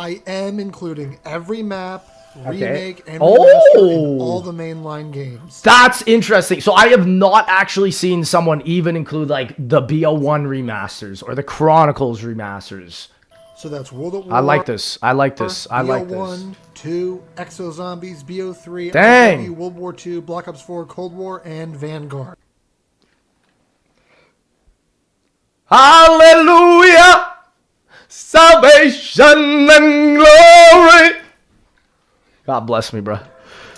I am including every map, remake, and Oh! in all the mainline games. That's interesting. So I have not actually seen someone even include like the BO1 remasters or the Chronicles remasters. So that's World at War. I like this. I like this. I like this. BO1, 2, Exo Zombies, BO3, Dang. World War 2, Black Ops 4, Cold War, and Vanguard. Hallelujah! Salvation and glory! God bless me, bro.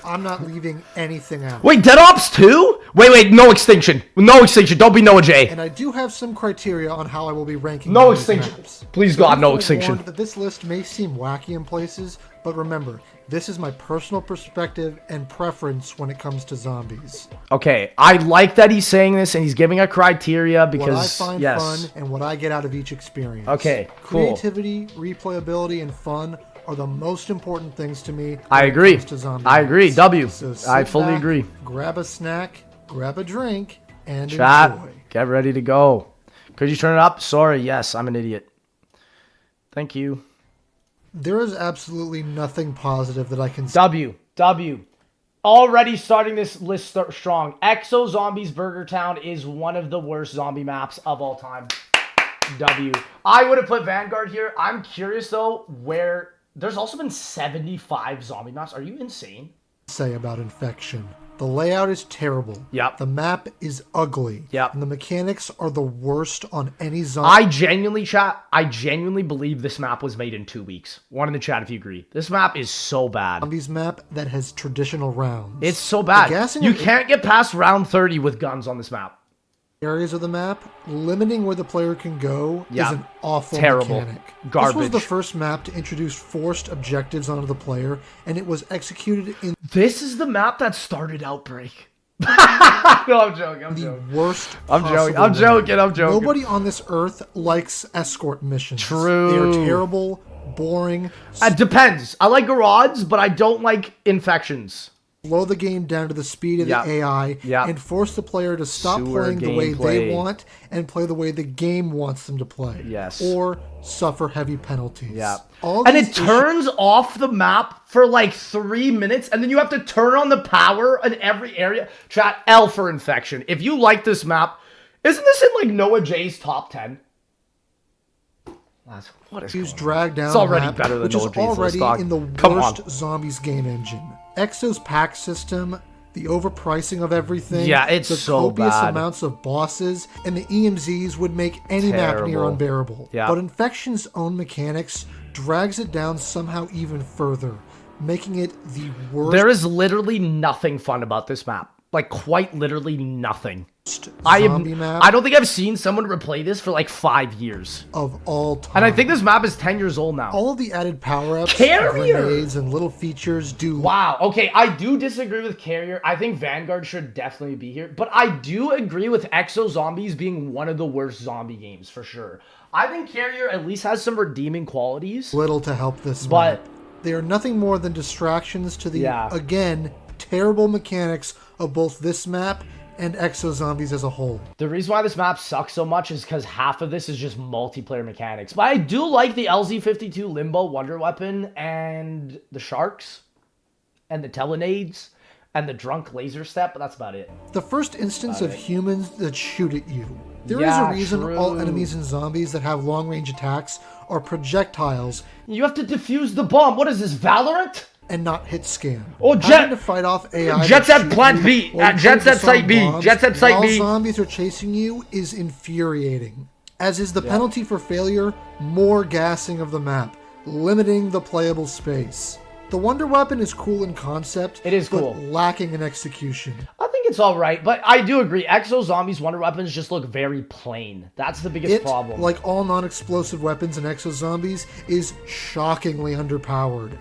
I'm not leaving anything out. Wait, Dead Ops 2? Wait, no extinction. No extinction. Don't be Noah J. And I do have some criteria on how I will be ranking No these extinction. maps. Please, So God, no I'm extinction. warned that this list may seem wacky in places, but remember, this is my personal perspective and preference when it comes to zombies. Okay, I like that he's saying this and he's giving a criteria because, What I find yes. fun and what I get out of each experience. Okay, cool. Creativity, replayability, and fun are the most important things to me. I when it agree. comes to zombie I agree. maps. W. So sit I fully back, agree. Grab a snack, grab a drink, and Chat, enjoy. get ready to go. Could you turn it up? Sorry, yes, I'm an idiot. Thank you. There is absolutely nothing positive that I can W. Already starting this list strong. Exo Zombies Burger Town is one of the worst zombie maps of all time. W. I would have put Vanguard here. I'm curious, though, where... There's also been 75 zombie maps. Are you insane? say about Infection. The layout is terrible. Yep. The map is ugly. Yep. And the mechanics are the worst on any zombie. I genuinely believe this map was made in 2 weeks. One in the chat if you agree. This map is so bad. Zombies map that has traditional rounds. It's so bad. gassing You of- can't get past round 30 with guns on this map. Areas of the map, limiting where the player can go Yeah. is an awful Terrible. mechanic. Garbage. This was the first map to introduce forced objectives onto the player, and it was executed in This is the map that started Outbreak. No, I'm joking. the worst I'm possible joking. way. I'm joking. Nobody on this earth likes escort missions. True. They are terrible, boring, It depends. I like Gorods, but I don't like Infections. slow the game down to the speed of Yep. the AI, Yep. and force the player to stop Sewer playing the way they gameplay. want and play the way the game wants them to play. Yes. Or suffer heavy penalties. Yeah. All And these it turns off the map for like 3 minutes, and then you have to turn on the power in every area. Chat L for Infection. If you like this map, isn't this in like Noah J's top 10? What is issues going on? drag down It's already the map, better than which Noah is J's list, already dog. in the Come worst on. Zombies game engine. Exo's pack system, the overpricing of everything, Yeah, it's the so copious bad. amounts of bosses, and the EMZs would make any map near Terrible. unbearable. Yeah. But Infection's own mechanics drags it down somehow even further, making it the worst There is literally nothing fun about this map. Like, quite literally nothing. I zombie map don't think I've seen someone replay this for like 5 years. of all time. And I think this map is 10 years old now. all of the added power-ups, Carrier! grenades, and little features do Wow. Okay, I do disagree with Carrier. I think Vanguard should definitely be here. But I do agree with Exo Zombies being one of the worst zombie games, for sure. I think Carrier at least has some redeeming qualities. little to help this But- map. They are nothing more than distractions to the, Yeah. again, terrible mechanics of both this map and Exo Zombies as a whole. The reason why this map sucks so much is because half of this is just multiplayer mechanics. But I do like the LZ-52 Limbo Wonder Weapon and the Sharks and the Telenades and the Drunk Laser Step, but that's about it. The first instance of humans that shoot at you. There is Yeah, a reason true. all enemies and zombies that have long-range attacks are projectiles You have to defuse the bomb. What is this, Valorant? and not hit scan. Oh, Having to fight off AI Jet that Set shoot Plant you B. while Jet you Set focus on Site B. bombs Jet Set Site while B. zombies are chasing you is infuriating. As is the penalty for failure, more gassing of the map, limiting the playable space. The Wonder Weapon is cool in concept, It is but cool. lacking in execution. I think it's all right, but I do agree. Exo Zombies Wonder Weapons just look very plain. That's the biggest It, problem. like all non-explosive weapons in Exo Zombies, is shockingly underpowered.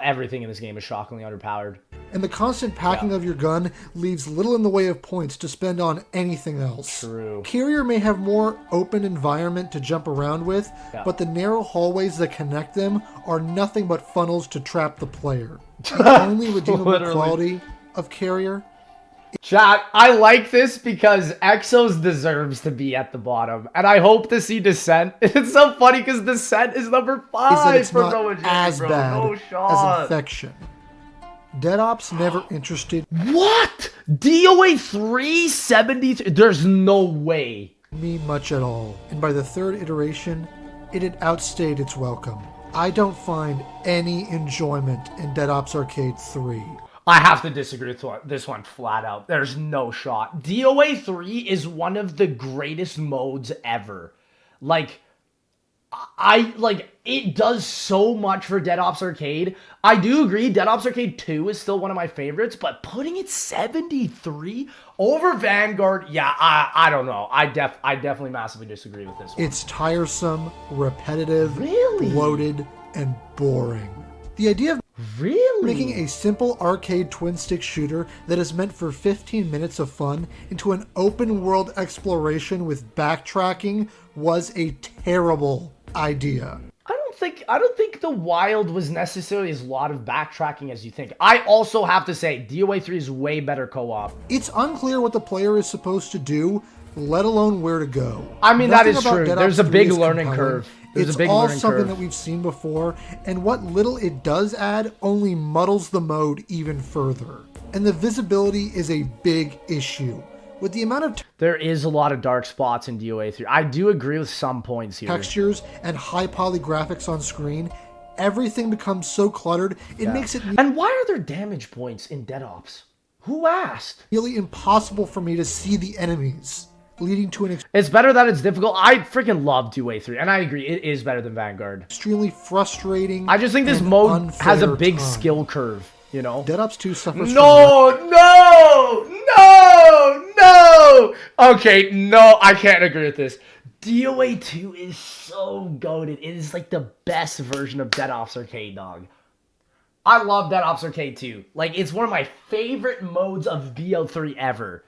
Everything in this game is shockingly underpowered. And the constant packing of your gun leaves little in the way of points to spend on anything else. True. Carrier may have more open environment to jump around with, Yeah. but the narrow hallways that connect them are nothing but funnels to trap the player. The only redeemable Literally. quality of Carrier, Chat, I like this because Exos deserves to be at the bottom, and I hope to see Descent. It's so funny because Descent is number 5 Is that it's for not Voyage, as bro. bad No as shot. Infection. Dead Ops never interested What? DOA 373? There's no way. me much at all, and by the third iteration, it had outstayed its welcome. I don't find any enjoyment in Dead Ops Arcade 3. I have to disagree with this one flat out. There's no shot. DOA 3 is one of the greatest modes ever. Like, it does so much for Dead Ops Arcade. I do agree, Dead Ops Arcade 2 is still one of my favorites, but putting it 73 over Vanguard, yeah, I don't know. I definitely massively disagree with this one. It's tiresome, repetitive, Really? bloated, and boring. The idea of making a simple arcade twin-stick shooter that is meant for 15 minutes of fun into an open-world exploration with backtracking was a terrible idea. I don't think the Wild was necessarily as a lot of backtracking as you think. I also have to say, DOA 3 is way better co-op. It's unclear what the player is supposed to do, let alone where to go. I mean, Nothing that is about true. Dead There's Ops a 3 big is learning compelling. curve. There's It's a big all learning something curve. that we've seen before, and what little it does add only muddles the mode even further. And the visibility is a big issue. With the amount of There is a lot of dark spots in DOA 3. I do agree with some points here. textures and high poly graphics on screen, everything becomes so cluttered, it makes it And why are there damage points in Dead Ops? Who asked? nearly impossible for me to see the enemies, leading to an It's better that it's difficult. I freaking love DOA 3, and I agree, it is better than Vanguard. extremely frustrating. I just think this and mode has a unfair big time. skill curve, you know? Dead Ops 2 suffers No! Okay, no, I can't agree with this. DOA 2 is so goated. It is like the best version of Dead Ops Arcade, dog. I love Dead Ops Arcade 2. Like, it's one of my favorite modes of BO3 ever.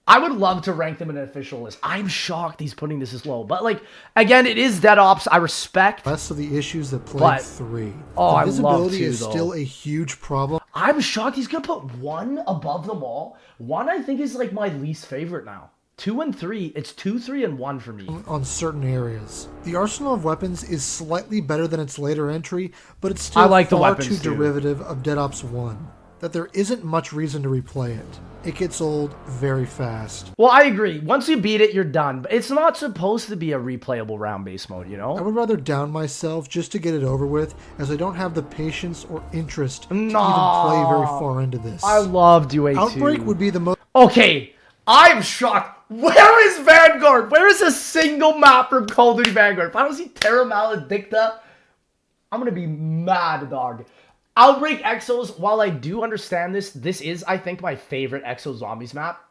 I would love to rank them in an official list. I'm shocked he's putting this as low. But, like, again, it is Dead Ops. I respect. less of the issues that plagued But- 3. Oh, the I love visibility 2, is though. still a huge problem. I'm shocked he's going to put 1 above them all. 1, I think, is, like, my least favorite now. 2 and 3, it's 2, 3, and 1 for me. On certain areas. The arsenal of weapons is slightly better than its later entry, but it's still I like the far weapons, too too. derivative of Dead Ops 1, that there isn't much reason to replay it. It gets old very fast. Well, I agree. Once you beat it, you're done. But it's not supposed to be a replayable round-based mode, you I know? would rather down myself just to get it over with, as I don't have the patience or interest to even play very far into this. I love DOA 2. Outbreak would be the most Okay, I'm shocked. Where is Vanguard? Where is a single map from Call of Duty Vanguard? If I don't see Terra Maledicta, I'm going to be mad, dog. Outbreak Exos, while I do understand this is, I think, my favorite Exo Zombies map.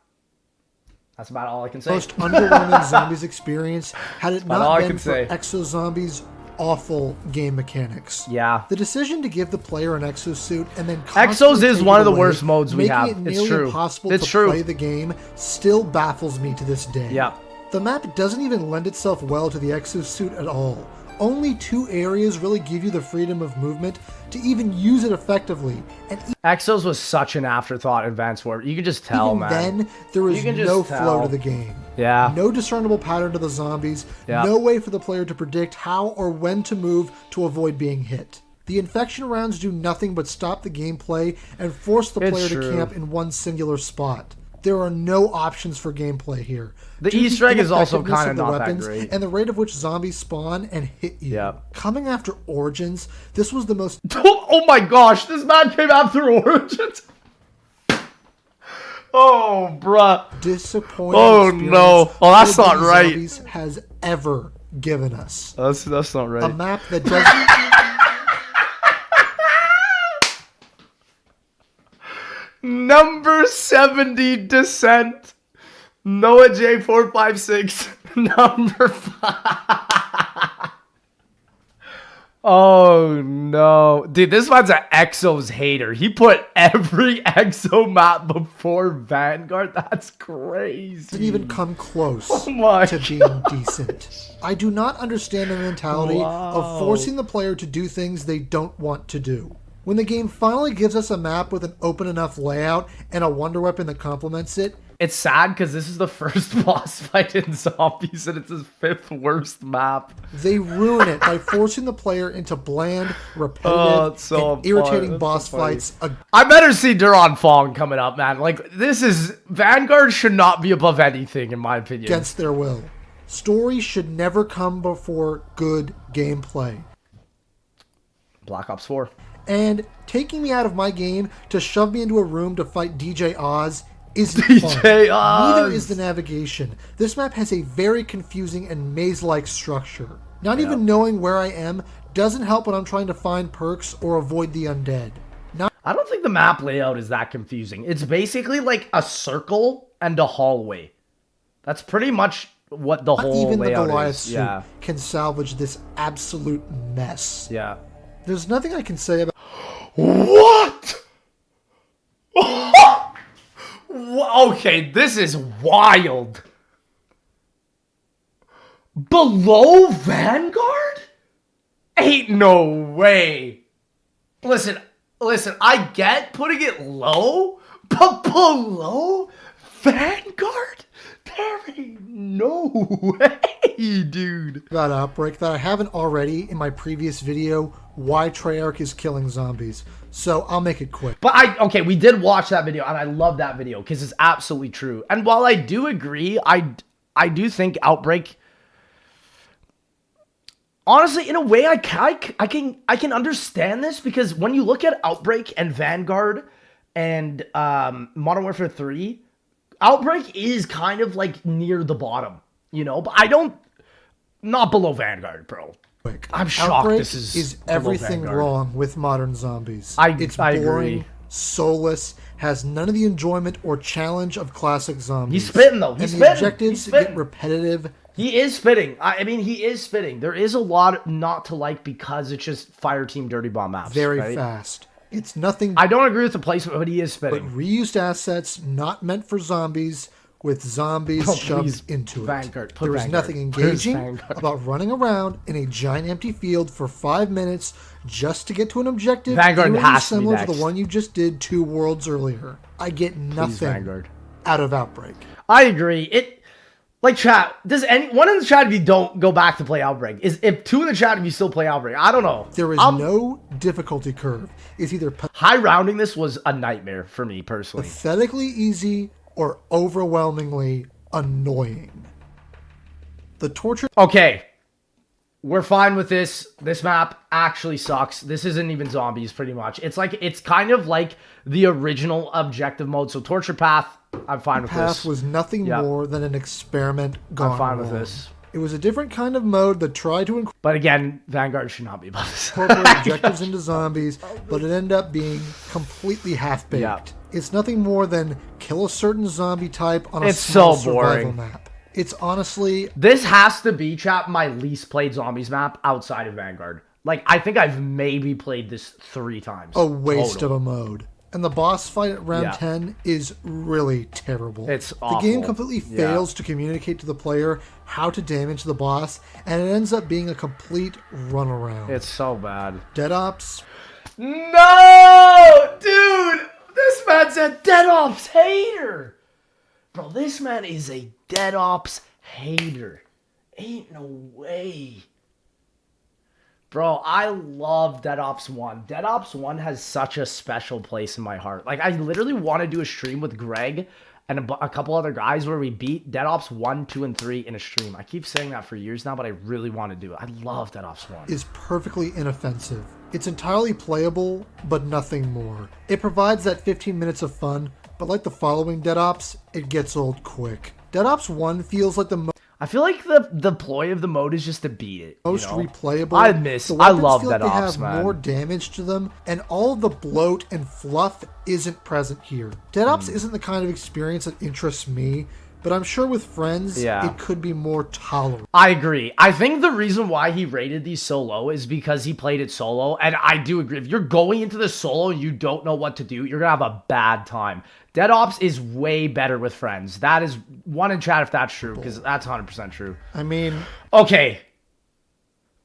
That's about all I can say. most underwhelming zombies experience had it about all I not been can for say. Exo Zombies' awful game mechanics. Yeah. The decision to give the player an exosuit and then Exos constantly is take one it of the away, worst modes we making have. it It's nearly true. impossible It's to true. play the game still baffles me to this day. Yeah. The map doesn't even lend itself well to the exosuit at all. Only 2 areas really give you the freedom of movement to even use it effectively, and Exos was such an afterthought in Advanced Warfare. You can just tell, even man. then, there is You can just no flow tell. to the game. Yeah. No discernible pattern to the zombies. Yeah. No way for the player to predict how or when to move to avoid being hit. The infection rounds do nothing but stop the gameplay and force the It's player true. to camp in one singular spot. There are no options for gameplay here. The Due to Easter egg is also ineffectiveness kinda of the not that weapons great. and the rate of which zombies spawn and hit you. Yeah. Coming after Origins, this was the most Oh my gosh, this man came after Origins. Oh, bruh. disappointing Oh, experience no. Oh, that's Call of not Duty right. Zombies has ever given us. That's not A right. map that doesn't Number 70 Descent. Noah J456. Number 5. Oh no. Dude, this man's an Exos hater. He put every Exo map before Vanguard. That's crazy. even come close Oh my to being decent. I do not understand the mentality of forcing the player to do things they don't want to do. When the game finally gives us a map with an open enough layout and a wonder weapon that complements it, it's sad because this is the first boss fight in Zombies and it's his 5th worst map. They ruin it by forcing the player into bland, repetitive, and irritating boss fights. I better see Duran Fong coming up, man. Like, this is... Vanguard should not be above anything, in my opinion. Against their will. Story should never come before good gameplay. Black Ops 4. And taking me out of my game to shove me into a room to fight DJ Oz isn't fun. Neither is the navigation. This map has a very confusing and maze-like structure. Not even knowing where I am doesn't help when I'm trying to find perks or avoid the undead. I don't think the map layout is that confusing. It's basically like a circle and a hallway. That's pretty much what the whole even layout the Goliath is. suit can salvage this absolute mess. Yeah. There's nothing I can say about... What? Okay, this is wild. Below Vanguard? Ain't no way. Listen, I get putting it low, but below Vanguard? There ain't no way, dude. About Outbreak that I haven't already in my previous video, why Treyarch is killing zombies. So I'll make it quick. But okay, we did watch that video, and I love that video because it's absolutely true. And while I do agree, I do think Outbreak, honestly, in a way, I can understand this because when you look at Outbreak and Vanguard and Modern Warfare 3, Outbreak is kind of like near the bottom, you know. But not below Vanguard, bro. I'm shocked. Outbreak this is everything wrong with modern zombies. It's I boring, agree. Soulless, has none of the enjoyment or challenge of classic zombies. He's spitting though. He's and spitting. The objectives get repetitive. He is spitting. I mean, he is spitting. There is a lot not to like because it's just Fireteam Dirty Bomb maps. Very fast. It's nothing. I don't agree with the placement, but he is but spitting. Reused assets not meant for zombies with zombies shoved into it. Vanguard. There is nothing engaging about running around in a giant empty field for 5 minutes just to get to an objective Vanguard has similar to the one you just did 2 worlds earlier. I get nothing out of Outbreak. I agree. Like, chat, does anyone in the chat, if you don't go back to play Outbreak, if 2 in the chat, if you still play Outbreak, I don't know. There is no difficulty curve. It's either high rounding this was a nightmare for me personally. Pathetically easy or overwhelmingly annoying. The torture... Okay. We're fine with this. This map actually sucks. This isn't even zombies, pretty much. It's kind of like the original objective mode. So Torture Path, I'm fine with this. Path was nothing more than an experiment gone I'm fine wrong. with this. It was a different kind of mode that tried to But again, Vanguard should not be above this. incorporate objectives into zombies, but it ended up being completely half-baked. Yeah. It's nothing more than kill a certain zombie type on a small survival map. It's honestly... This has to be, chat, my least played zombies map outside of Vanguard. Like, I think I've maybe played this 3 times. A waste of a mode. And the boss fight at round 10 is really terrible. It's awful. The game completely fails to communicate to the player how to damage the boss, and it ends up being a complete runaround. It's so bad. Dead Ops. No! Dude! This man's a Dead Ops hater! Bro, this man is a Dead Ops hater. Ain't no way. Bro, I love Dead Ops 1. Dead Ops 1 has such a special place in my heart. Like, I literally want to do a stream with Greg and a couple other guys where we beat Dead Ops 1, 2, and 3 in a stream. I keep saying that for years now, but I really want to do it. I love Dead Ops 1. Is perfectly inoffensive. It's entirely playable, but nothing more. It provides that 15 minutes of fun, but like the following Dead Ops, it gets old quick. Dead Ops 1 feels like the I feel like the ploy of the mode is just to beat it. Most replayable. I love Dead Ops, Ops, man. They have more damage to them, and all of the bloat and fluff isn't present here. Dead Ops isn't the kind of experience that interests me, but I'm sure with friends, it could be more tolerable. I agree. I think the reason why he rated these so low is because he played it solo, and I do agree. If you're going into the solo and you don't know what to do, you're going to have a bad time. Dead Ops is way better with friends. That is one in chat if that's true, because that's 100% true. I mean... Okay.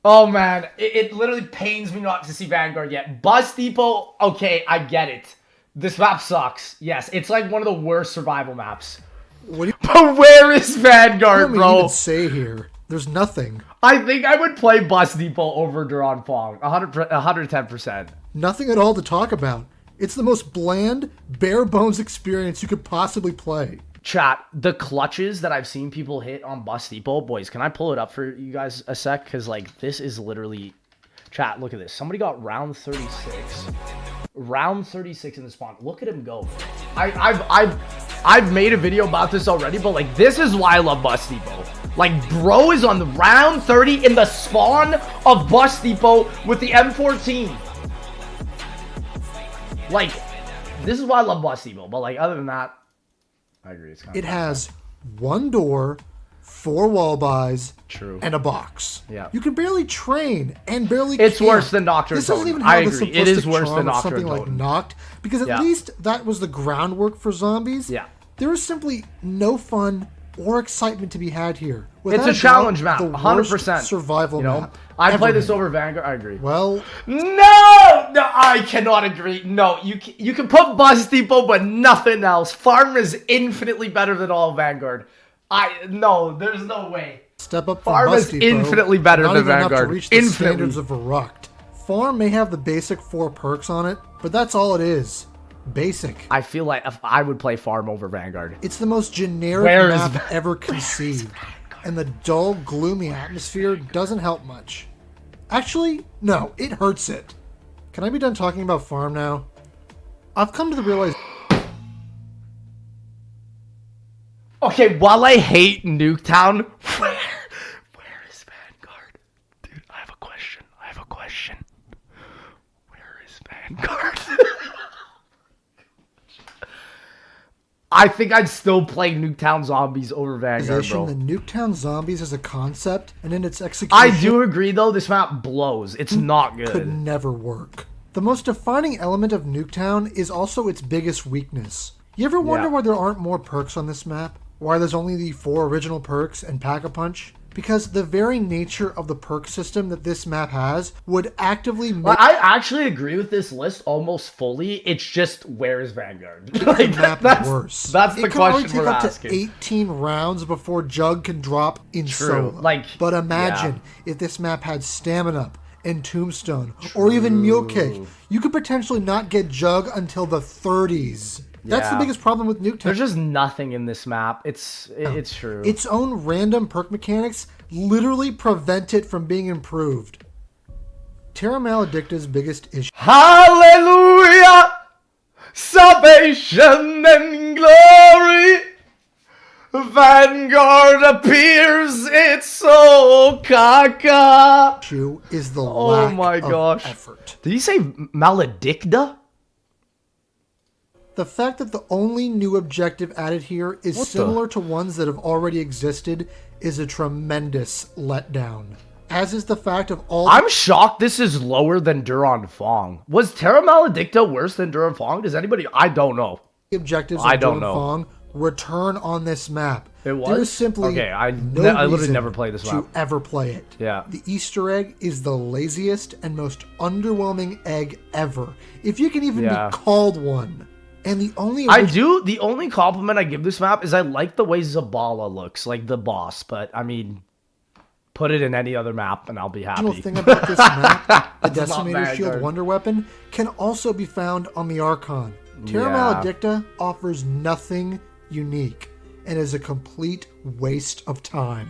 Oh, man. It literally pains me not to see Vanguard yet. Bus Depot, okay, I get it. This map sucks. Yes, it's like one of the worst survival maps. What do you But where is Vanguard, bro? even say here? There's nothing. I think I would play Bus Depot over Duran Fong. 110%. Nothing at all to talk about. It's the most bland, bare bones experience you could possibly play. Chat, the clutches that I've seen people hit on Bus Depot, boys, can I pull it up for you guys a sec? Because, like, this is literally... Chat, look at this. Somebody got round 36. Round 36 in the spawn. Look at him go. I've made a video about this already, but, like, this is why I love Bus Depot. Like, bro is on the round 30 in the spawn of Bus Depot with the M14. Like, this is why I love Bus Depot. But, like, other than that, I agree. It's kind of has one door, 4 wall buys, true, and a box. Yeah. You can barely train and barely It's camp. worse than Doctor This and doesn't even Toten. I have the agree. It is simplistic worse charm than of Doctor something and like Toten. Knocked, because at least that was the groundwork for zombies. Yeah. There is simply no fun or excitement to be had here. It's a challenge map, 100%. Survival map. I play this over Vanguard. I agree. Well, no, I cannot agree. No, you can put Bus Depot, but nothing else. Farm is infinitely better than all Vanguard. No, there's no way. Step up from Farm Bus is Depot, infinitely better not than even enough Vanguard. to reach the Infinitely. standards of Verruckt. Farm may have the basic 4 perks on it, but that's all it is. Basic. I feel like if I would play Farm over Vanguard. It's the most generic Where is map ever conceived, and the dull, gloomy atmosphere doesn't help much. Actually, no, it hurts it. Can I be done talking about Farm now? I've come to the realization... Okay, while I hate Nuketown, where is Vanguard? Dude, I have a question. Where is Vanguard? I think I'd still play Nuketown Zombies over Vanguard, bro. The Nuketown Zombies as a concept and in its execution... I do agree, though. This map blows. It's not good. Could never work. The most defining element of Nuketown is also its biggest weakness. You ever wonder why there aren't more perks on this map? Why there's only the 4 original perks and Pack-a-Punch? Because the very nature of the perk system that this map has would actively make... I actually agree with this list almost fully. It's just, where is Vanguard? Like, that's worse. That's the question we're asking. It can only take up to 18 rounds before Jug can drop in solo. Like, but imagine if this map had Stamina and Tombstone, or even Mule Kick. You could potentially not get Jug until the 30s. That's the biggest problem with Nuketown. There's just nothing in this map. It's true. Its own random perk mechanics literally prevent it from being improved. Terra Maledicta's biggest issue... Hallelujah! Salvation and glory! Vanguard appears, it's so caca! ...is the lack of effort. Did you say Maledicta? The fact that the only new objective added here is similar to ones that have already existed is a tremendous letdown. As is the fact of all... I'm shocked this is lower than Duran Fong. Was Terra Maledicta worse than Duran Fong? Does anybody... I don't know. The objectives of Duran Fong return on this map. It was? There is simply I no literally never played this map. to ever play it. Yeah. The Easter egg is the laziest and most underwhelming egg ever. If you can even be called one. And the only... The only compliment I give this map is I like the way Zabala looks, like the boss. But, I mean, put it in any other map and I'll be happy. The thing about this map, the Decimator Shield Wonder Weapon, can also be found on the Archon. Terra Maledicta offers nothing unique and is a complete waste of time.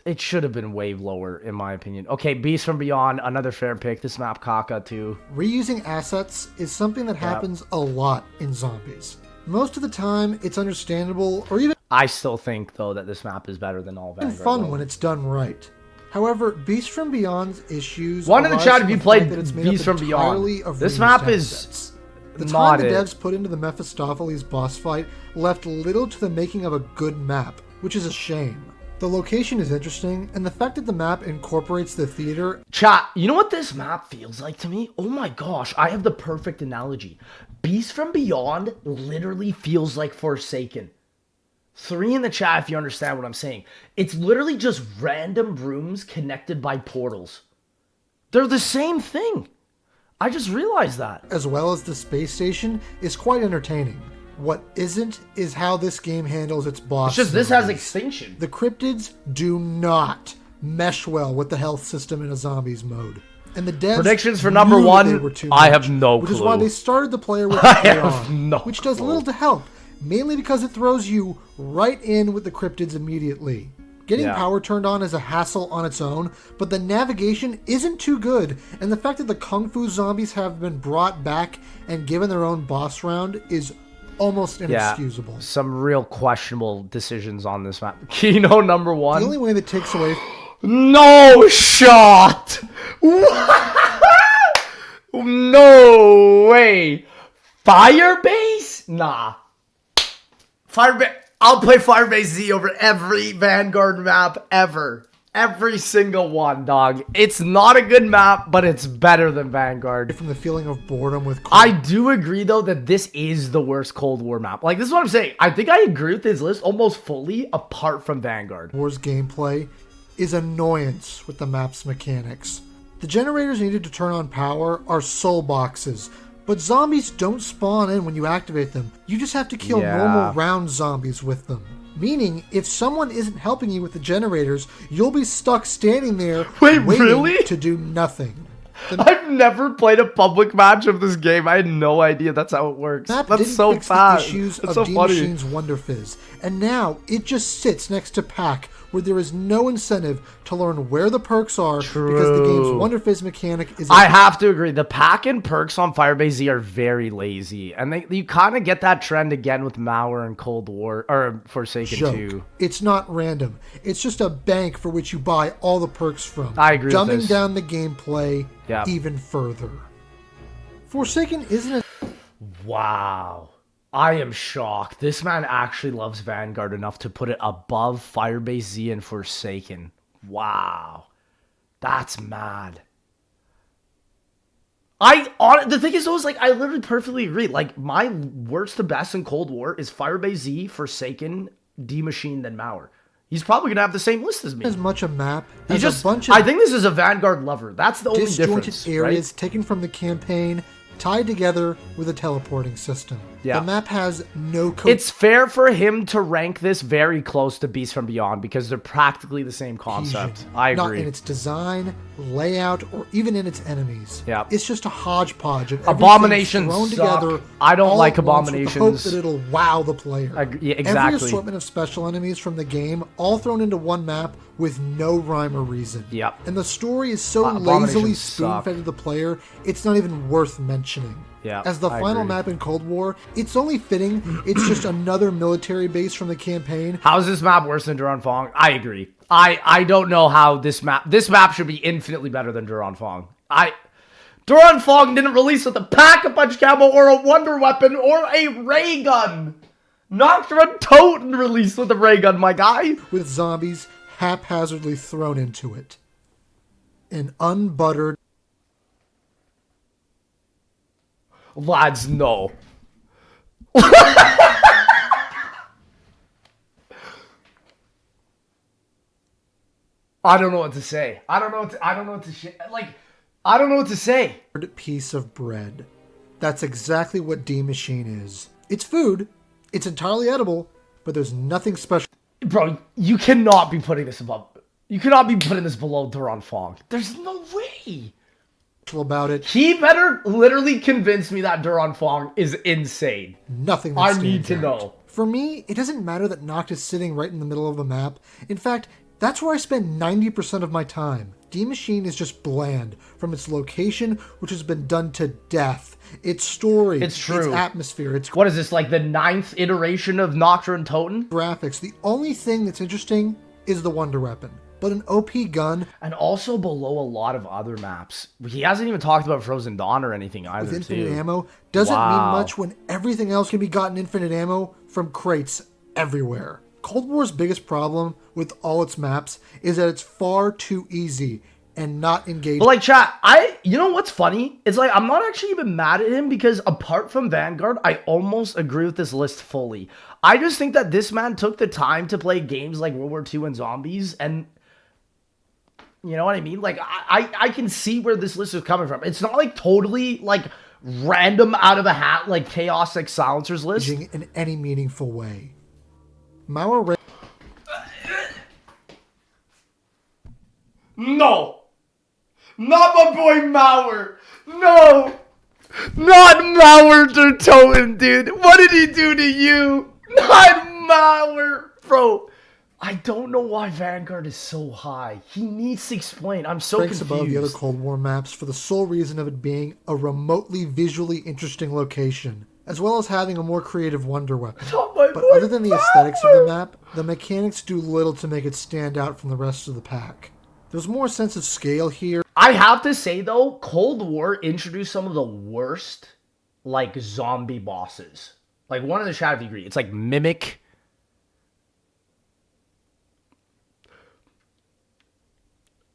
It should have been way lower, in my opinion. Okay, Beast from Beyond, another fair pick. This map, Kaka, too. Reusing assets is something that happens a lot in Zombies. Most of the time, it's understandable, or even... I still think, though, that this map is better than all Vanguard. And fun when it's done right. However, Beast from Beyond's issues... One in the chat if you played Beast from Beyond. This map is... The time the devs put into the Mephistopheles boss fight left little to the making of a good map, which is a shame. The location is interesting, and the fact that the map incorporates the theater... Chat, you know what this map feels like to me? Oh my gosh, I have the perfect analogy. Beast from Beyond literally feels like Forsaken. 3 in the chat if you understand what I'm saying. It's literally just random rooms connected by portals. They're the same thing. I just realized that. As well as the space station is quite entertaining. What isn't is how this game handles its boss. It's just this has extinction. The cryptids do not mesh well with the health system in a zombies mode. And the devs predictions for number 1, I have no clue. Which is why they started the player with which does little to help, mainly because it throws you right in with the cryptids immediately. Getting power turned on is a hassle on its own, but the navigation isn't too good, and the fact that the Kung Fu zombies have been brought back and given their own boss round is almost inexcusable. Yeah, some real questionable decisions on this map. Kino number 1. The only way that takes away... No shot! No way! Firebase? Nah. Firebase... I'll play Firebase Z over every Vanguard map ever. Every single one, dog. It's not a good map, but it's better than Vanguard. From the feeling of boredom with Cold I do agree, though, that this is the worst Cold War map. Like, this is what I'm saying. I think I agree with this list almost fully apart from Vanguard. War's gameplay is annoyance with the map's mechanics. The generators needed to turn on power are soul boxes, but zombies don't spawn in when you activate them. You just have to kill normal round zombies with them. Meaning, if someone isn't helping you with the generators, you'll be stuck standing there waiting to do nothing. I've never played a public match of this game. I had no idea that's how it works. That's so bad. The issues of D Machine's Wonder Fizz, and now it just sits next to Pack, where there is no incentive to learn where the perks are because the game's Wonder Fizz mechanic is... I have to agree. The pack and perks on Firebase Z are very lazy. And you kind of get that trend again with Malware and Cold War, or Forsaken 2. It's not random. It's just a bank for which you buy all the perks from. I agree with this. Dumbing down the gameplay even further. Forsaken isn't a... Wow. I am shocked. This man actually loves Vanguard enough to put it above Firebase Z and Forsaken. Wow. That's mad. The thing is, though, is like, I literally perfectly agree. Like, my worst to best in Cold War is Firebase Z, Forsaken, D Machine, then Mauer. He's probably going to have the same list as me. As much a map as a bunch of... I think this is a Vanguard lover. That's the only difference. Disjointed areas taken from the campaign, tied together with a teleporting system. The map has no code. It's fair for him to rank this very close to Beast from Beyond because they're practically the same concept. I agree. Not in its design, layout, or even in its enemies. It's just a hodgepodge of Abominations thrown suck. together. I don't like Abominations. With the hope that it'll wow the player. Exactly. Every assortment of special enemies from the game, all thrown into one map with no rhyme or reason. And the story is so lazily spoon-fed to the player, it's not even worth mentioning. As the final map in Cold War, it's only fitting. It's just another military base from the campaign. How is this map worse than Duran Fong? I agree. I don't know how this map should be infinitely better than Duran Fong. Duran Fong didn't release with a pack-a-punch camo or a wonder weapon or a ray gun. Nocturne Toten released with a ray gun, my guy. With zombies haphazardly thrown into it. An unbuttered... Lads, no. I don't know what to say. I don't know what to say. Piece of bread. That's exactly what D Machine is. It's food. It's entirely edible, but there's nothing special. Bro, you cannot be putting this above. You cannot be putting this below Duran Fong. There's no way. About it. He better literally convince me that Duran Fong is insane. Nothing that I need to know. For me, it doesn't matter that Noct is sitting right in the middle of the map. In fact, that's where I spend 90% of my time. D Machine is just bland, from its location, which has been done to death. Its story, its atmosphere, its... What is this, like the 9th iteration of Nocturne Toten? Graphics. The only thing that's interesting is the Wonder Weapon. But an OP gun... And also below a lot of other maps. He hasn't even talked about Frozen Dawn or anything either, with infinite ammo doesn't mean much when everything else can be gotten infinite ammo from crates everywhere. Cold War's biggest problem with all its maps is that it's far too easy. and not engaging. But like, chat, you know what's funny? It's like, I'm not actually even mad at him because apart from Vanguard, I almost agree with this list fully. I just think that this man took the time to play games like World War II and Zombies, and you know what I mean? Like, I can see where this list is coming from. It's not like totally like random out of a hat, like Chaos like Silencers list. In any meaningful way. Mauer No! Not my boy Mauer! No! Not Mauer to Toten, dude! What did he do to you? Not Mauer! Bro, I don't know why Vanguard is so high. He needs to explain. I'm so ranks confused. above the other Cold War maps for the sole reason of it being a remotely visually interesting location, as well as having a more creative wonder weapon. But other than the aesthetics of the map, the mechanics do little to make it stand out from the rest of the pack. There's more sense of scale here. I have to say, though, Cold War introduced some of the worst, like, zombie bosses. Like, one in the chat, if you agree. It's like Mimic.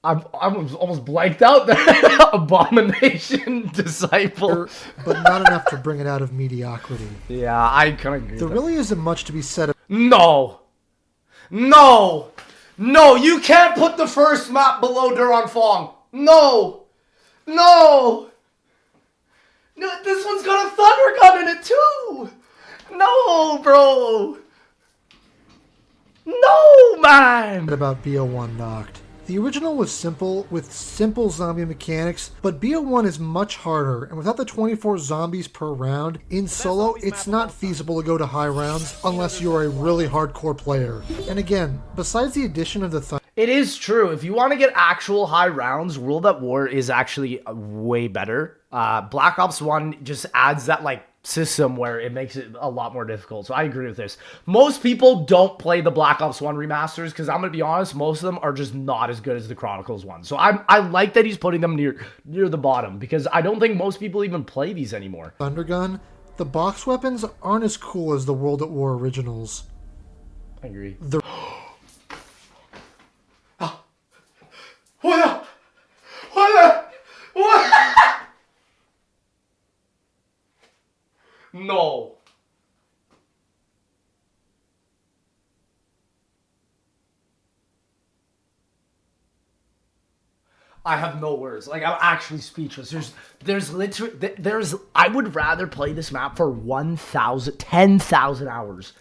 I'm almost blanked out there. Abomination Disciple. But not enough to bring it out of mediocrity. Yeah, I kind of agree. There really isn't much to be said about. No! No! No, you can't put the first map below Anfang. No! No! No, this one's got a thunder gun in it too! No, bro! No, man! About BO1 knocked. The original was simple, with simple zombie mechanics, but BO1 is much harder, and without the 24 zombies per round, in solo, it's not feasible to go to high rounds unless you're a really hardcore player. And again, besides the addition of the thunder... It is true. If you want to get actual high rounds, World at War is actually way better. Black Ops 1 just adds that, like, system where it makes it a lot more difficult. So I agree with this. Most people don't play the Black Ops 1 remasters because I'm going to be honest, most of them are just not as good as the Chronicles one. So I like that he's putting them near the bottom because I don't think most people even play these anymore. Thundergun, the box weapons aren't as cool as the World at War originals. I agree. What? No. I have no words. Like, I'm actually speechless. There's literally, I would rather play this map for 10,000 hours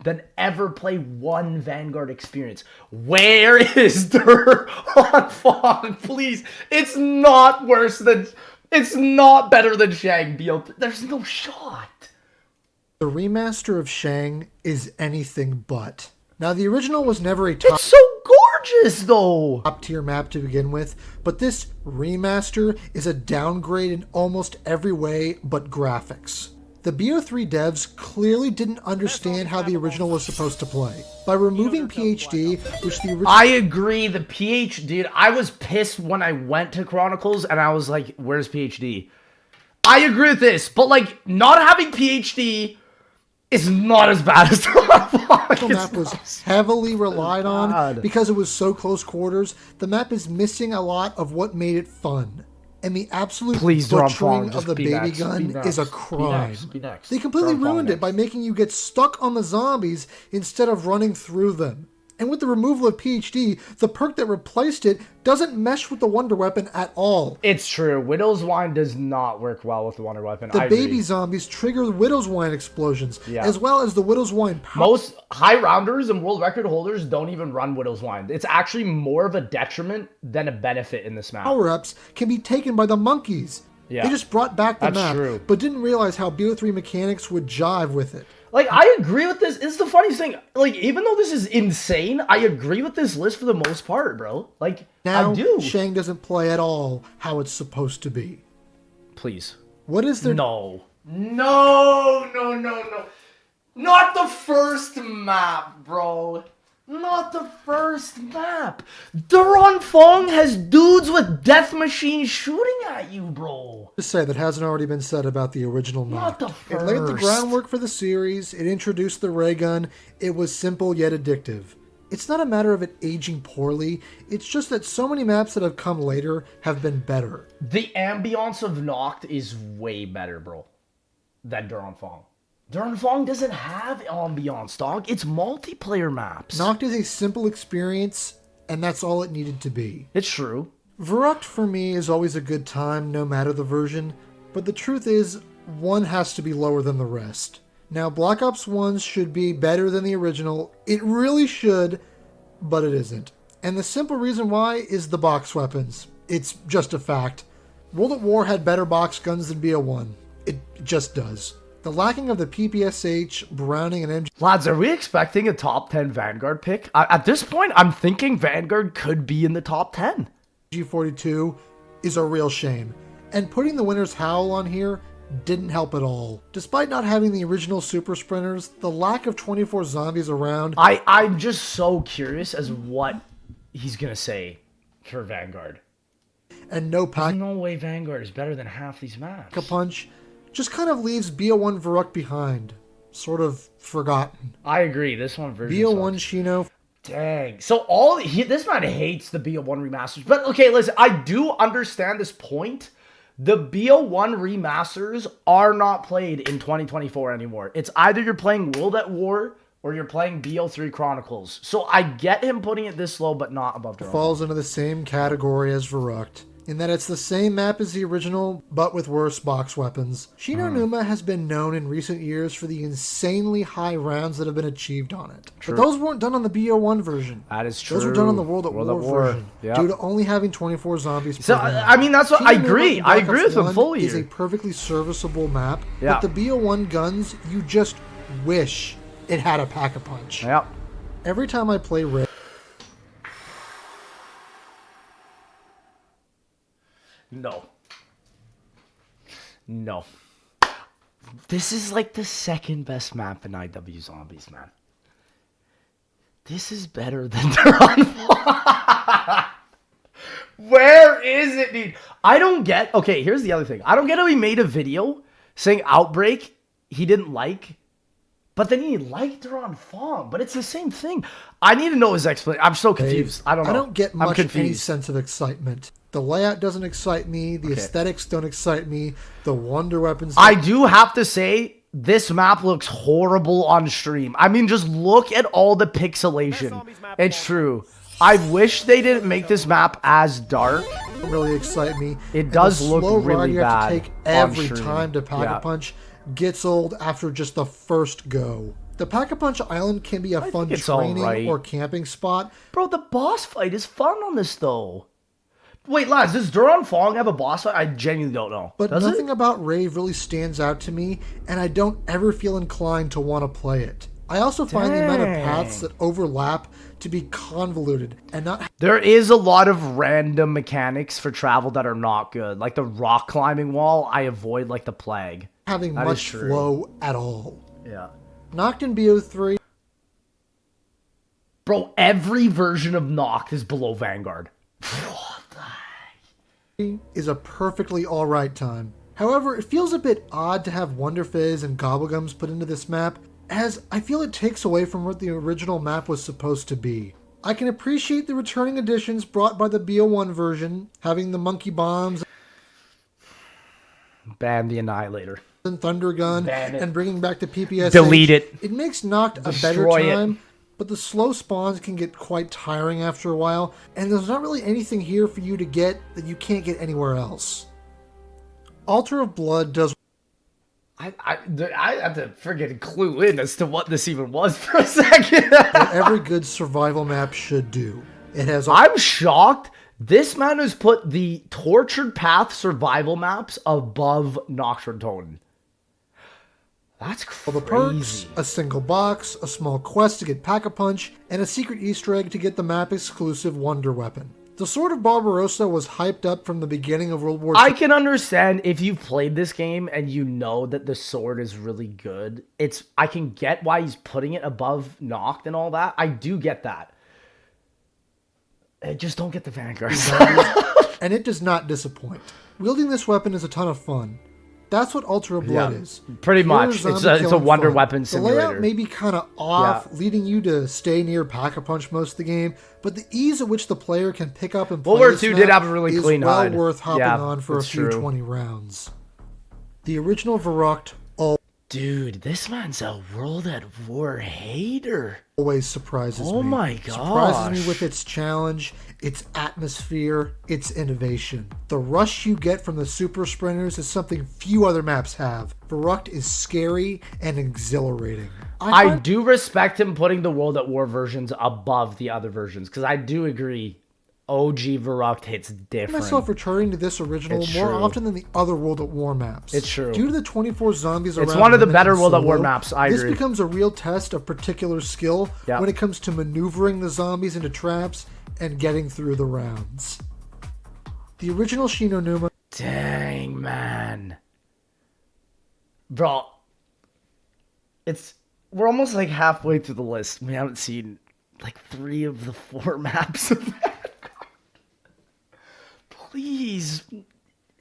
than ever play one Vanguard experience. Where is Der Anfang? Please. It's not worse than, it's not better than Shang. There's no shot. The remaster of Shang is anything but. Now, the original was never a It's so gorgeous, though. top tier map to begin with, but this remaster is a downgrade in almost every way but graphics. The BO3 devs clearly didn't understand how the original was supposed to play. By removing PhD, which the original... I agree, the PhD, dude, I was pissed when I went to Chronicles and I was like, where's PhD? I agree with this, but like, not having PhD is not as bad as the map was heavily relied on because it was so close quarters. The map is missing a lot of what made it fun. And the absolute butchering of the baby gun is a crime. They completely ruined it by making you get stuck on the zombies instead of running through them. And with the removal of PhD, the perk that replaced it doesn't mesh with the Wonder Weapon at all. It's true. Widow's Wine does not work well with the Wonder Weapon. The baby zombies trigger the Widow's Wine explosions, as well as the Widow's Wine power. Most high rounders and world record holders don't even run Widow's Wine. It's actually more of a detriment than a benefit in this map. Power-ups can be taken by the monkeys. Yeah. They just brought back the map, true. but didn't realize how BO3 mechanics would jive with it. Like, I agree with this. It's the funniest thing. Like, even though this is insane, I agree with this list for the most part, bro. Like, now, I do. Shang doesn't play at all how it's supposed to be. Please. What is there? No. No. Not the first map, bro. Not the first map. Der Anfang has dudes with death machines shooting at you, bro. To say that hasn't already been said about the original map. Not the first. It laid the groundwork for the series. It introduced the ray gun. It was simple yet addictive. It's not a matter of it aging poorly, it's just that so many maps that have come later have been better. The ambiance of Noct is way better, bro, than Duranfang. Duranfang doesn't have ambiance, dog. It's multiplayer maps. Noct is a simple experience, and that's all it needed to be. It's true. Verruckt for me is always a good time, no matter the version, but the truth is, one has to be lower than the rest. Now, Black Ops 1 should be better than the original. It really should, but it isn't. And the simple reason why is the box weapons. It's just a fact. World at War had better box guns than BO1. It just does. The lacking of the PPSH, Browning, and MG... Lads, are we expecting a top 10 Vanguard pick? At this point, I'm thinking Vanguard could be in the top 10. G42 is a real shame. And putting the Winner's Howl on here didn't help at all. Despite not having the original Super Sprinters, the lack of 24 zombies around... I'm just so curious as what he's going to say for Vanguard. And no pack... No way Vanguard is better than half these maps. A punch just kind of leaves BO1 Verruckt behind. Sort of forgotten. I agree. This one version BO1 sucks. Shi No... Dang. So this man hates the BO1 remasters. But okay, listen, I do understand this point. The BO1 remasters are not played in 2024 anymore. It's either you're playing World at War or you're playing BO3 Chronicles. So I get him putting it this low, but not above Drone. Falls into the same category as Verruckt, in that it's the same map as the original, but with worse box weapons. Shi No Numa has been known in recent years for the insanely high rounds that have been achieved on it. True. But those weren't done on the BO1 version. That is true. Those were done on the World at War version, yep. due to only having 24 zombies per So, round. I mean, that's what I agree. I agree with him Ops fully. is a perfectly serviceable map, Yeah. but the BO1 guns, you just wish it had a pack-a-punch. Yep. Every time I play Rave, No. This is like the second best map in IW Zombies, man. This is better than Duranfang. Where is it, dude? I don't get... Okay, here's the other thing. I don't get how he made a video saying Outbreak he didn't like, but then he liked Duranfang. But it's the same thing. I need to know his explanation. I'm so confused. I don't know. I don't get much any confused. sense of excitement. The layout doesn't excite me. The aesthetics don't excite me. The wonder weapons... I do have to say, this map looks horrible on stream. I mean, just look at all the pixelation. It's true. I wish they didn't make this map as dark. don't really excite me. It does and the look slow really ride you have bad to take on every stream. time to Pack-a-Punch gets old after just the first go. The Pack-a-Punch Island can be a fun training or camping spot. Bro, the boss fight is fun on this, though. Wait, lads, does Duranfang have a boss fight? I genuinely don't know. But nothing about Rave really stands out to me, and I don't ever feel inclined to want to play it. I also find the amount of paths that overlap to be convoluted and not... There is a lot of random mechanics for travel that are not good. Like the rock climbing wall, I avoid like the plague. Having much flow at all. Yeah. Noct and BO3... Bro, every version of Noct is below Vanguard. is a perfectly alright time. However, it feels a bit odd to have Wonder Fizz and Gobblegums put into this map, as I feel it takes away from what the original map was supposed to be. I can appreciate the returning additions brought by the BO1 version, having the Monkey Bombs, Ban the Annihilator, and Thunder Gun, and bringing back the PPSH. Delete it. It makes Noct a better time, but the slow spawns can get quite tiring after a while, and there's not really anything here for you to get that you can't get anywhere else. Altar of Blood does... I had to friggin' clue in as to what this even was for a second. what every good survival map should do. It has... I'm shocked. This man has put the Tortured Path survival maps above Noct and Toten. That's crazy. All the perks, a single box, a small quest to get Pack-a-Punch, and a secret Easter egg to get the map-exclusive Wonder Weapon. The Sword of Barbarossa was hyped up from the beginning of World War II. I can understand if you've played this game and you know that the sword is really good. I can get why he's putting it above Noct and all that. I do get that. I just don't get the Vanguard. And it does not disappoint. Wielding this weapon is a ton of fun. That's what Ultra Blood is. Pretty Pure much. zombie It's a killing wonder fun. weapon The simulator. layout may be kind of off, leading you to stay near Pack-a-Punch most of the game, but the ease at which the player can pick up and play World War this II map did have a really is clean well HUD. worth hopping Yeah, on for a that's few true. 20 rounds. The original Verruckt Dude, this man's a World at War hater. always surprises me. Oh my gosh. Surprises me with its challenge, its atmosphere, its innovation. The rush you get from the super sprinters is something few other maps have. Verruckt is scary and exhilarating. I do respect him putting the World at War versions above the other versions, because I do agree OG Verruckt hits different. Myself returning to this original It's more true. often than the other World at War maps. It's true. Due to the 24 zombies around, It's one of the limit better and World at War solo, maps, I this agree. becomes a real test of particular skill Yep. when it comes to maneuvering the zombies into traps and getting through the rounds. The original Shi No Numa. Dang, man. Bro. We're almost like halfway through the list. We haven't seen like 3 of the 4 maps of Vanguard. Please.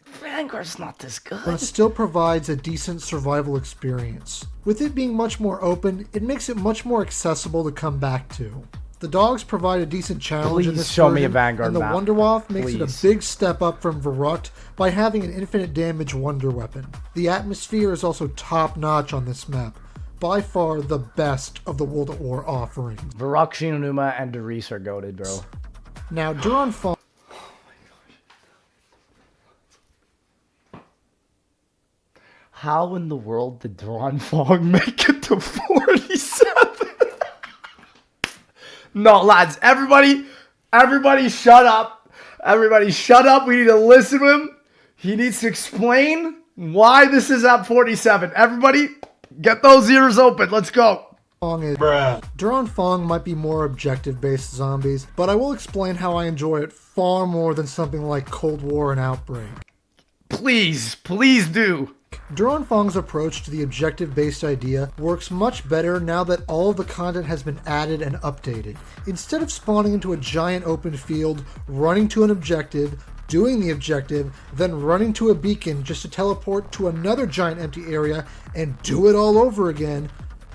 Vanguard's not this But it good. still provides a decent survival experience. With it being much more open, it makes it much more accessible to come back to. The dogs provide a decent challenge in Please this show me a version, Vanguard and the map. Wonder WAW makes it Please. a big step up from Verruckt by having an infinite damage wonder weapon. The atmosphere is also top notch on this map, by far the best of the World at War offerings. Verruckt, Shi No Numa, and Der Riese are goated, bro. Now, during Fong, How in the world did Duran Fong make it to 47? No, lads, everybody shut up. Everybody shut up. We need to listen to him. He needs to explain why this is at 47. Everybody, get those ears open. Let's go. Duran Fong might be more objective-based zombies, but I will explain how I enjoy it far more than something like Cold War and Outbreak. Please do. Duran Fong's approach to the objective-based idea works much better now that all of the content has been added and updated. Instead of spawning into a giant open field, running to an objective, doing the objective, then running to a beacon just to teleport to another giant empty area and do it all over again,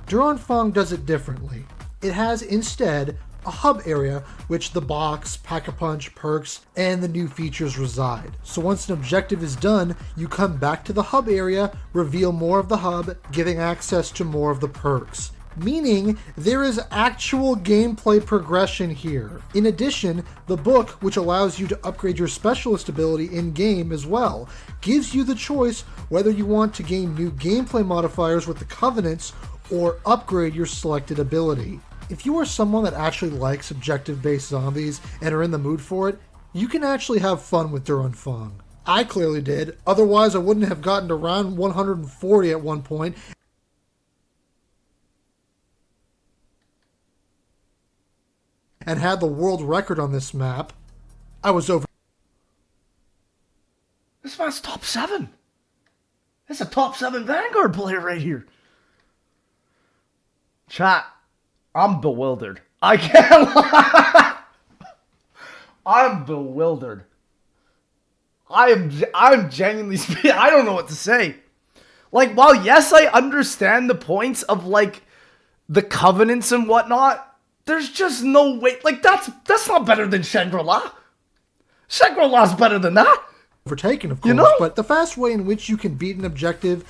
Duran Fong does it differently. It has instead a hub area which the box, Pack-a-Punch, perks, and the new features reside. So once an objective is done, you come back to the hub area, reveal more of the hub, giving access to more of the perks. Meaning, there is actual gameplay progression here. In addition, the book, which allows you to upgrade your specialist ability in-game as well, gives you the choice whether you want to gain new gameplay modifiers with the Covenants or upgrade your selected ability. If you are someone that actually likes objective-based zombies and are in the mood for it, you can actually have fun with Duran Fong. I clearly did, otherwise I wouldn't have gotten to round 140 at one point and had the world record on this map. I was over. This man's top 7. That's a top 7 Vanguard player right here. Chat, I'm bewildered. I can't lie. I'm bewildered. I'm genuinely speaking. I don't know what to say. Like, while yes, I understand the points of like the covenants and whatnot, there's just no way. Like, that's not better than Shangri-La. Shangri-La's better than that. Overtaken, of course, You know? but the fast way in which you can beat an objective.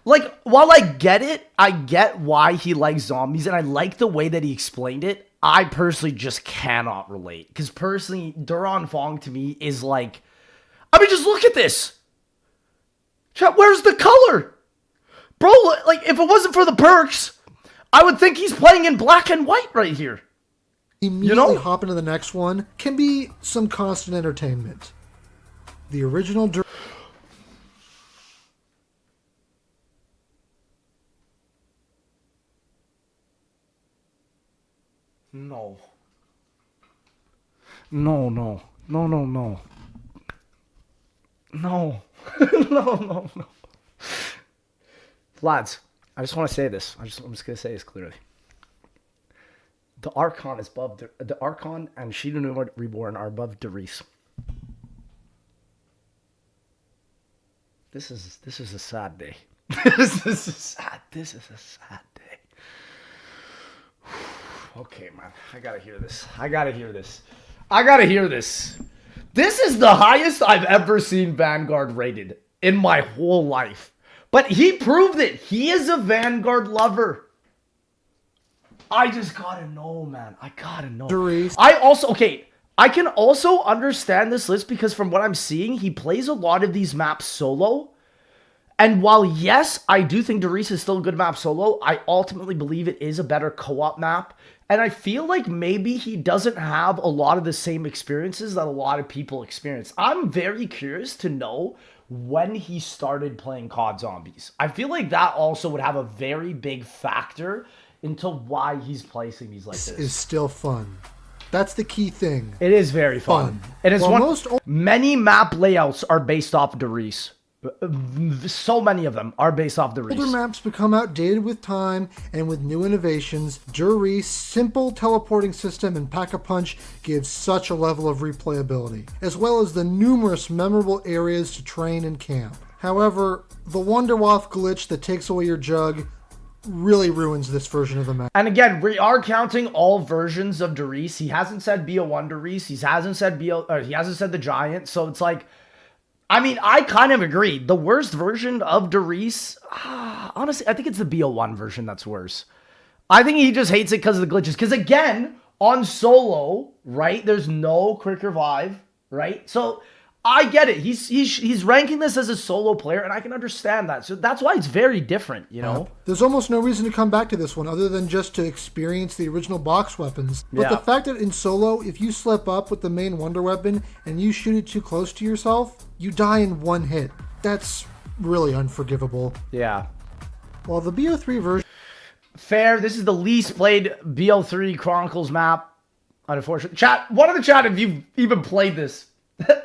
Like, while I get it, I get why he likes zombies, and I like the way that he explained it. I personally just cannot relate. Because personally, Duran Fong to me is like, I mean, just look at this. Chat, where's the color? Bro, like, if it wasn't for the perks, I would think he's playing in black and white right here. Immediately hop into the next one can be some constant entertainment. The original No. No. No. No. No. Lads, I just want to say this. I'm just going to say this clearly. The Archon is above the Archon and Shi No Numa Reborn are above Der Riese. This is a sad day. This is a sad day. Okay, man. I gotta hear this. This is the highest I've ever seen Vanguard rated in my whole life. But he proved it. He is a Vanguard lover. I just gotta know, man. I gotta know. I can also understand this list because from what I'm seeing, he plays a lot of these maps solo. And while, yes, I do think Der Riese is still a good map solo, I ultimately believe it is a better co-op map. And I feel like maybe he doesn't have a lot of the same experiences that a lot of people experience. I'm very curious to know when he started playing COD Zombies. I feel like that also would have a very big factor into why he's placing these like this. Is still fun. That's the key thing. It is very fun. It is many map layouts are based off Der Riese. So many of them are based off Der Riese. Older maps become outdated with time, and with new innovations, Der Riese's simple teleporting system and Pack-a-Punch gives such a level of replayability, as well as the numerous memorable areas to train and camp. However, the Wonderwaff glitch that takes away your jug really ruins this version of the map. And again, we are counting all versions of Der Riese. He hasn't said BO1 Der Riese. He hasn't said the Giant. So it's like, I mean, I kind of agree. The worst version of Der Riese, honestly, I think it's the BO1 version that's worse. I think he just hates it because of the glitches. Because again, on solo, right, there's no quick revive, right? So I get it. He's ranking this as a solo player, and I can understand that. So that's why it's very different, you know? There's almost no reason to come back to this one other than just to experience the original box weapons. But the fact that in solo, if you slip up with the main wonder weapon and you shoot it too close to yourself, you die in one hit. That's really unforgivable. Yeah. While the BO3 version... Fair. This is the least played BO3 Chronicles map. Unfortunately. Chat, one in the chat if you've even played this.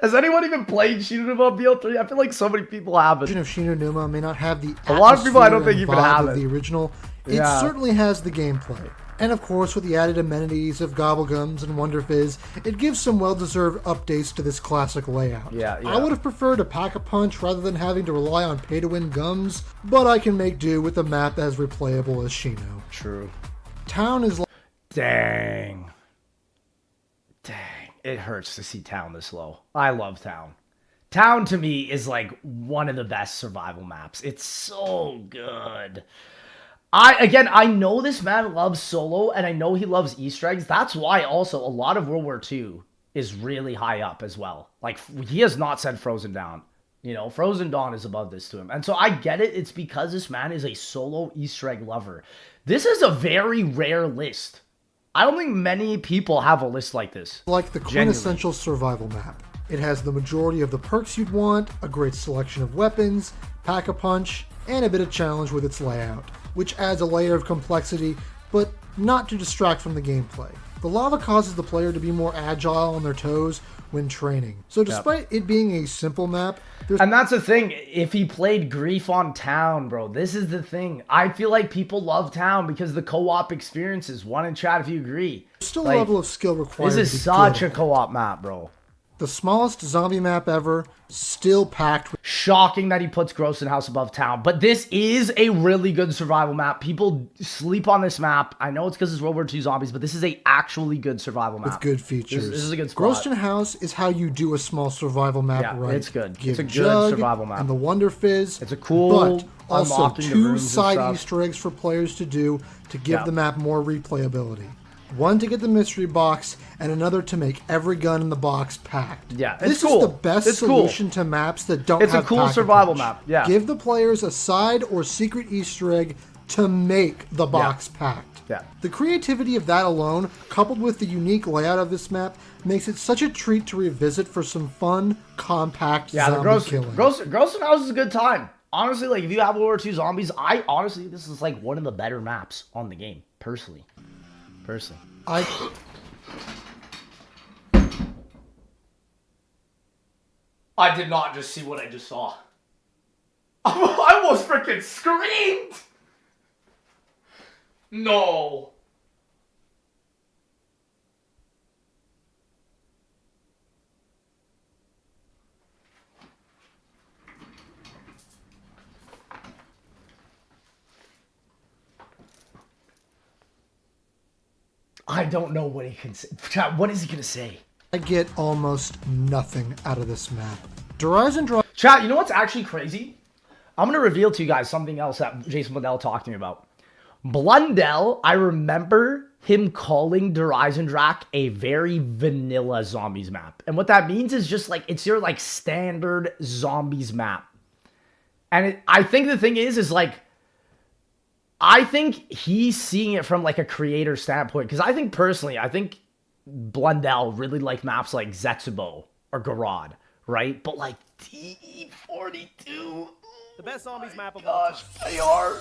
Has anyone even played Shi No Numa BO3? I feel like so many people have it. Of Shi No Numa may not have the a lot of people I don't think even have it. The original. It certainly has the gameplay. And of course, with the added amenities of Gobblegums and Wonder Fizz, it gives some well-deserved updates to this classic layout. I would have preferred a Pack-a-Punch rather than having to rely on pay-to-win gums, but I can make do with a map as replayable as Shino. True. Town is like... Dang. It hurts to see Town this low. I love Town. Town to me is like one of the best survival maps. It's so good. I know this man loves solo, and I know he loves Easter eggs. That's why also a lot of World War II is really high up as well. Like, he has not said Frozen Dawn. You know, Frozen Dawn is above this to him. And so I get it. It's because this man is a solo Easter egg lover. This is a very rare list. I don't think many people have a list like this. Like the quintessential survival map. It has the majority of the perks you'd want, a great selection of weapons, Pack-a-Punch, and a bit of challenge with its layout, which adds a layer of complexity, but not to distract from the gameplay. The lava causes the player to be more agile on their toes when training. So despite it being a simple map, and that's the thing, if he played Grief on Town, bro, this is the thing. I feel like people love Town because the co-op experiences. One in chat if you agree. There's still a level of skill required. This is such a co-op map, bro. The smallest zombie map ever, still packed with... Shocking that he puts Grossen House above Town, but this is a really good survival map. People sleep on this map. I know it's because it's World War II zombies, but this is a actually good survival map. With good features. This is a good spot. Grossen House is how you do a small survival map right. It's good. It's a good survival map. And the Wonder Fizz. It's a cool... But also 2 side Easter eggs for players to do to give the map more replayability. One to get the mystery box, and another to make every gun in the box packed. Yeah, this is the best solution to maps that don't have It's a cool survival map, yeah. Give the players a side or secret Easter egg to make the box packed. Yeah. The creativity of that alone, coupled with the unique layout of this map, makes it such a treat to revisit for some fun, compact zombie killing. Grossen House is a good time. Honestly, like, if you have World War II zombies, this is like one of the better maps on the game, personally. I did not just see what I just saw. I almost freaking screamed! No. I don't know what he can say. Chat, what is he gonna say? I get almost nothing out of this map. Eisendrache. Chat, you know what's actually crazy? I'm gonna reveal to you guys something else that Jason Blundell talked to me about. Blundell, I remember him calling Der Eisendrache a very vanilla zombies map. And what that means is just like, it's your like standard zombies map. And I think the thing is like, I think he's seeing it from like a creator standpoint. Because I think personally, I think Blundell really like maps like Zetsubou or Gorod, right? But like D42... The best zombies map of all time. My heart.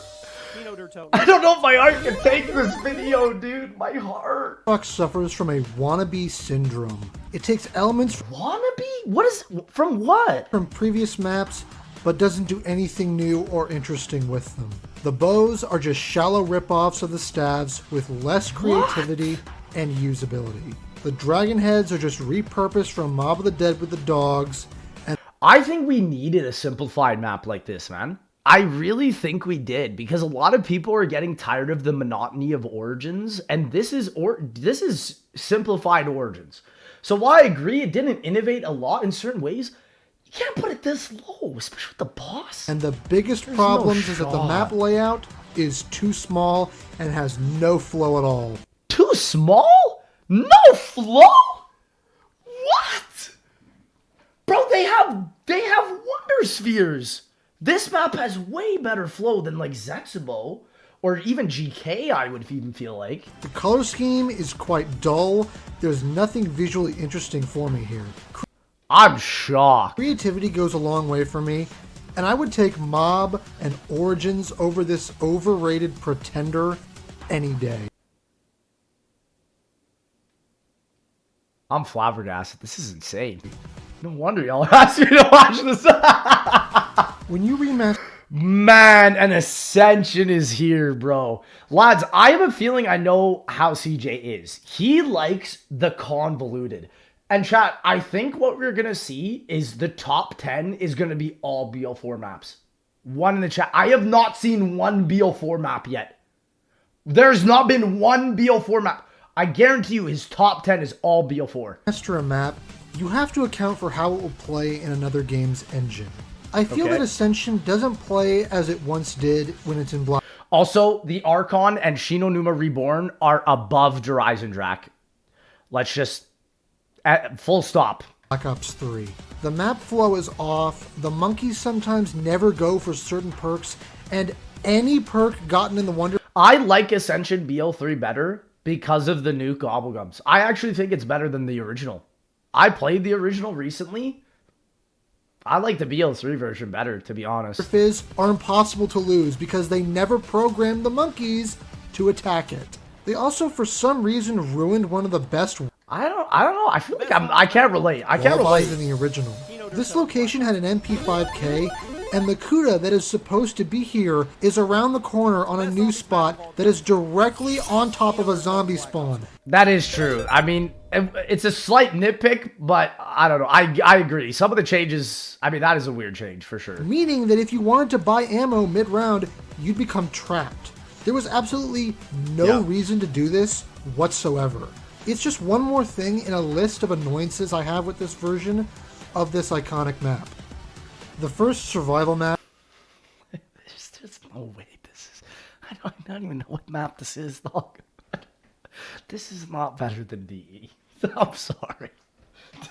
Kino and Shangri-La. I don't know if my heart can take this video, dude. My heart. Suffers from a wannabe syndrome. It takes elements Wannabe? What is... From what? from previous maps, but doesn't do anything new or interesting with them. The bows are just shallow rip-offs of the staves with less creativity and usability. The dragon heads are just repurposed from Mob of the Dead with the dogs. I think we needed a simplified map like this, man. I really think we did, because a lot of people are getting tired of the monotony of Origins, and this is simplified Origins. So while I agree it didn't innovate a lot in certain ways, you can't put it this low, especially with the boss. And the biggest problems is that the map layout is too small and has no flow at all. Too small? No flow? What? Bro, they have wonder spheres. This map has way better flow than like Zetsubou or even GK, I would even feel like. The color scheme is quite dull. There's nothing visually interesting for me here. I'm shocked. Creativity goes a long way for me, and I would take Mob and Origins over this overrated pretender any day. I'm flabbergasted. This is insane. No wonder y'all asked me to watch this. When you remaster... Man, an Ascension is here, bro. Lads, I have a feeling I know how CJ is. He likes the convoluted. And chat, I think what we're going to see is the top 10 is going to be all BO4 maps. One in the chat. I have not seen one BO4 map yet. There's not been one BO4 map. I guarantee you his top 10 is all BO4. Master a map, you have to account for how it will play in another game's engine. I feel that Ascension doesn't play as it once did when it's in Black. Also, the Archon and Shi No Numa Reborn are above Der Eisendrache. Let's just... full stop. Black Ops 3. The map flow is off, the monkeys sometimes never go for certain perks, and any perk gotten in the Wonder... I like Ascension BO3 better because of the new Gobblegums. I actually think it's better than the original. I played the original recently. I like the BO3 version better, to be honest. Fizz are impossible to lose because they never programmed the monkeys to attack it. They also, for some reason, ruined one of the best... I don't know. I feel like I can't relate. I can't relate. In the original. This location had an MP5K, and the Kuda that is supposed to be here is around the corner on a new spot that is directly on top of a zombie spawn. That is true. I mean, it's a slight nitpick, but I don't know. I agree. Some of the changes, I mean, that is a weird change for sure. Meaning that if you wanted to buy ammo mid-round, you'd become trapped. There was absolutely no reason to do this whatsoever. It's just one more thing in a list of annoyances I have with this version of this iconic map. The first survival map... There's just no way this is... I don't even know what map this is, dog. This is not better than DE. I'm sorry.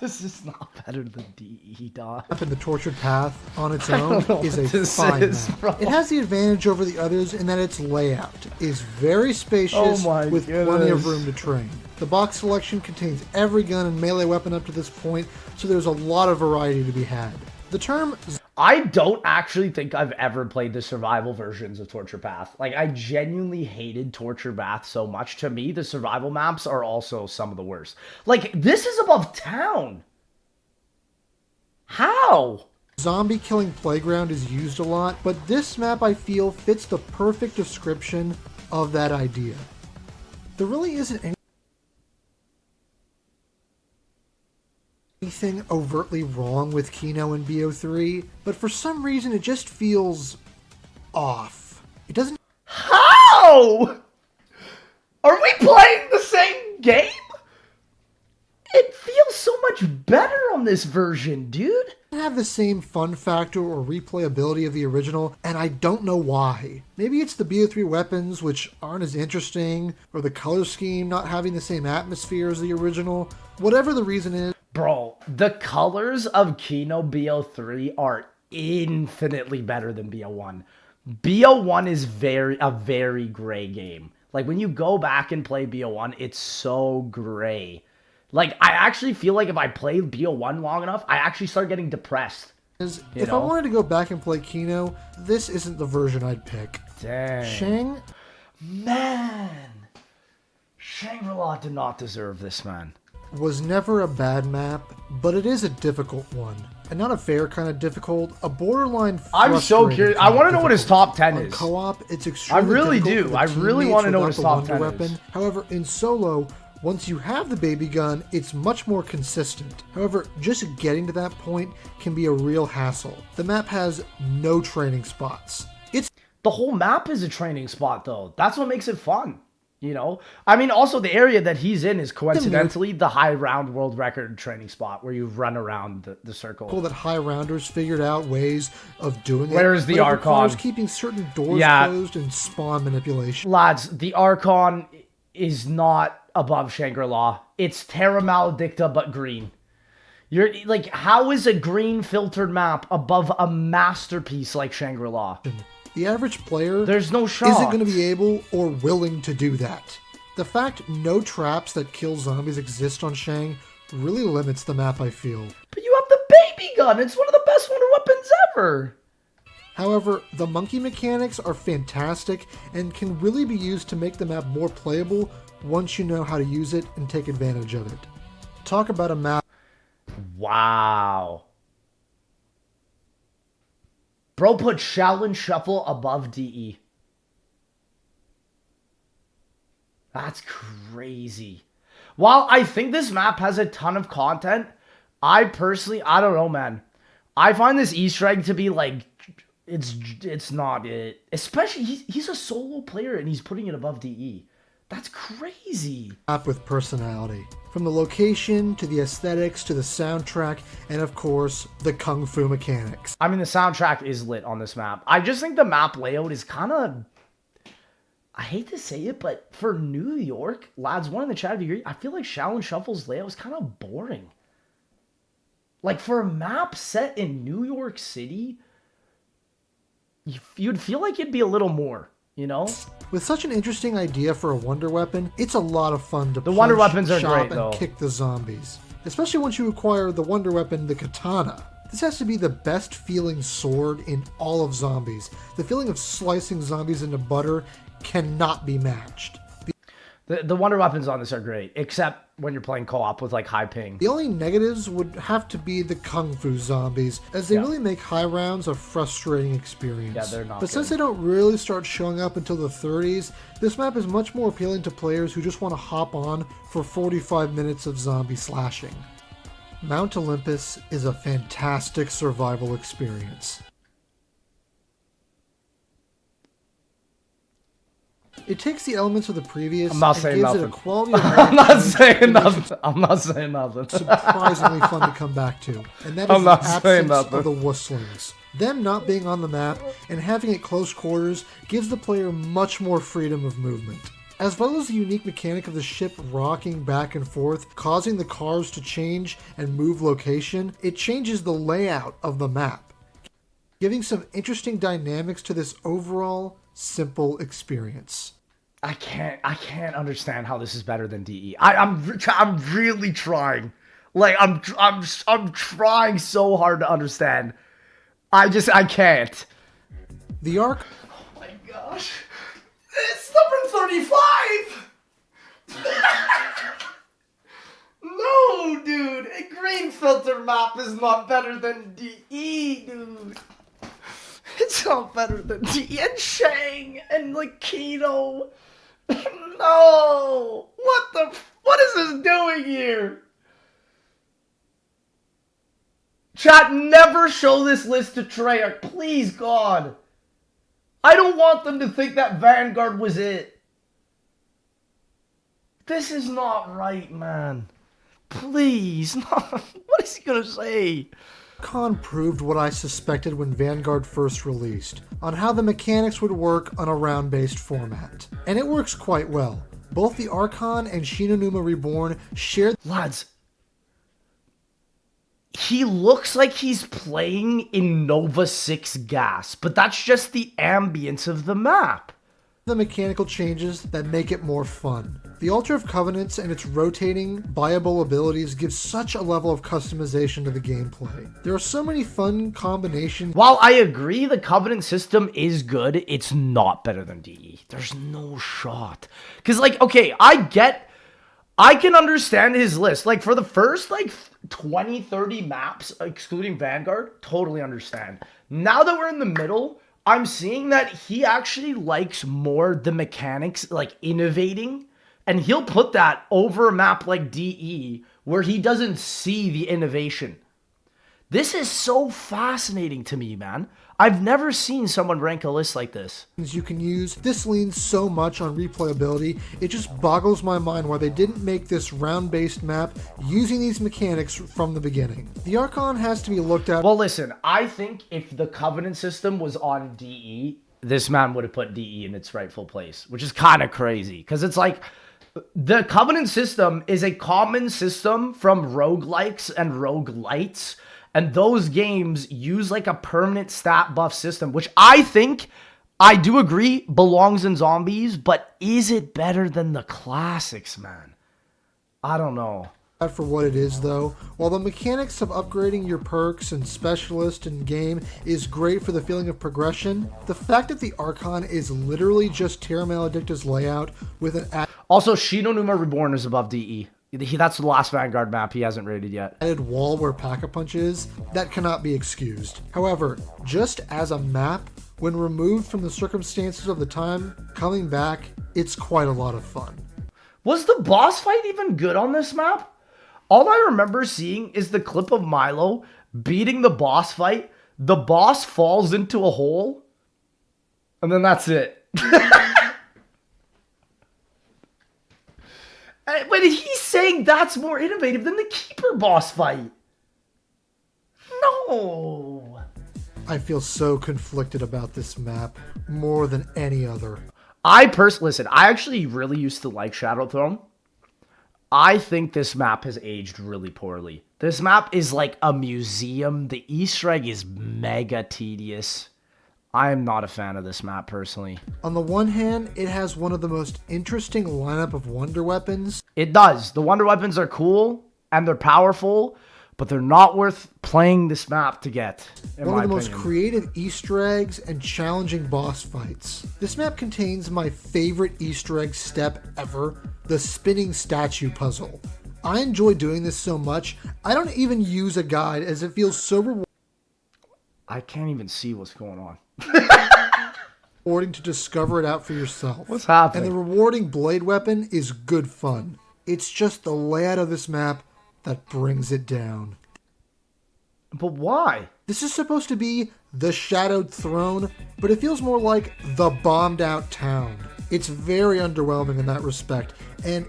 This is not better than DE, dog. Up in the Tortured Path on its own is a fine map. Bro. It has the advantage over the others in that its layout is very spacious with plenty of room to train. The box selection contains every gun and melee weapon up to this point, so there's a lot of variety to be had. The term... I don't actually think I've ever played the survival versions of Torture Path. Like, I genuinely hated Torture Path so much. To me, the survival maps are also some of the worst. Like, this is above town. How? Zombie killing playground is used a lot, but this map I feel fits the perfect description of that idea. There really isn't anything overtly wrong with Kino and BO3, but for some reason it just feels off. It doesn't... How? Are we playing the same game? It feels so much better on this version, dude. Have the same fun factor or replayability of the original, and I don't know why. Maybe it's the BO3 weapons, which aren't as interesting, or the color scheme not having the same atmosphere as the original. Whatever the reason is. Bro, the colors of Kino BO3 are infinitely better than BO1. BO1 is a very gray game. Like, when you go back and play BO1, it's so gray. Like, I actually feel like if I play BO1 long enough, I actually start getting depressed. If I wanted to go back and play Kino, this isn't the version I'd pick. Dang. Man. Shangri-La did not deserve this, man. Was never a bad map, but it is a difficult one. And not a fair kind of difficult, a borderline I'm so curious. I want to know what his top 10 is. Co-op, it's extremely I really do. I really want to know what his top 10 is. However, in solo, once you have the baby gun, it's much more consistent. However, just getting to that point can be a real hassle. The map has no training spots. The whole map is a training spot, though. That's what makes it fun. You know? I mean, also, the area that he's in is coincidentally the high round world record training spot where you run around the circle. Cool that high rounders figured out ways of doing it. Where's the Archon? Keeping certain doors closed and spawn manipulation. Lads, the Archon is not above Shangri-La. It's Terra Maledicta, but green. You're like, how is a green filtered map above a masterpiece like Shangri-La? The average player there's no shot. Isn't going to be able or willing to do that. The fact no traps that kill zombies exist on Shang really limits the map, I feel. But you have the baby gun. It's one of the best wonder weapons ever. However, the monkey mechanics are fantastic and can really be used to make the map more playable once you know how to use it and take advantage of it. Talk about a map. Wow. Bro put Shaolin Shuffle above DE. That's crazy. While I think this map has a ton of content, I don't know, man. I find this Easter egg to be like, it's not it. Especially, he's a solo player and he's putting it above DE. That's crazy. Map with personality. From the location, to the aesthetics, to the soundtrack, and of course, the kung fu mechanics. I mean, the soundtrack is lit on this map. I just think the map layout is kind of... I hate to say it, but for New York, lads, one in the chat, if you agree, I feel like Shaolin Shuffle's layout is kind of boring. Like, for a map set in New York City, you'd feel like it'd be a little more, you know? With such an interesting idea for a wonder weapon, it's a lot of fun to punch, wonder weapons are chop, great, and though. Kick the zombies. Especially once you acquire the wonder weapon, the katana. This has to be the best feeling sword in all of zombies. The feeling of slicing zombies into butter cannot be matched. The wonder weapons on this are great, except when you're playing co-op with like high ping. The only negatives would have to be the kung fu zombies, as they really make high rounds a frustrating experience. Yeah, they're not But since they don't really start showing up until the 30s, this map is much more appealing to players who just want to hop on for 45 minutes of zombie slashing. Mount Olympus is a fantastic survival experience. It takes the elements of the previous I'm not and saying gives it nothing. a quality of I'm not saying nothing. I'm not saying nothing. surprisingly fun to come back to, and that I'm is the not saying absence nothing. of the wustlings. Them not being on the map and having it close quarters gives the player much more freedom of movement. As well as the unique mechanic of the ship rocking back and forth, causing the cars to change and move location, it changes the layout of the map, giving some interesting dynamics to this overall simple experience. I can't understand how this is better than DE. I'm really trying. Like I'm trying so hard to understand. I can't. The arc. Oh my gosh. It's number 35. No, dude. A green filter map is not better than DE, dude. It's not better than DE and Shang and like Kino. No! What is this doing here? Chat, never show this list to Treyarch. Please, God. I don't want them to think that Vanguard was it. This is not right, man. Please. What is he gonna say? Archon proved what I suspected when Vanguard first released, on how the mechanics would work on a round-based format. And it works quite well. Both the Archon and Shi No Numa Reborn share... Lads, he looks like he's playing in Nova 6 Gas, but that's just the ambience of the map. The mechanical changes that make it more fun. The Altar of Covenants and its rotating, buyable abilities give such a level of customization to the gameplay. There are so many fun combinations. While I agree the Covenant system is good, it's not better than DE. There's no shot. Because, like, okay, I can understand his list. Like, for the first, like, 20, 30 maps, excluding Vanguard, totally understand. Now that we're in the middle, I'm seeing that he actually likes more the mechanics, like innovating, and he'll put that over a map like DE where he doesn't see the innovation. This is so fascinating to me, man. I've never seen someone rank a list like this. You can use. This leans so much on replayability, it just boggles my mind why they didn't make this round-based map using these mechanics from the beginning. The Archon has to be looked at. Well, listen, I think if the Covenant system was on DE, this man would have put DE in its rightful place, which is kind of crazy, because it's like, the Covenant system is a common system from roguelikes and roguelites, and those games use like a permanent stat buff system, which I think, I do agree, belongs in zombies, but is it better than the classics, man? I don't know. For what it is, though, while the mechanics of upgrading your perks and specialist in game is great for the feeling of progression, the fact that the Archon is literally just Terra Maledicta's layout with an Also, Shi No Numa Reborn is above DE. That's the last Vanguard map he hasn't rated yet. added wall where Pack-a-Punch is, that cannot be excused. However, just as a map, when removed from the circumstances of the time, coming back, it's quite a lot of fun. Was the boss fight even good on this map? All I remember seeing is the clip of Milo beating the boss fight. The boss falls into a hole, and then that's it. But he's saying that's more innovative than the Keeper boss fight. No. I feel so conflicted about this map, more than any other. Listen, I actually really used to like Shadow Throne. I think this map has aged really poorly. This map is like a museum. The Easter egg is mega tedious. I am not a fan of this map personally. On the one hand, it has one of the most interesting lineup of wonder weapons. It does. The wonder weapons are cool and they're powerful, but they're not worth playing this map to get, in One my of the most opinion. creative Easter eggs and challenging boss fights. This map contains my favorite Easter egg step ever, the spinning statue puzzle. I enjoy doing this so much, I don't even use a guide as it feels so I can't even see what's going on. rewarding to discover it out for yourself. What's happening? And the rewarding blade weapon is good fun. It's just the layout of this map that brings it down. But why? This is supposed to be the Shadowed Throne, but it feels more like the bombed out town. It's very underwhelming in that respect, and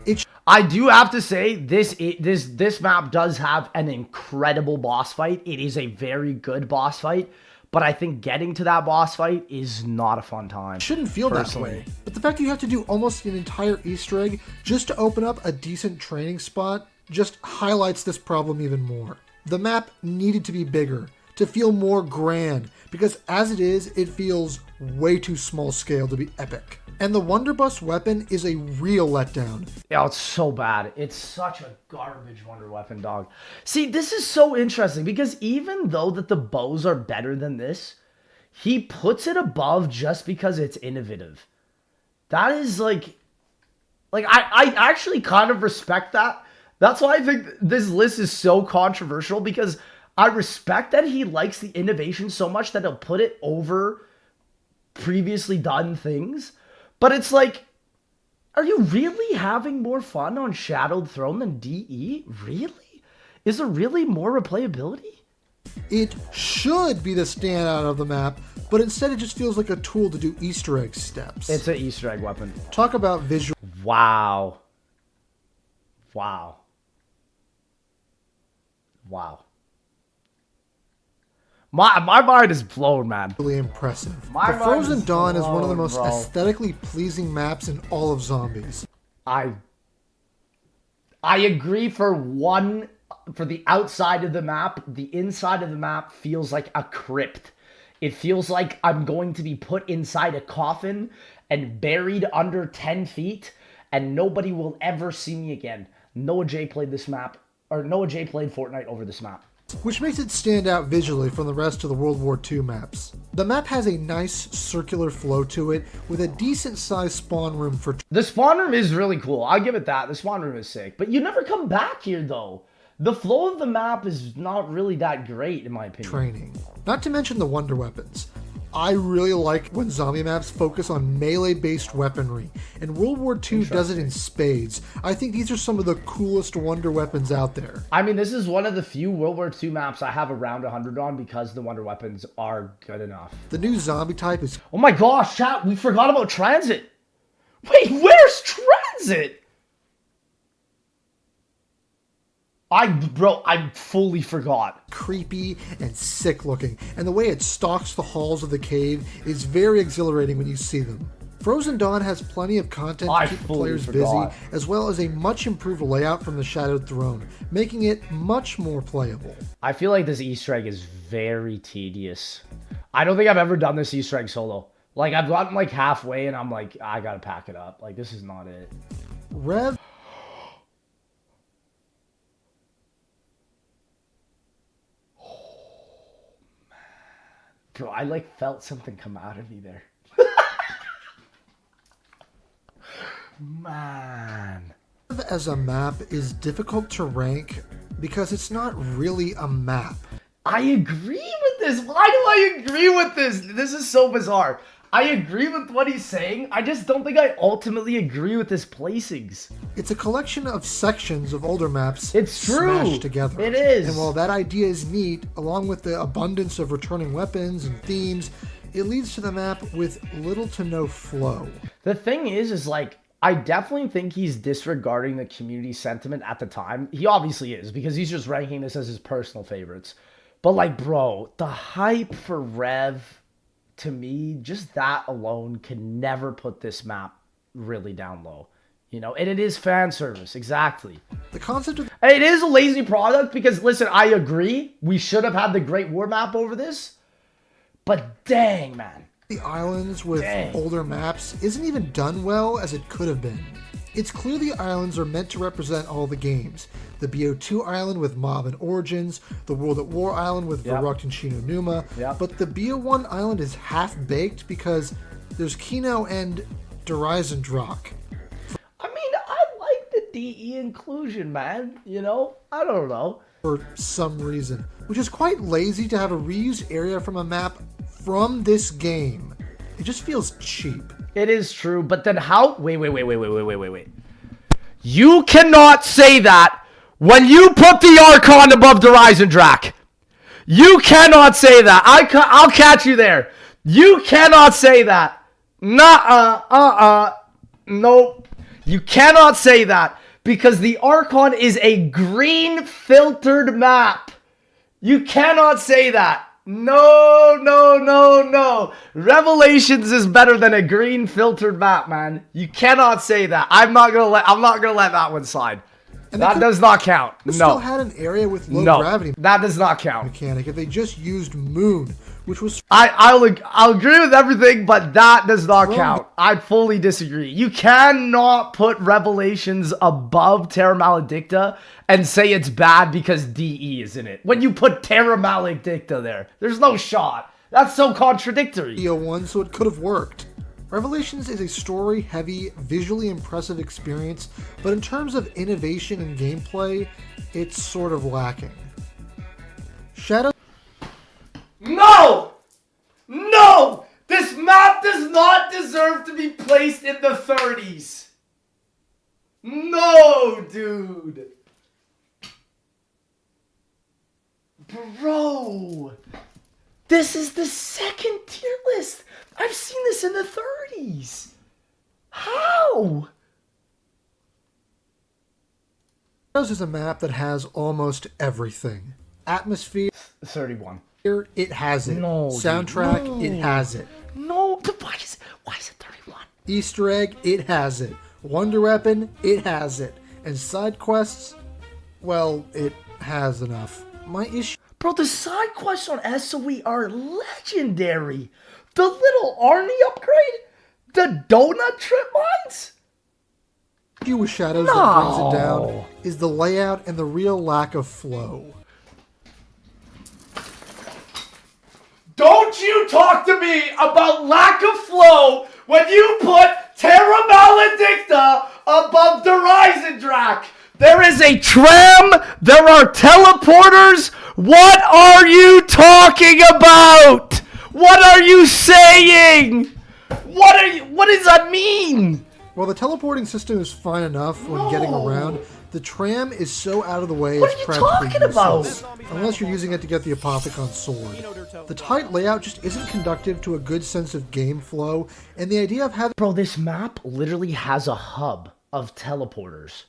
I do have to say, this map does have an incredible boss fight. It is a very good boss fight, but I think getting to that boss fight is not a fun time. shouldn't feel that way. But the fact that you have to do almost an entire Easter egg just to open up a decent training spot just highlights this problem even more. The map needed to be bigger, to feel more grand, because as it is, it feels way too small scale to be epic. And the Wonderbus weapon is a real letdown. Oh, it's so bad. It's such a garbage wonder weapon, dog. See, this is so interesting because even though that the bows are better than this, he puts it above just because it's innovative. That is like I actually kind of respect that. That's why I think this list is so controversial, because I respect that he likes the innovation so much that he'll put it over previously done things. But it's like, are you really having more fun on Shadowed Throne than DE? Really? Is there really more replayability? It should be the standout of the map, but instead it just feels like a tool to do Easter egg steps. It's an Easter egg weapon. Talk about visual. Wow. Wow. Wow. My mind is blown, man. Really impressive. My But mind Frozen is Dawn is one of the blown, most bro. aesthetically pleasing maps in all of Zombies. I agree for the outside of the map. The inside of the map feels like a crypt. It feels like I'm going to be put inside a coffin and buried under 10 feet, and nobody will ever see me again. Noah J played this map, or Noah J played Fortnite over this map. Which makes it stand out visually from the rest of the World War II maps. The map has a nice circular flow to it, with a decent sized spawn room for The spawn room is really cool. I'll give it that. The spawn room is sick. But you never come back here, though. The flow of the map is not really that great, in my opinion. training. Not to mention the wonder weapons. I really like when zombie maps focus on melee-based weaponry, and World War II does it in spades. I think these are some of the coolest wonder weapons out there. I mean, this is one of the few World War II maps I have around 100 on because the wonder weapons are good enough. The new zombie type is Oh my gosh, chat, we forgot about Transit. Wait, where's Transit? I fully forgot. creepy and sick looking, and the way it stalks the halls of the cave is very exhilarating when you see them. Frozen Dawn has plenty of content I to keep the fully players forgot. busy, as well as a much improved layout from the Shadowed Throne, making it much more playable. I feel like this Easter egg is very tedious. I don't think I've ever done this Easter egg solo. Like, I've gotten like halfway and I'm like, I gotta pack it up. Like, this is not it. Rev Bro, I like felt something come out of me there. Man. as a map is difficult to rank because it's not really a map. I agree with this. Why do I agree with this? This is so bizarre. I agree with what he's saying. I just don't think I ultimately agree with his placings. It's a collection of sections of older maps It's true. smashed together. It is. And while that idea is neat, along with the abundance of returning weapons and themes, it leads to the map with little to no flow. The thing is like, I definitely think he's disregarding the community sentiment at the time. He obviously is, because he's just ranking this as his personal favorites. But like, bro, the hype for Rev, to me, just that alone can never put this map really down low. You know, and it is fan service, exactly. The concept of It is a lazy product because, listen, I agree. We should have had the Great War map over this. But dang, man. the islands with Dang. older maps isn't even done well as it could have been. It's clear the islands are meant to represent all the games. The BO2 island with Mob and Origins, the World at War island with Yep. Verruckt and Shi No Numa, Yep. but the BO1 island is half-baked because there's Kino and Der Riese. I mean, I like the DE inclusion, man. You know? I don't know. For some reason, which is quite lazy to have a reused area from a map from this game. It just feels cheap. It is true, but then how? Wait. You cannot say that when you put the Archon above the Eisendrache. You cannot say that. I'll catch you there. You cannot say that. Nope. You cannot say that because the Archon is a green filtered map. You cannot say that. No. Revelations is better than a green filtered map, man. You cannot say that. I'm not gonna let that one slide. And That does not count. Still No. had an area with low No. gravity That does not count. mechanic if they just used Moon, which was I'll agree with everything, but that does not count. I fully disagree. You cannot put Revelations above Terra Maledicta and say it's bad because DE is in it. When you put Terra Maledicta there, there's no shot. That's so contradictory. BO1, so it could have worked. Revelations is a story-heavy, visually impressive experience, but in terms of innovation and gameplay, it's sort of lacking. Shadow No! This map does not deserve to be placed in the 30s. No, dude. Bro. This is the second tier list. I've seen this in the 30s. How? is a map that has almost everything. Atmosphere, 31. it has it. No, Soundtrack, dude, no. it has it. No, why is it 31? Easter egg, it has it. Wonder weapon, it has it. And side quests, well, it has enough. My issue Bro, the side quests on SOE are legendary. The little Arnie upgrade? The donut trip mines? with Shadows that brings it down is the layout and the real lack of flow. Don't you talk to me about lack of flow when you put Terra Maledicta above the Eisendrache. There is a tram. There are teleporters. What are you talking about? What are you saying? What does that mean? While the teleporting system is fine enough when getting around, the tram is so out of the way What it's are you practically talking useless, unless you're using it to get the Apothicon sword. The tight layout just isn't conducive to a good sense of game flow, and the idea of having Bro, this map literally has a hub of teleporters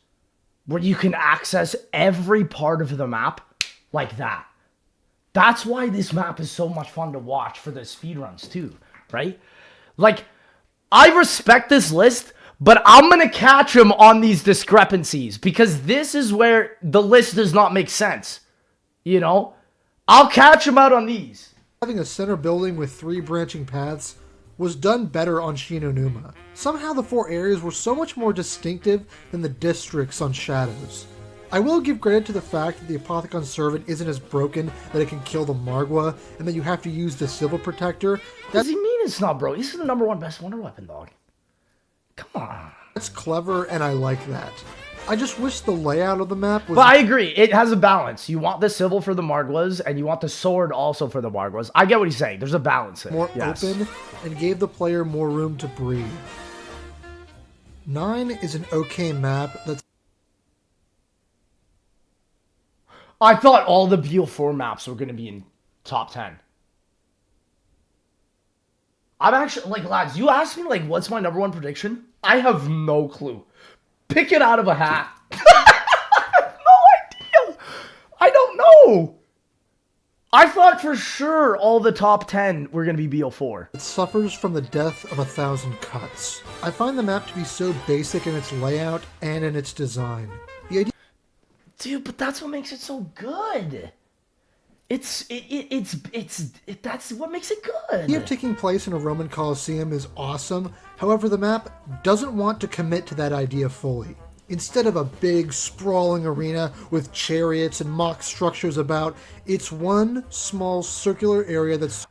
where you can access every part of the map like that. That's why this map is so much fun to watch for the speedruns too, right? Like, I respect this list, but I'm going to catch him on these discrepancies because this is where the list does not make sense. You know? I'll catch him out on these. having a center building with 3 branching paths was done better on Shi No Numa. Somehow the 4 areas were so much more distinctive than the districts on Shadows. I will give credit to the fact that the Apothicon Servant isn't as broken that it can kill the Margwa, and that you have to use the Civil Protector. What does he mean it's not, bro? This is the #1 best wonder weapon, dog. Come on. That's clever, and I like that. I just wish the layout of the map was... But I agree. It has a balance. You want the civil for the Margwas, and you want the sword also for the Margwas. I get what he's saying. There's a balance there. more Yes. open and gave the player more room to breathe. 9 is an okay map that's I thought all the BO4 maps were going to be in top 10. I'm actually, like, lads, you asked me, like, what's my #1 prediction? I have no clue. Pick it out of a hat. I have no idea. I don't know. I thought for sure all the top 10 were going to be BO4. It suffers from the death of 1,000 cuts. I find the map to be so basic in its layout and in its design. The idea Dude, but that's what makes it so good. That's what makes it good. of taking place in a Roman Colosseum is awesome, however the map doesn't want to commit to that idea fully. Instead of a big, sprawling arena with chariots and mock structures about, it's one small circular area that's...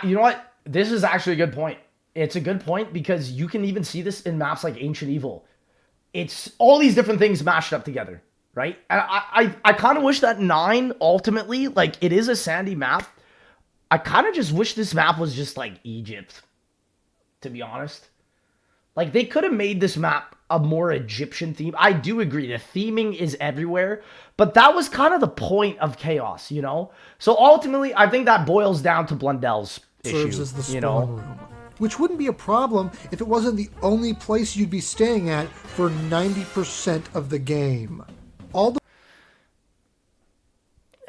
You know what? This is actually a good point. It's a good point because you can even see this in maps like Ancient Evil. It's all these different things mashed up together, right? And I kind of wish that 9 ultimately, like, it is a sandy map. I kind of just wish this map was just like Egypt, to be honest. Like, they could have made this map a more Egyptian theme. I do agree, the theming is everywhere, but that was kind of the point of Chaos, you know? So ultimately, I think that boils down to Blundel's serves issue, as the spawn you know? room. Which wouldn't be a problem if it wasn't the only place you'd be staying at for 90% of the game. All the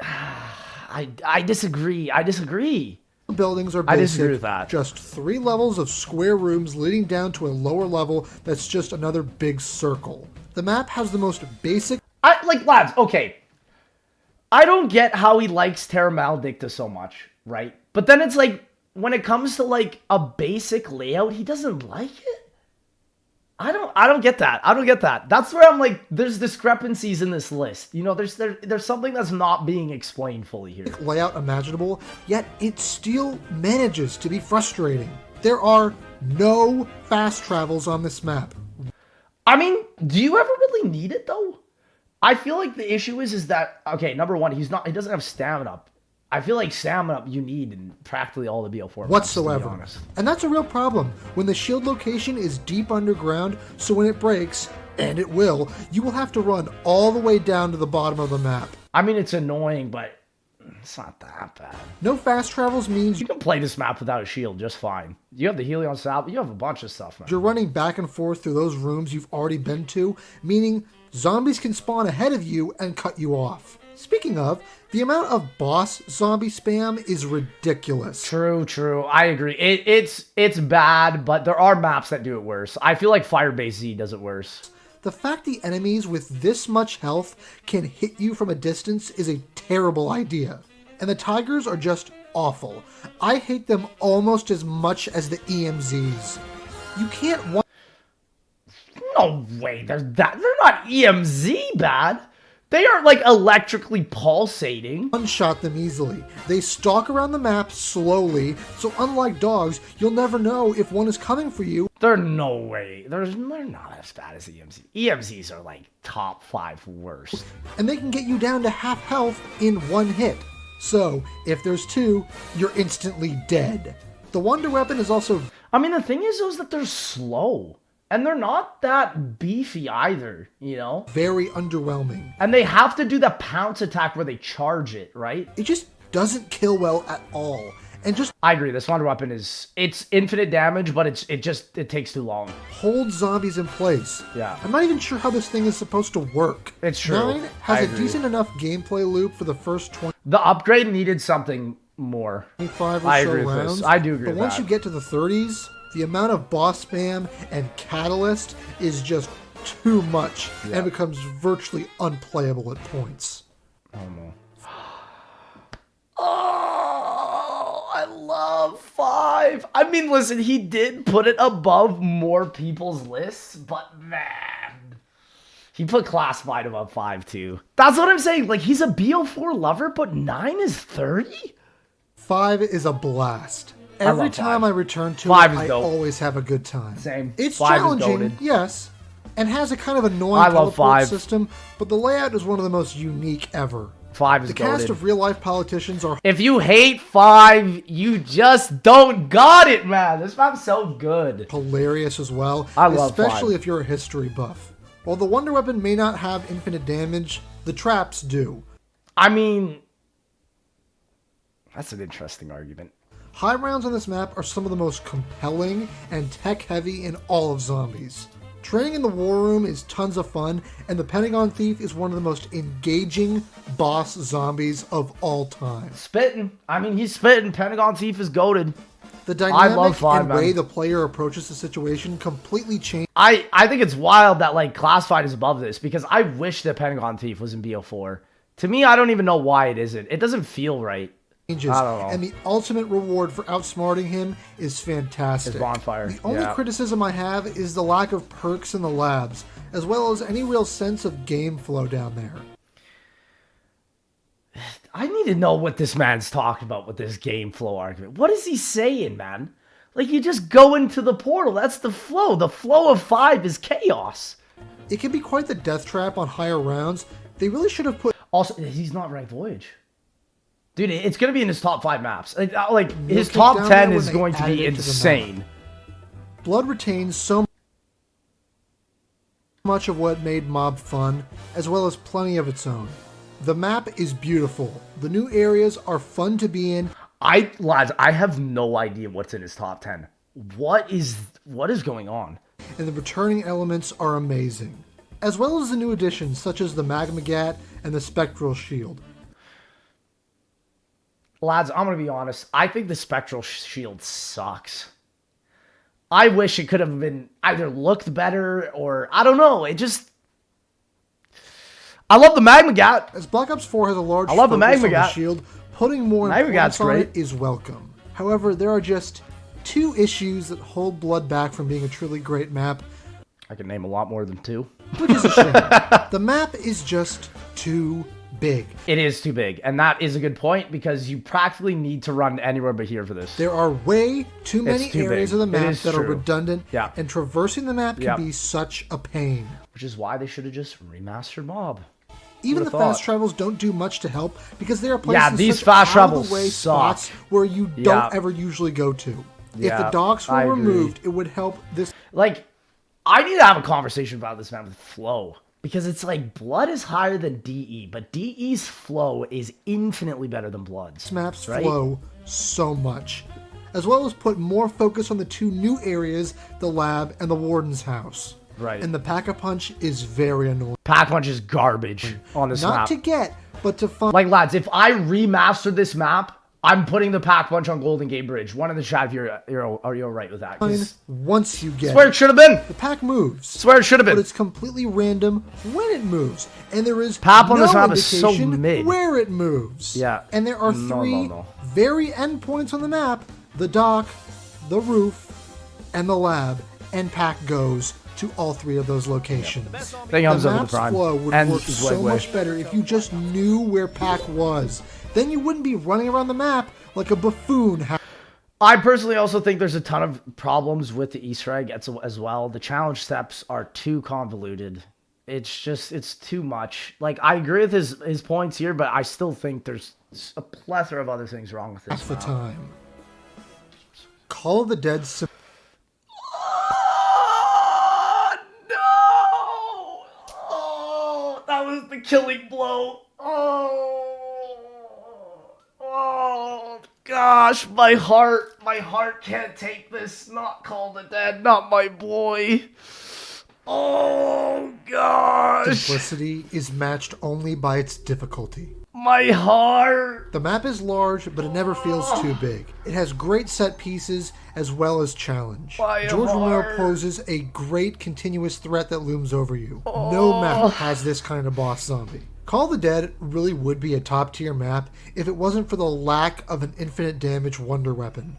I disagree. buildings are I basic, disagree with that. just 3 levels of square rooms leading down to a lower level that's just another big circle. The map has the most basic... Lads, okay. I don't get how he likes Terra Maledicta so much, right? But then it's like, when it comes to, like, a basic layout, he doesn't like it? I don't get that. I don't get that. That's where I'm like, there's discrepancies in this list. You know, there's something that's not being explained fully here. layout imaginable, yet it still manages to be frustrating. There are no fast travels on this map. I mean, do you ever really need it though? I feel like the issue is that, okay, #1, he doesn't have stamina. I feel like stamina you need in practically all the BO4 maps, Whatsoever. to be honest. And that's a real problem when the shield location is deep underground, so when it breaks, and it will, you will have to run all the way down to the bottom of the map. I mean, it's annoying, but It's not that bad. No fast travels means You can play this map without a shield just fine. You have the Helion Salve. You have a bunch of stuff, man. you're running back and forth through those rooms you've already been to, meaning zombies can spawn ahead of you and cut you off. Speaking of, the amount of boss zombie spam is ridiculous. True. I agree. It's bad, but there are maps that do it worse. I feel like Firebase Z does it worse. The fact the enemies with this much health can hit you from a distance is a terrible idea. And the Tigers are just awful. I hate them almost as much as the EMZs. You can't No way. They're not EMZ bad. They are like electrically pulsating. one-shot them easily. They stalk around the map slowly, so unlike dogs, you'll never know if one is coming for you. They're no way. They're not as bad as EMZ. EMZs are like top 5 worst. And they can get you down to half health in one hit. So, if there's 2, you're instantly dead. The Wonder Weapon is also I mean, the thing is that they're slow. And they're not that beefy either, you know? very underwhelming. And they have to do the pounce attack where they charge it, right? It just doesn't kill well at all. And just I agree. This Wonder Weapon it's infinite damage, but it takes too long. holds zombies in place. Yeah. I'm not even sure how this thing is supposed to work. It's true. 9 has I a agree. decent enough gameplay loop for the first The upgrade needed something more. 25 or I so agree with rounds. this. I do agree But with once that. you get to the 30s, the amount of boss spam and catalyst is just too much and becomes virtually unplayable at points. Oh no. Oh, I love 5. I mean, listen, he did put it above more people's lists, but man, He put Classified above 5 too. That's what I'm saying. Like, he's a BO4 lover, but 9 is 30? 5 is a blast. Every love time 5. I return to 5 it, is I dope. always have a good time. Same. It's 5 is challenging, goated. yes, and has a kind of annoying I love teleport 5. system, but the layout is one of the most unique ever. 5 is The cast goated. of real-life politicians are If you hate 5, you just don't got it, man. This map's so good. hilarious as well, I love especially 5. if you're a history buff. While the Wonder Weapon may not have infinite damage, the traps do. I mean, that's an interesting argument. High rounds on this map are some of the most compelling and tech-heavy in all of Zombies. Training in the War Room is tons of fun, and the Pentagon Thief is one of the most engaging boss zombies of all time. Spitting. I mean, he's spitting. Pentagon Thief is goated. The I love dynamic 5, and man. way the player approaches the situation completely changes. I think it's wild that, like, Classified is above this, because I wish that Pentagon Thief was in BO4. To me, I don't even know why it isn't. It doesn't feel right. I don't know. And the ultimate reward for outsmarting him is fantastic. His bonfire, The only yeah. criticism I have is the lack of perks in the labs, as well as any real sense of game flow down there. I need to know what this man's talking about with this game flow argument. What is he saying, man? Like, you just go into the portal. That's the flow. The flow of 5 is chaos. It can be quite the death trap on higher rounds. They really should have put Also, he's not ranked Voyage. Dude, it's going to be in his top 5 maps. Like his kick top down 10 there when is they going to added be it to the map. insane. Blood retains so much of what made Mob fun, as well as plenty of its own. The map is beautiful. The new areas are fun to be in. Lads, I have no idea what's in his top 10. What is going on? And the returning elements are amazing, as well as the new additions such as the Magmagat and the Spectral Shield. Lads, I'm going to be honest. I think the Spectral Shield sucks. I wish it could have been either looked better or, I don't know. It just... I love the Magmagat. As Black Ops 4 has a large I love the focus on Magmagat. shield, putting more Magmagat's importance on great. it is welcome. However, there are just 2 issues that hold Blood back from being a truly great map, I can name a lot more than 2. which is a shame. The map is just too big. It is too big, and that is a good point because you practically need to run anywhere but here for this. There are way too many too areas big. of the It map is that are true. redundant, Yeah. and traversing the map can Yeah. be such a pain. Which is why they should have just remastered Mob. Even the Would've fast thought. travels don't do much to help because they are placed Yeah, in these such fast travels out-of-the-way suck. spots where you Yeah. don't ever usually go to. If the Yeah, docks were I agree. removed, it would help this. Like, I need to have a conversation about this, man, with flow. Because it's like Blood is higher than DE, but DE's flow is infinitely better than Blood's. Maps right? flow so much, as well as put more focus on the two new areas, the lab and the warden's house. Right. And the Pack-a-Punch is very annoying. Pack-a-Punch is garbage on this map. Not to get, but to find. Like, lads, if I remastered this map, I'm putting the Pack-a-Punch on Golden Gate Bridge. One in the chat if you're right with that. Once you get It's where it should have been. the pack moves. It's where it should have But been. it's completely random when it moves. And there is Pap on no this map is so indication mid. where it moves. Yeah. And there are three very endpoints on the map: the dock, the roof, and the lab. And pack goes to all three of those locations. Thing comes The over the map's prime. flow would And work is so way. much better if you just knew where pack was. Then you wouldn't be running around the map like a buffoon. I personally also think there's a ton of problems with the Easter egg as well. The challenge steps are too convoluted. It's too much. Like, I agree with his points here, but I still think there's a plethora of other things wrong with this Half the map. time. Call of the Dead. Oh, no! Oh, that was the killing blow. Oh, gosh, my heart can't take this. Not Call the Dead, not my boy. Oh, gosh. Simplicity is matched only by its difficulty. My heart. The map is large, but it never feels too big. It has great set pieces as well as challenge. My George Romero heart. poses a great continuous threat that looms over you. No map has this kind of boss zombie. Call of the Dead really would be a top tier map if it wasn't for the lack of an infinite damage wonder weapon.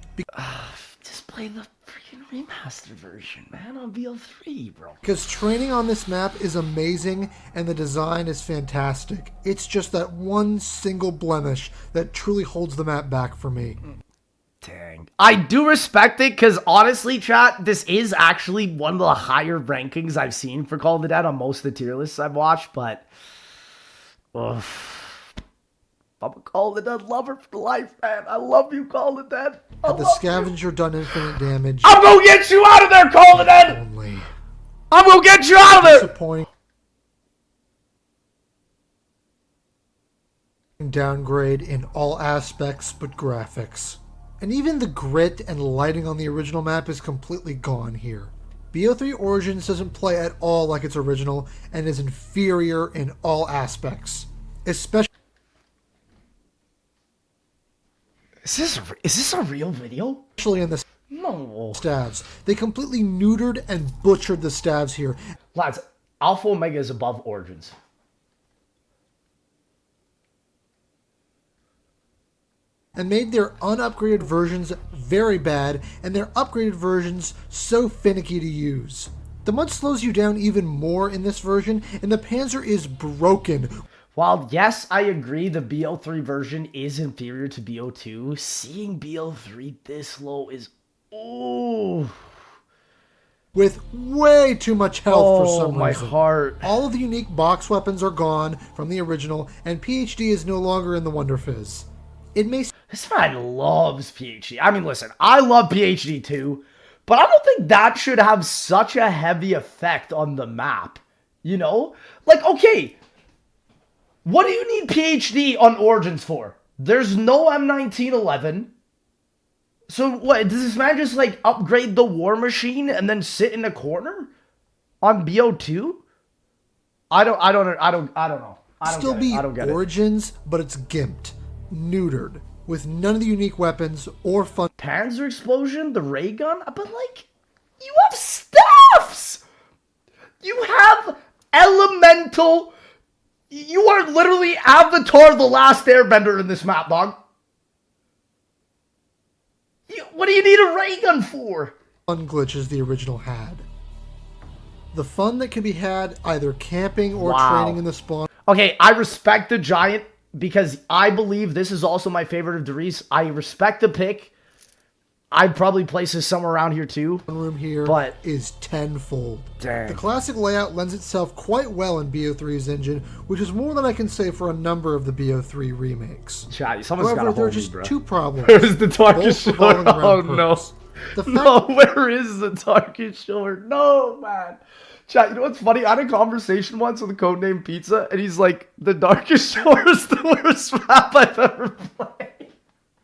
Just play the freaking remastered version, man, on BO3, bro. Because training on this map is amazing and the design is fantastic. It's just that one single blemish that truly holds the map back for me. Dang. I do respect it because honestly, chat, this is actually one of the higher rankings I've seen for Call of the Dead on most of the tier lists I've watched, but I'm a Call of the Dead lover for life, man. I love you, Call of the Dead. Had the scavenger done infinite damage, I'm gonna get you out of there, Call of the Dead! only I'm gonna get you out of there! disappointing downgrade in all aspects but graphics. And even the grit and lighting on the original map is completely gone here. BO3 Origins doesn't play at all like its original and is inferior in all aspects. Especially Is this a real video? in the No. stabs. They completely neutered and butchered the stabs here. Lads, Alpha Omega is above Origins. And made their unupgraded versions very bad, and their upgraded versions so finicky to use. The mud slows you down even more in this version, and the Panzer is broken. While, yes, I agree the BO3 version is inferior to BO2, seeing BO3 this low is... Ooh. With way too much health for some my reason. heart. All of the unique box weapons are gone from the original, and PhD is no longer in the Wonder Fizz. It may This man loves PhD. I mean, listen, I love PhD too, but I don't think that should have such a heavy effect on the map. You know? Like, okay, what do you need PhD on Origins for? There's no M1911. So what, does this man just like upgrade the war machine and then sit in a corner on BO2? I don't know. I don't still get be it. I don't get it. Origins, but it's gimped, neutered, with none of the unique weapons or fun. Panzer explosion, the ray gun, but like, you have staffs! You have elemental... You are literally Avatar the Last Airbender in this map, dog. What do you need a ray gun for? Fun glitches the original had. The fun that can be had either camping or training in the spawn. Okay, I respect the Giant because I believe this is also my favorite of Der Riese. I respect the pick. I'd probably place this somewhere around here too. Room here but is tenfold. Dang. The classic layout lends itself quite well in BO3's engine, which is more than I can say for a number of the BO3 remakes. Chat, someone's However, got to there are hold me, just bro. two problems. There's the darkest both revolving show. around Oh, no. perks. The fact No, where is the darkest shore? No, man. Chat, you know what's funny? I had a conversation once with a codename Pizza, and he's like, the darkest shore is the worst map I've ever played.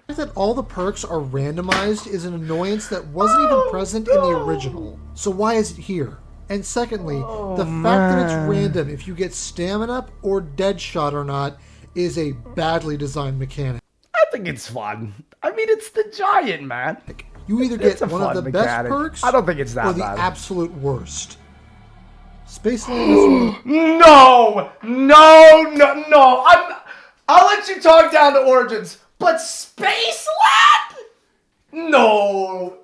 that all the perks are randomized is an annoyance that wasn't even present in the original. So why is it here? And secondly, the fact that it's random if you get stamina up or dead shot or not is a badly designed mechanic. I think it's fun. I mean, it's the giant, man. You either It's get a one of fun the best mechanic. perks I don't think it's that or the bad. absolute worst. Spaceland is No! I'll let you talk down to Origins, but Spaceland? No!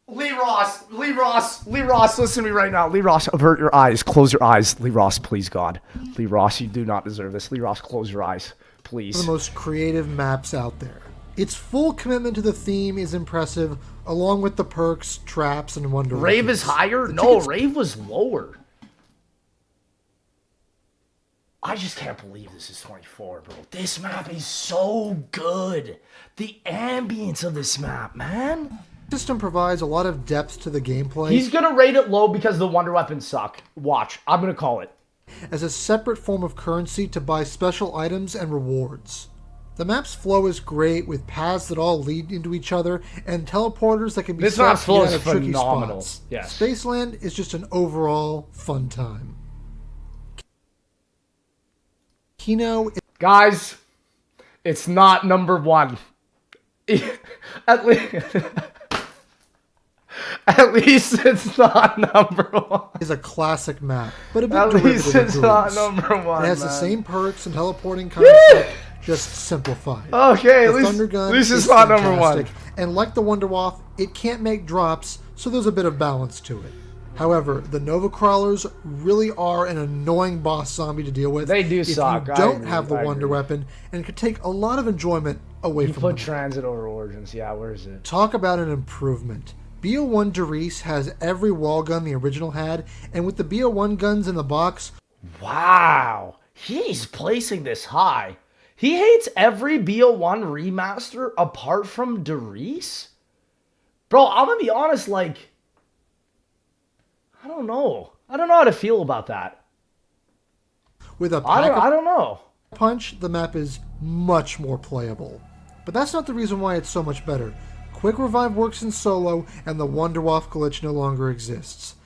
Lee Ross, listen to me right now. Lee Ross, avert your eyes. Close your eyes. Lee Ross, please, God. Lee Ross, you do not deserve this. Lee Ross, close your eyes, please. one of the most creative maps out there. Its full commitment to the theme is impressive, along with the perks, traps, and wonder Rave weapons. is higher? No, Rave was lower. I just can't believe this is 24, bro. This map is so good. The ambience of this map, man. The system provides a lot of depth to the gameplay He's gonna rate it low because the wonder weapons suck. Watch, I'm gonna call it. as a separate form of currency to buy special items and rewards. The map's flow is great, with paths that all lead into each other and teleporters that can be This set map's to flow get is out of tricky phenomenal. spots. Yes. Spaceland is just an overall fun time. Kino Guys, it's not number one. At least it's not number one. is a classic map, but a bit At derivative least of it's not Greece. number one. It has the man. same perks and teleporting concept, just simplified. Okay, The at Thunder Gun least it's is not number one. fantastic, and like the Wonder WAF, it can't make drops, so there's a bit of balance to it. However, the Nova Crawlers really are an annoying boss zombie to deal with. They do if suck, you I don't agree, have the I Wonder agree. Weapon, and could take a lot of enjoyment away You from put them. Transit over Origins. Yeah, where is it? Oh, Oh, Talk about an improvement. BO1 Der Riese has every wall gun the original had, and with the BO1 guns in the box, Wow. He's placing this high. He hates every BO1 remaster apart from Der Riese? Bro, I'm gonna be honest, like, I don't know. I don't know how to feel about that. with a I pack of don't know. punch, the map is much more playable. But that's not the reason why it's so much better. Quick Revive works in solo, and the Wonder WAF glitch no longer exists,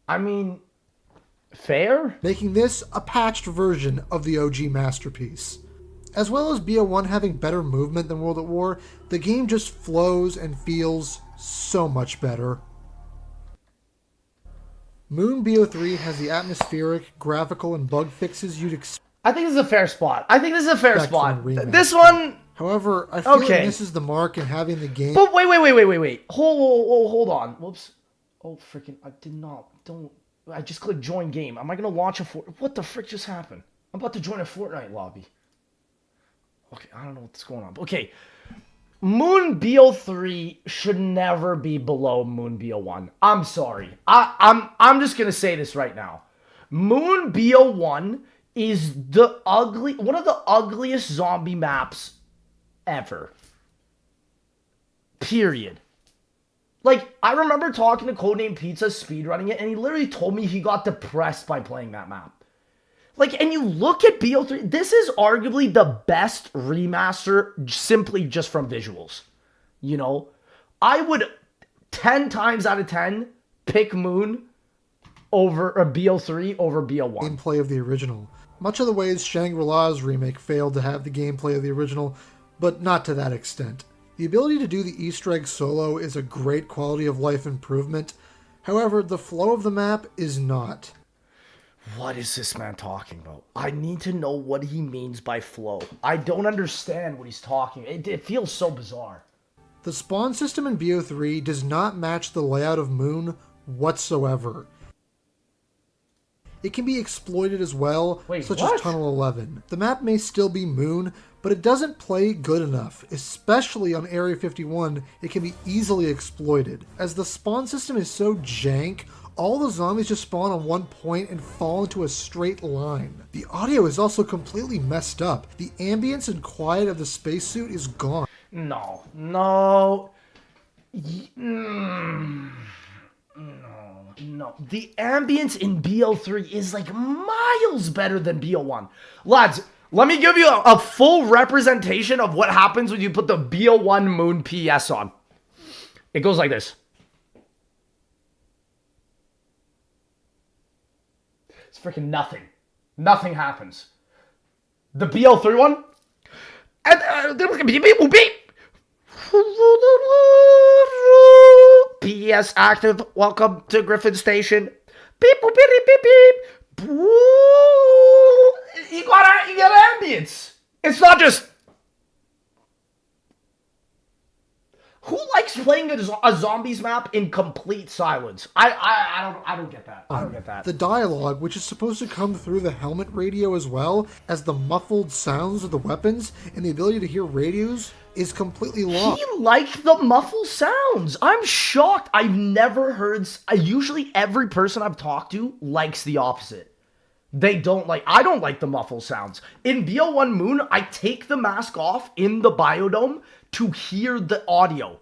I mean, fair? making this a patched version of the OG masterpiece. As well as BO1 having better movement than World at War, the game just flows and feels so much better. Moon BO3 has the atmospheric, graphical, and bug fixes you'd expect. I think this is a fair spot. I think this is a fair Respect spot. for a remaster. This one. However, I feel Okay. it misses the mark in having the game But wait. Hold on. Whoops. Oh, freaking. I did not. Don't. I just clicked join game. Am I going to launch a What the frick just happened? I'm about to join a Fortnite lobby. Okay, I don't know what's going on. Okay. Moon BO3 should never be below Moon BO1. I'm sorry. I'm just going to say this right now. Moon BO1 is one of the ugliest zombie maps ever. Period. Like, I remember talking to Codename Pizza speedrunning it, and he literally told me he got depressed by playing that map. Like, and you look at BO3, this is arguably the best remaster simply just from visuals. You know? I would 10 times out of 10 pick Moon over a BO3 over BO1. gameplay of the original. Much of the ways Shangri-La's remake failed to have the gameplay of the original, but not to that extent. The ability to do the Easter egg solo is a great quality of life improvement. However, the flow of the map is not. What is this man talking about? I need to know what he means by flow. I don't understand what he's talking. It feels so bizarre. The spawn system in BO3 does not match the layout of Moon whatsoever. It can be exploited as well, Wait, such what? as Tunnel 11. The map may still be Moon, but it doesn't play good enough, especially on Area 51. It can be easily exploited. As the spawn system is so jank, all the zombies just spawn on one point and fall into a straight line. The audio is also completely messed up. The ambience and quiet of the spacesuit is gone. No. No. The ambience in BO3 is like miles better than BO1. Lads, let me give you a full representation of what happens when you put the BO1 Moon PS on. It goes like this. It's freaking nothing. Nothing happens. The BO3 one, PS active. Welcome to Griffin Station. Beep boop beep beep beep. You got ambience. It's not just. Who likes playing a zombies map in complete silence? I don't get that. I don't get that. The dialogue, which is supposed to come through the helmet radio as well as the muffled sounds of the weapons and the ability to hear radios, is completely lost. He liked the muffled sounds. I'm shocked. I've never heard. Usually every person I've talked to likes the opposite. They don't like. I don't like the muffled sounds. In BO1 Moon, I take the mask off in the biodome to hear the audio.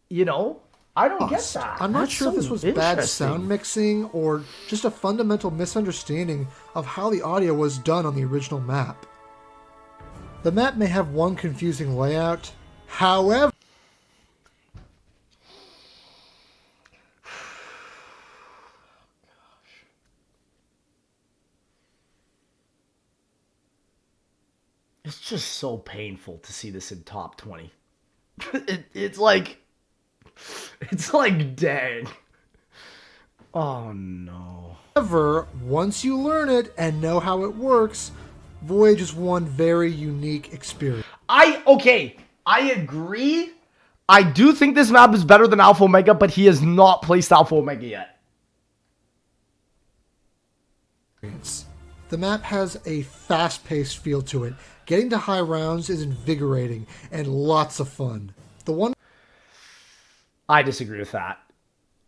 You know? I don't get that. I'm not That's sure if this was bad sound mixing or just a fundamental misunderstanding of how the audio was done on the original map. The map may have one confusing layout, however... It's just so painful to see this in top 20. It's like, dang. Oh no. However, once you learn it and know how it works, Voyage is one very unique experience. I agree. I do think this map is better than Alpha Omega, but he has not placed Alpha Omega yet. The map has a fast-paced feel to it. Getting to high rounds is invigorating and lots of fun. I disagree with that.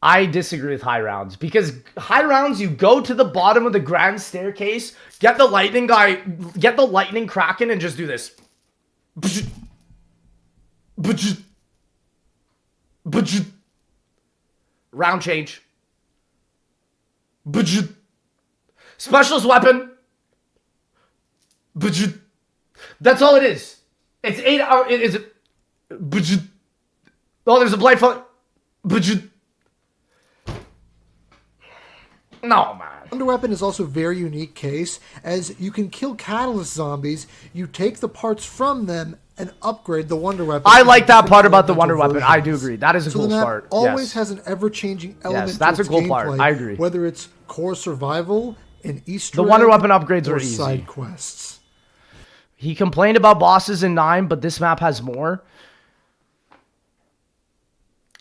I disagree with high rounds because high rounds, you go to the bottom of the grand staircase, get the lightning kraken and just do this. Round change. Specialist weapon. That's all it is. It's 8 hours. Is it? Oh, there's a blind fall. No, man. Wonder Weapon is also a very unique case, as you can kill Catalyst zombies, you take the parts from them, and upgrade the Wonder Weapon. I like that part about the Wonder Weapon. I do agree. That is a cool part. Always has an ever-changing element. Yes, that's to a its cool gameplay, part. I agree. Whether it's core survival, an Easter The Wonder egg, Weapon upgrades or are easy. side quests. He complained about bosses in 9, but this map has more.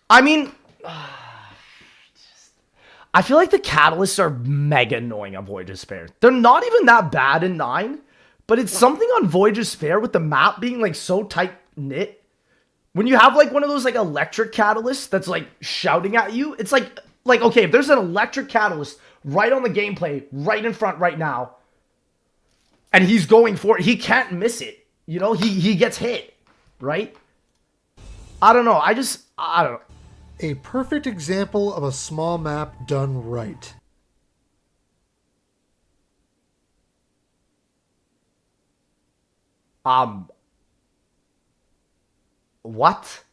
I mean, I feel like the catalysts are mega annoying on Voyage of Despair. They're not even that bad in 9, but it's something on Voyage of Despair with the map being like so tight knit. When you have like one of those like electric catalysts that's like shouting at you, it's like okay, if there's an electric catalyst right on the gameplay, right in front right now, and he's going for it, he can't miss it. You know, he gets hit, right? I don't know. I don't know. A perfect example of a small map done right. What?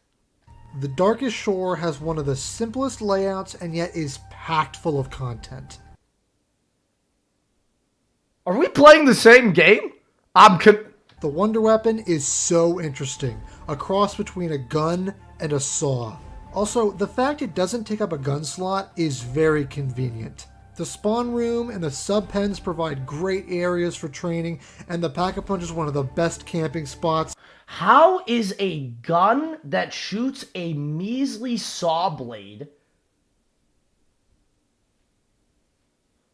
The Darkest Shore has one of the simplest layouts and yet is packed full of content. Are we playing the same game? The Wonder Weapon is so interesting. A cross between a gun and a saw. Also, the fact it doesn't take up a gun slot is very convenient. The spawn room and the sub-pens provide great areas for training, and the Pack-a-Punch is one of the best camping spots. How is a gun that shoots a measly saw blade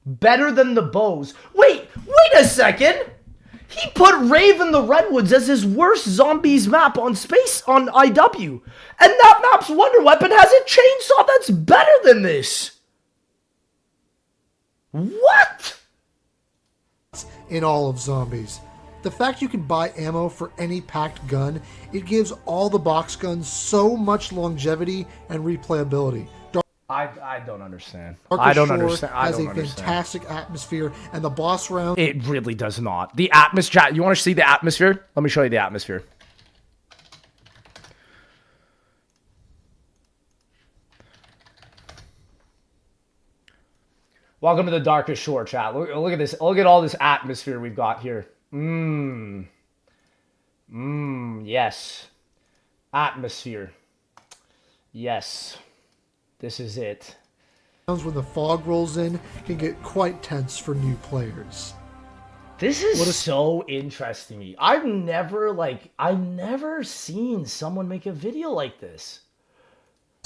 better than the bows? Wait a second! He put Rave in the Redwoods as his worst zombies map on space on IW. And that map's Wonder Weapon has a chainsaw that's better than this. What? In all of Zombies. The fact you can buy ammo for any packed gun, it gives all the box guns so much longevity and replayability. I don't understand. I don't understand. Has a fantastic atmosphere, and the boss round. It really does not. The atmosphere. You want to see the atmosphere? Let me show you the atmosphere. Welcome to the Darkest Shore, chat. Look at this. Look at all this atmosphere we've got here. Yes. Atmosphere. Yes. This is it. When the fog rolls in, can get quite tense for new players. This is so interesting to me. I've never seen someone make a video like this.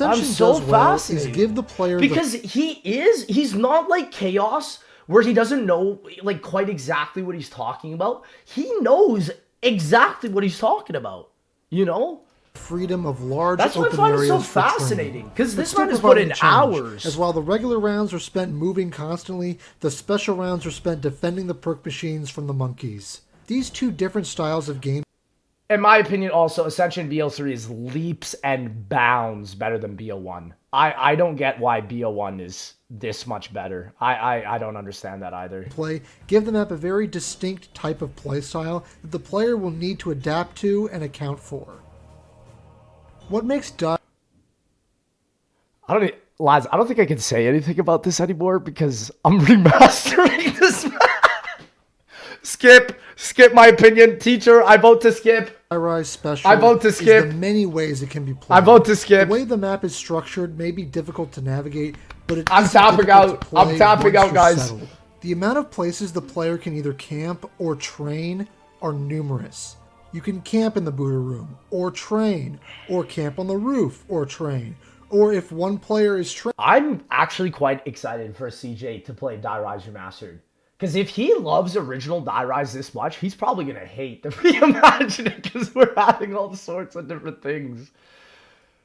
I'm so fascinated. Give the player because he's not like Chaos, where he doesn't know like quite exactly what he's talking about. He knows exactly what he's talking about. You know? Freedom of large That's open why I find areas it so fascinating, because this man has put put in hours. As while the regular rounds are spent moving constantly, the special rounds are spent defending the perk machines from the monkeys. These two different styles of game. In my opinion, also, Ascension BO3 is leaps and bounds better than BO1. I don't get why BO1 is this much better. I don't understand that either. Give the map a very distinct type of playstyle that the player will need to adapt to and account for. What makes I don't think I can say anything about this anymore because I'm remastering this. Skip my opinion, teacher. I vote to skip. Rise special. I vote to skip. The many ways it can be played. I vote to skip. The way the map is structured may be difficult to navigate, but I'm tapping out. I'm tapping out, guys. Settled. The amount of places the player can either camp or train are numerous. You can camp in the booter room, or train, or camp on the roof, or train. Or if one player is trained. I'm actually quite excited for CJ to play Die Rise Remastered. Because if he loves original Die Rise this much, he's probably going to hate the reimagining because we're adding all sorts of different things.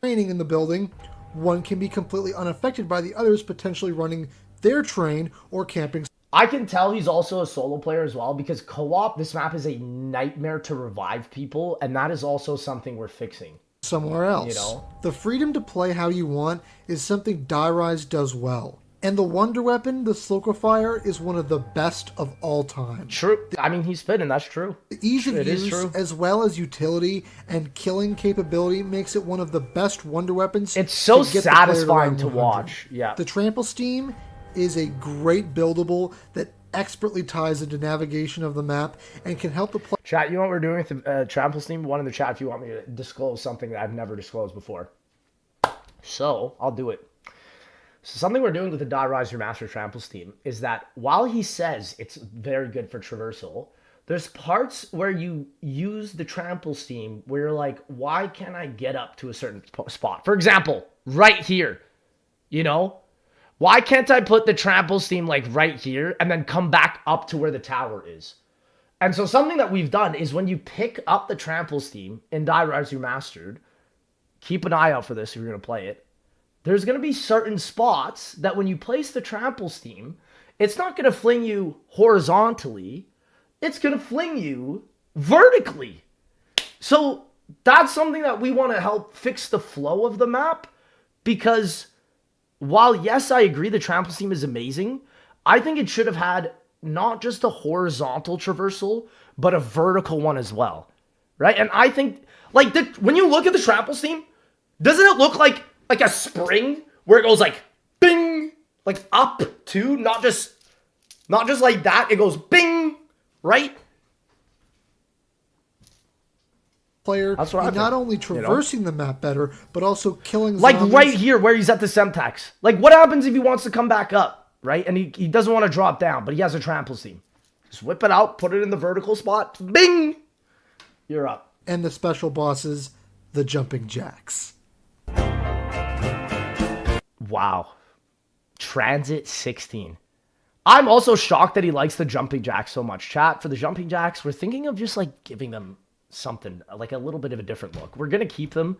Training in the building, one can be completely unaffected by the others potentially running their train or camping. I can tell he's also a solo player as well because co-op, this map is a nightmare to revive people, and that is also something we're fixing. Somewhere else. You know? The freedom to play how you want is something Die Rise does well. And the wonder weapon, the Slocafire, is one of the best of all time. True. I mean, he's spinning, that's true. The ease of use, as well as utility and killing capability, makes it one of the best wonder weapons. It's so satisfying to watch. Yeah. The Trample Steam is a great buildable that expertly ties into navigation of the map and can help the player. Chat, you know what we're doing with the Trample Steam? One in the chat if you want me to disclose something that I've never disclosed before. So, I'll do it. So something we're doing with the Die Rise Remastered Trample Steam is that while he says it's very good for traversal, there's parts where you use the Trample Steam where you're like, why can't I get up to a certain spot? For example, right here, you know? Why can't I put the Trample Steam like right here and then come back up to where the tower is? And so something that we've done is when you pick up the Trample Steam in Die Rise Remastered, keep an eye out for this if you're going to play it. There's going to be certain spots that when you place the Trample Steam, it's not going to fling you horizontally. It's going to fling you vertically. So that's something that we want to help fix the flow of the map. Because while, yes, I agree the Trample Steam is amazing, I think it should have had not just a horizontal traversal, but a vertical one as well. Right? And I think, like, when you look at the Trample Steam, doesn't it look like a spring where it goes like bing, like up too, not just like that. It goes bing, right? Player, not only traversing the map better, but also killing like zombies. Right here where he's at the Semtex. Like what happens if he wants to come back up, right? And he doesn't want to drop down, but he has a Trample Steam. Just whip it out, put it in the vertical spot, bing, you're up. And the special bosses, the jumping jacks. Wow. Transit 16. I'm also shocked that he likes the jumping jacks so much. Chat, for the jumping jacks, we're thinking of just like giving them something, like a little bit of a different look. We're going to keep them.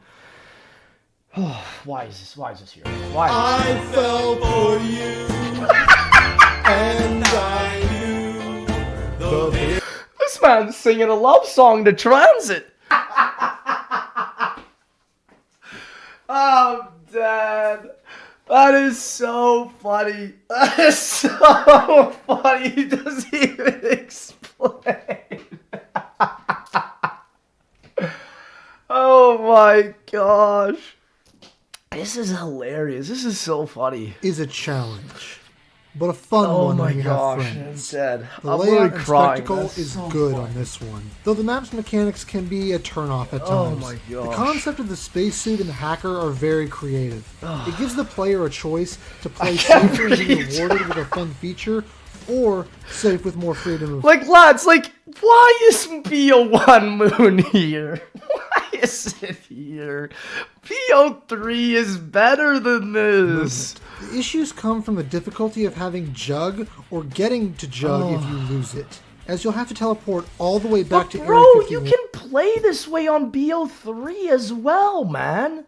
Why is this here? Why? I fell for you. And I knew the man singing a love song to Transit. Oh, Dad. That is so funny. That is so funny. He doesn't even explain. Oh my gosh. This is hilarious. This is so funny. Is a challenge, but a fun one when you have friends. Dead. The layout and spectacle is so good on this one, though the map's mechanics can be a turnoff at times. Oh my gosh. The concept of the spacesuit and the hacker are very creative. It gives the player a choice to play safe and be rewarded with a fun feature, or safe with more freedom. Like, lads, like, why is BO1 Moon here? Why is it here? BO3 is better than this. The issues come from the difficulty of having Jug or getting to Jug if you lose it, as you'll have to teleport all the way back to Area 51. You can play this way on BO3 as well, man.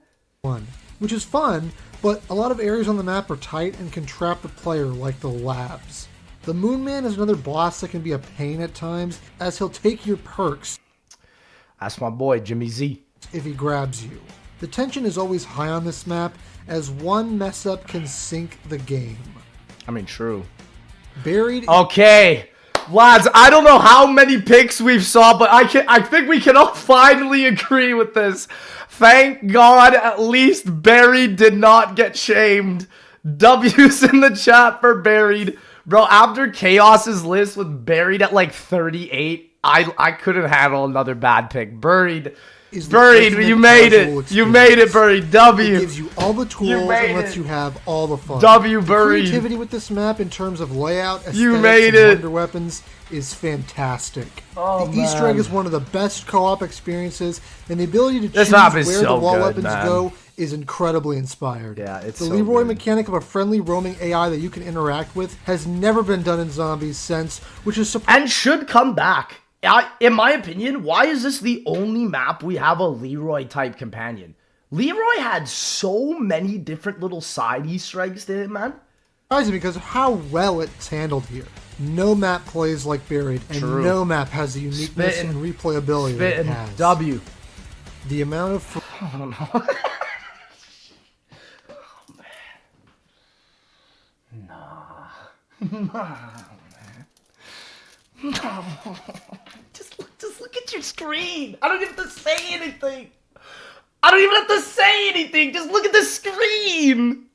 Which is fun, but a lot of areas on the map are tight and can trap the player, like the labs. The Moon Man is another boss that can be a pain at times, as he'll take your perks. That's my boy, Jimmy Z. If he grabs you. The tension is always high on this map, as one mess up can sink the game. I mean, true. Buried. Okay, lads, I don't know how many picks we've saw, but I think we can all finally agree with this. Thank God, at least Buried did not get shamed. W's in the chat for Buried. Bro, after Chaos's list with Buried at like 38, I couldn't handle another bad pick. Buried, you made it. You made it, Buried. W. It gives you all the tools and lets you have all the fun. W, Buried. The creativity with this map in terms of layout, aesthetics, you made and it. wonder weapons is fantastic. Oh, the Easter egg is one of the best co-op experiences, and the ability to this choose map where is the so wall good, weapons man. go is incredibly inspired. Yeah, it's the so Leroy good. mechanic of a friendly roaming AI that you can interact with has never been done in Zombies since, which is and should come back. In my opinion, why is this the only map we have a Leroy type companion? Leroy had so many different little side Easter eggs to him, man. Surprising because of how well it's handled here. No map plays like Buried, and no map has the uniqueness and replayability that it has. W. The amount of... I don't know. Oh, man. Nah, man. No. Just look at your screen. I don't even have to say anything. Just look at the screen.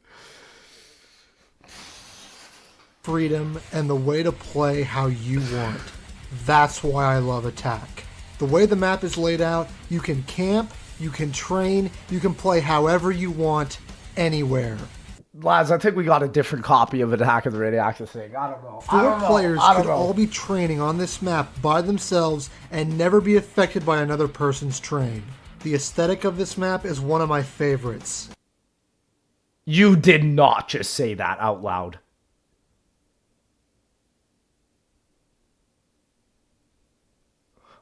freedom and the way to play how you want. That's why I love Attack. The way the map is laid out, you can camp, you can train, you can play however you want, anywhere. Lads, I think we got a different copy of Attack of the Radioactive thing. I don't know. Four players could all be training on this map by themselves and never be affected by another person's train. The aesthetic of this map is one of my favorites. You did not just say that out loud.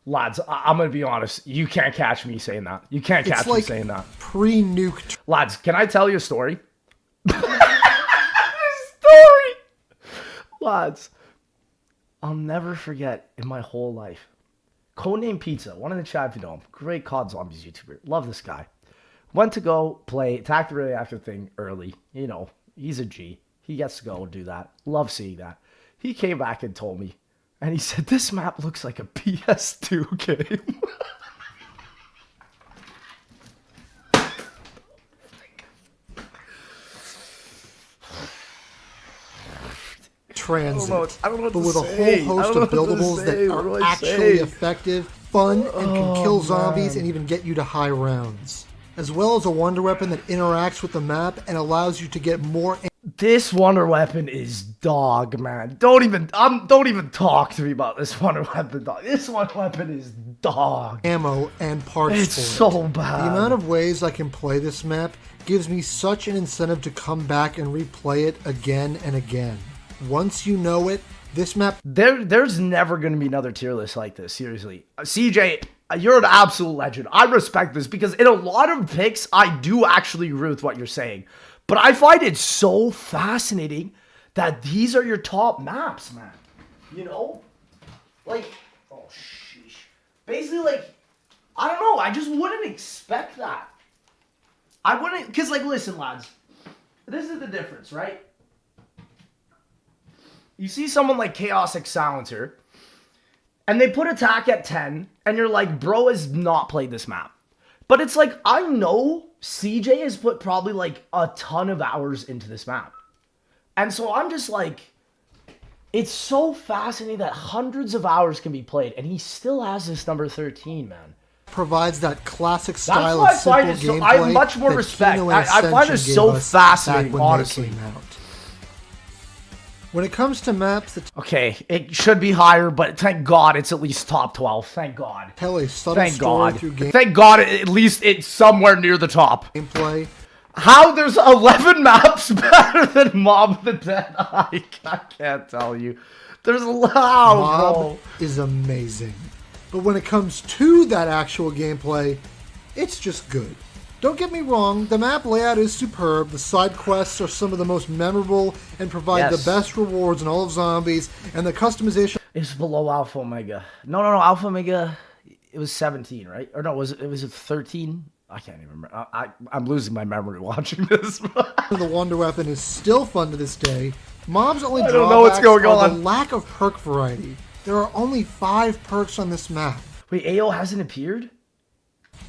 Lads, I'm going to be honest. You can't catch me saying that. You can't catch me saying that. Pre-nuked. Lads, can I tell you a story? Lads, I'll never forget in my whole life. Codename Pizza, one in the chat if you know him. Great COD Zombies YouTuber. Love this guy. Went to go play Attack the Radioactive thing early. You know, he's a G. He gets to go do that. Love seeing that. He came back and told me, and he said, this map looks like a PS2 game. Transit, I don't know what but with to a whole host of buildables that are actually effective, fun, and can kill zombies and even get you to high rounds. As well as a wonder weapon that interacts with the map and allows you to get more. This wonder weapon is dog, man. Don't even talk to me about this wonder weapon, dog. This wonder weapon is dog. Ammo and parts. It's for so it. bad. The amount of ways I can play this map gives me such an incentive to come back and replay it again and again. Once you know it, this map... There's never going to be another tier list like this, seriously. CJ, you're an absolute legend. I respect this because in a lot of picks, I do actually agree with what you're saying. But I find it so fascinating that these are your top maps, man. You know? Like, oh, shit. Basically, like, I don't know. I just wouldn't expect that. I wouldn't, because, like, listen, lads. This is the difference, right? You see someone like Chaos Silencer, and they put attack at 10, and you're like, bro has not played this map. But it's like, I know CJ has put probably, like, a ton of hours into this map. And so I'm just like, it's so fascinating that hundreds of hours can be played, and he still has this number 13, man. Provides that classic style of simple gameplay. I have much more respect. I find this so fascinating, honestly. When it comes to maps that okay, it should be higher, but thank God it's at least top 12. Thank God. tell a subtle story through Thank God at least it's somewhere near the top. gameplay, How there's 11 maps better than Mob of the Dead? I can't tell you. There's a lot. Mob is amazing. But when it comes to that actual gameplay, it's just good. Don't get me wrong, the map layout is superb, the side quests are some of the most memorable and provide the best rewards in all of Zombies, and the customization... It's below Alpha Omega. No, Alpha Omega, it was 17, right? Or no, it was 13? I can't even remember. I'm losing my memory watching this. The Wonder Weapon is still fun to this day. Mob's only I don't know what's drawbacks going are on. the lack of perk variety. There are only 5 perks on this map. Wait, AO hasn't appeared?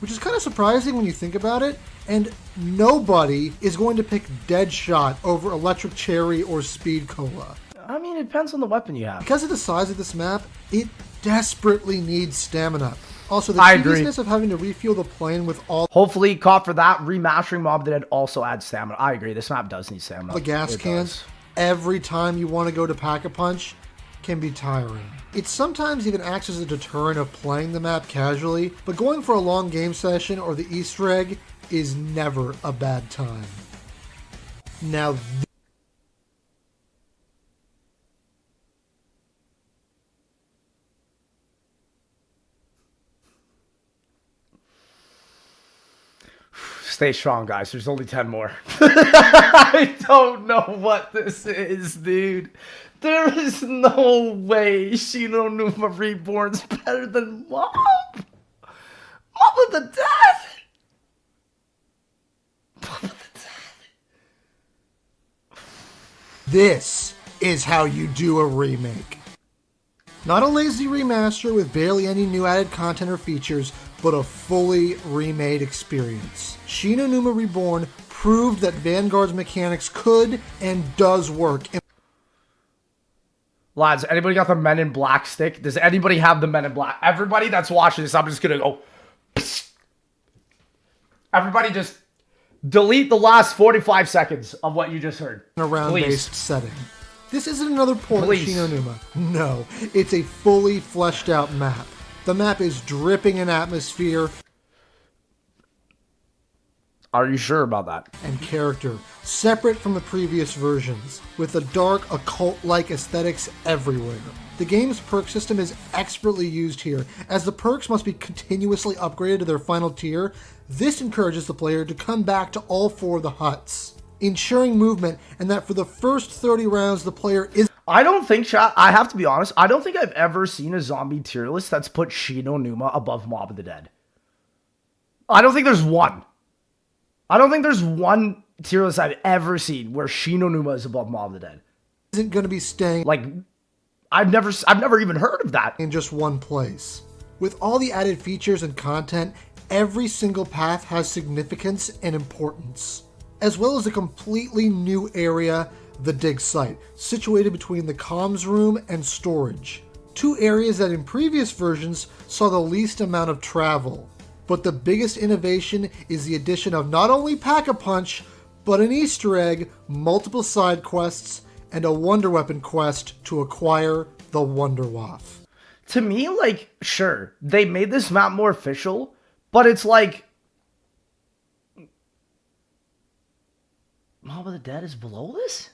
Which is kind of surprising when you think about it, and nobody is going to pick Deadshot over Electric Cherry or Speed Cola. I mean, it depends on the weapon you have. Because of the size of this map, it desperately needs stamina. Also, the I agree. tediousness of having to refuel the plane with all Hopefully, caught for that, remastering Mob of the Dead also adds stamina. I agree, this map does need stamina. the gas It cans does. every time you want to go to Pack-a-Punch can be tiring. It sometimes even acts as a deterrent of playing the map casually, but going for a long game session or the Easter egg is never a bad time. Now, Stay strong, guys. There's only 10 more. I don't know what this is, dude. There is no way Shi No Numa Reborn's better than Mob. Mob of the Dead. Mob of the Dead. this is how you do a remake. Not a lazy remaster with barely any new added content or features, but a fully remade experience. Shi No Numa Reborn proved that Vanguard's mechanics could and does work. Lads, anybody got the Men in Black stick? Does anybody have the Men in Black? Everybody that's watching this, I'm just gonna go. Everybody just delete the last 45 seconds of what you just heard. In a round-based setting. This isn't another port of Please. Shi No Numa. No, it's a fully fleshed out map. The map is dripping in atmosphere Are you sure about that? and character, separate from the previous versions, with the dark, occult-like aesthetics everywhere. The game's perk system is expertly used here, as the perks must be continuously upgraded to their final tier. This encourages the player to come back to all 4 of the huts, ensuring movement, and that for the first 30 rounds the player is... I don't think, chat, I have to be honest, I don't think I've ever seen a zombie tier list that's put Shi No Numa above Mob of the Dead. I don't think there's one. I don't think there's one tier list I've ever seen where Shi No Numa is above Mob of the Dead. isn't going to be staying Like, I've never even heard of that. in just one place. With all the added features and content, every single path has significance and importance, as well as a completely new area, the dig site, situated between the comms room and storage. 2 areas that in previous versions saw the least amount of travel. But the biggest innovation is the addition of not only Pack-a-Punch, but an Easter egg, multiple side quests, and a Wonder Weapon quest to acquire the Wonder Waff. To me, like, sure, they made this map more official, but it's like... Mob of the Dead is below this?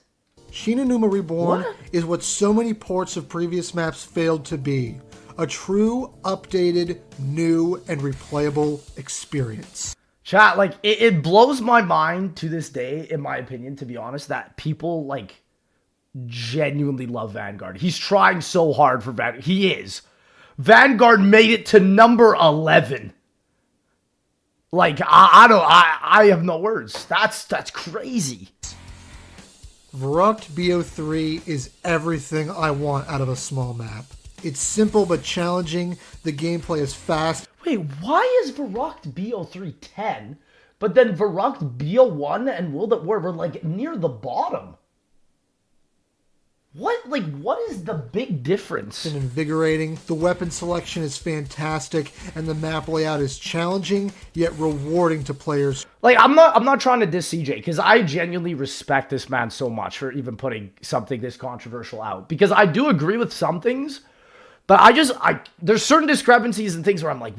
Shi No Numa Reborn What? is what so many ports of previous maps failed to be. A true, updated, new, and replayable experience. Chat, like, it blows my mind to this day, in my opinion, to be honest, that people, like, genuinely love Vanguard. He's trying so hard for Vanguard. He is. Vanguard made it to number 11. Like, I have no words. That's crazy. Verruckt BO3 is everything I want out of a small map. It's simple but challenging. The gameplay is fast. Wait, why is Verruckt BO3 10, but then Verruckt BO1 and World at War were like near the bottom? What is the big difference? And invigorating. The weapon selection is fantastic, and the map layout is challenging yet rewarding to players. Like, I'm not trying to diss CJ, because I genuinely respect this man so much for even putting something this controversial out. Because I do agree with some things, but there's certain discrepancies and things where I'm like,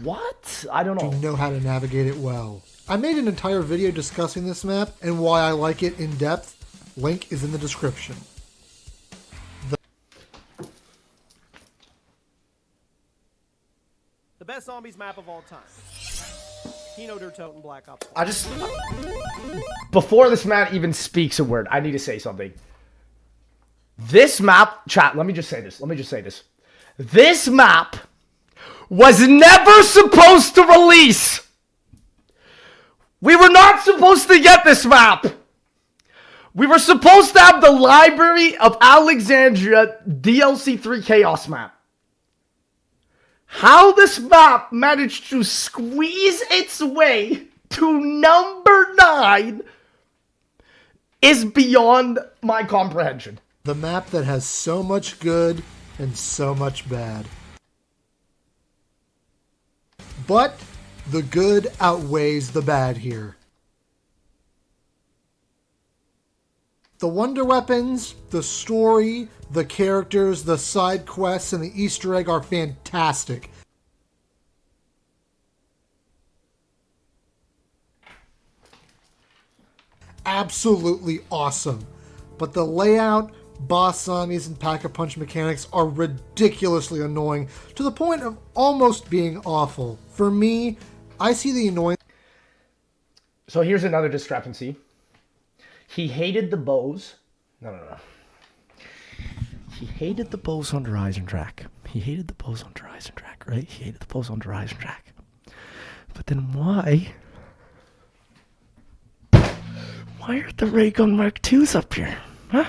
what? I don't know. You know how to navigate it well. I made an entire video discussing this map and why I like it in depth. Link is in the description. The best zombies map of all time. Kino, Toten, Black Ops. Before this man even speaks a word, I need to say something. This map, chat, let me just say this. This map was never supposed to release. We were not supposed to get this map. We were supposed to have the Library of Alexandria DLC 3 Chaos map. How this map managed to squeeze its way to number 9 is beyond my comprehension. The map that has so much good and so much bad. But the good outweighs the bad here. The wonder weapons, the story, the characters, the side quests, and the Easter egg are fantastic. Absolutely awesome. But the layout, boss zombies, and pack-a-punch mechanics are ridiculously annoying to the point of almost being awful. For me, I see the annoyance. So here's another discrepancy. He hated the bows. No. He hated the bows under Eisendrache. Right? He hated the bows under Eisendrache. But then why are the ray gun Mark IIs up here? Huh?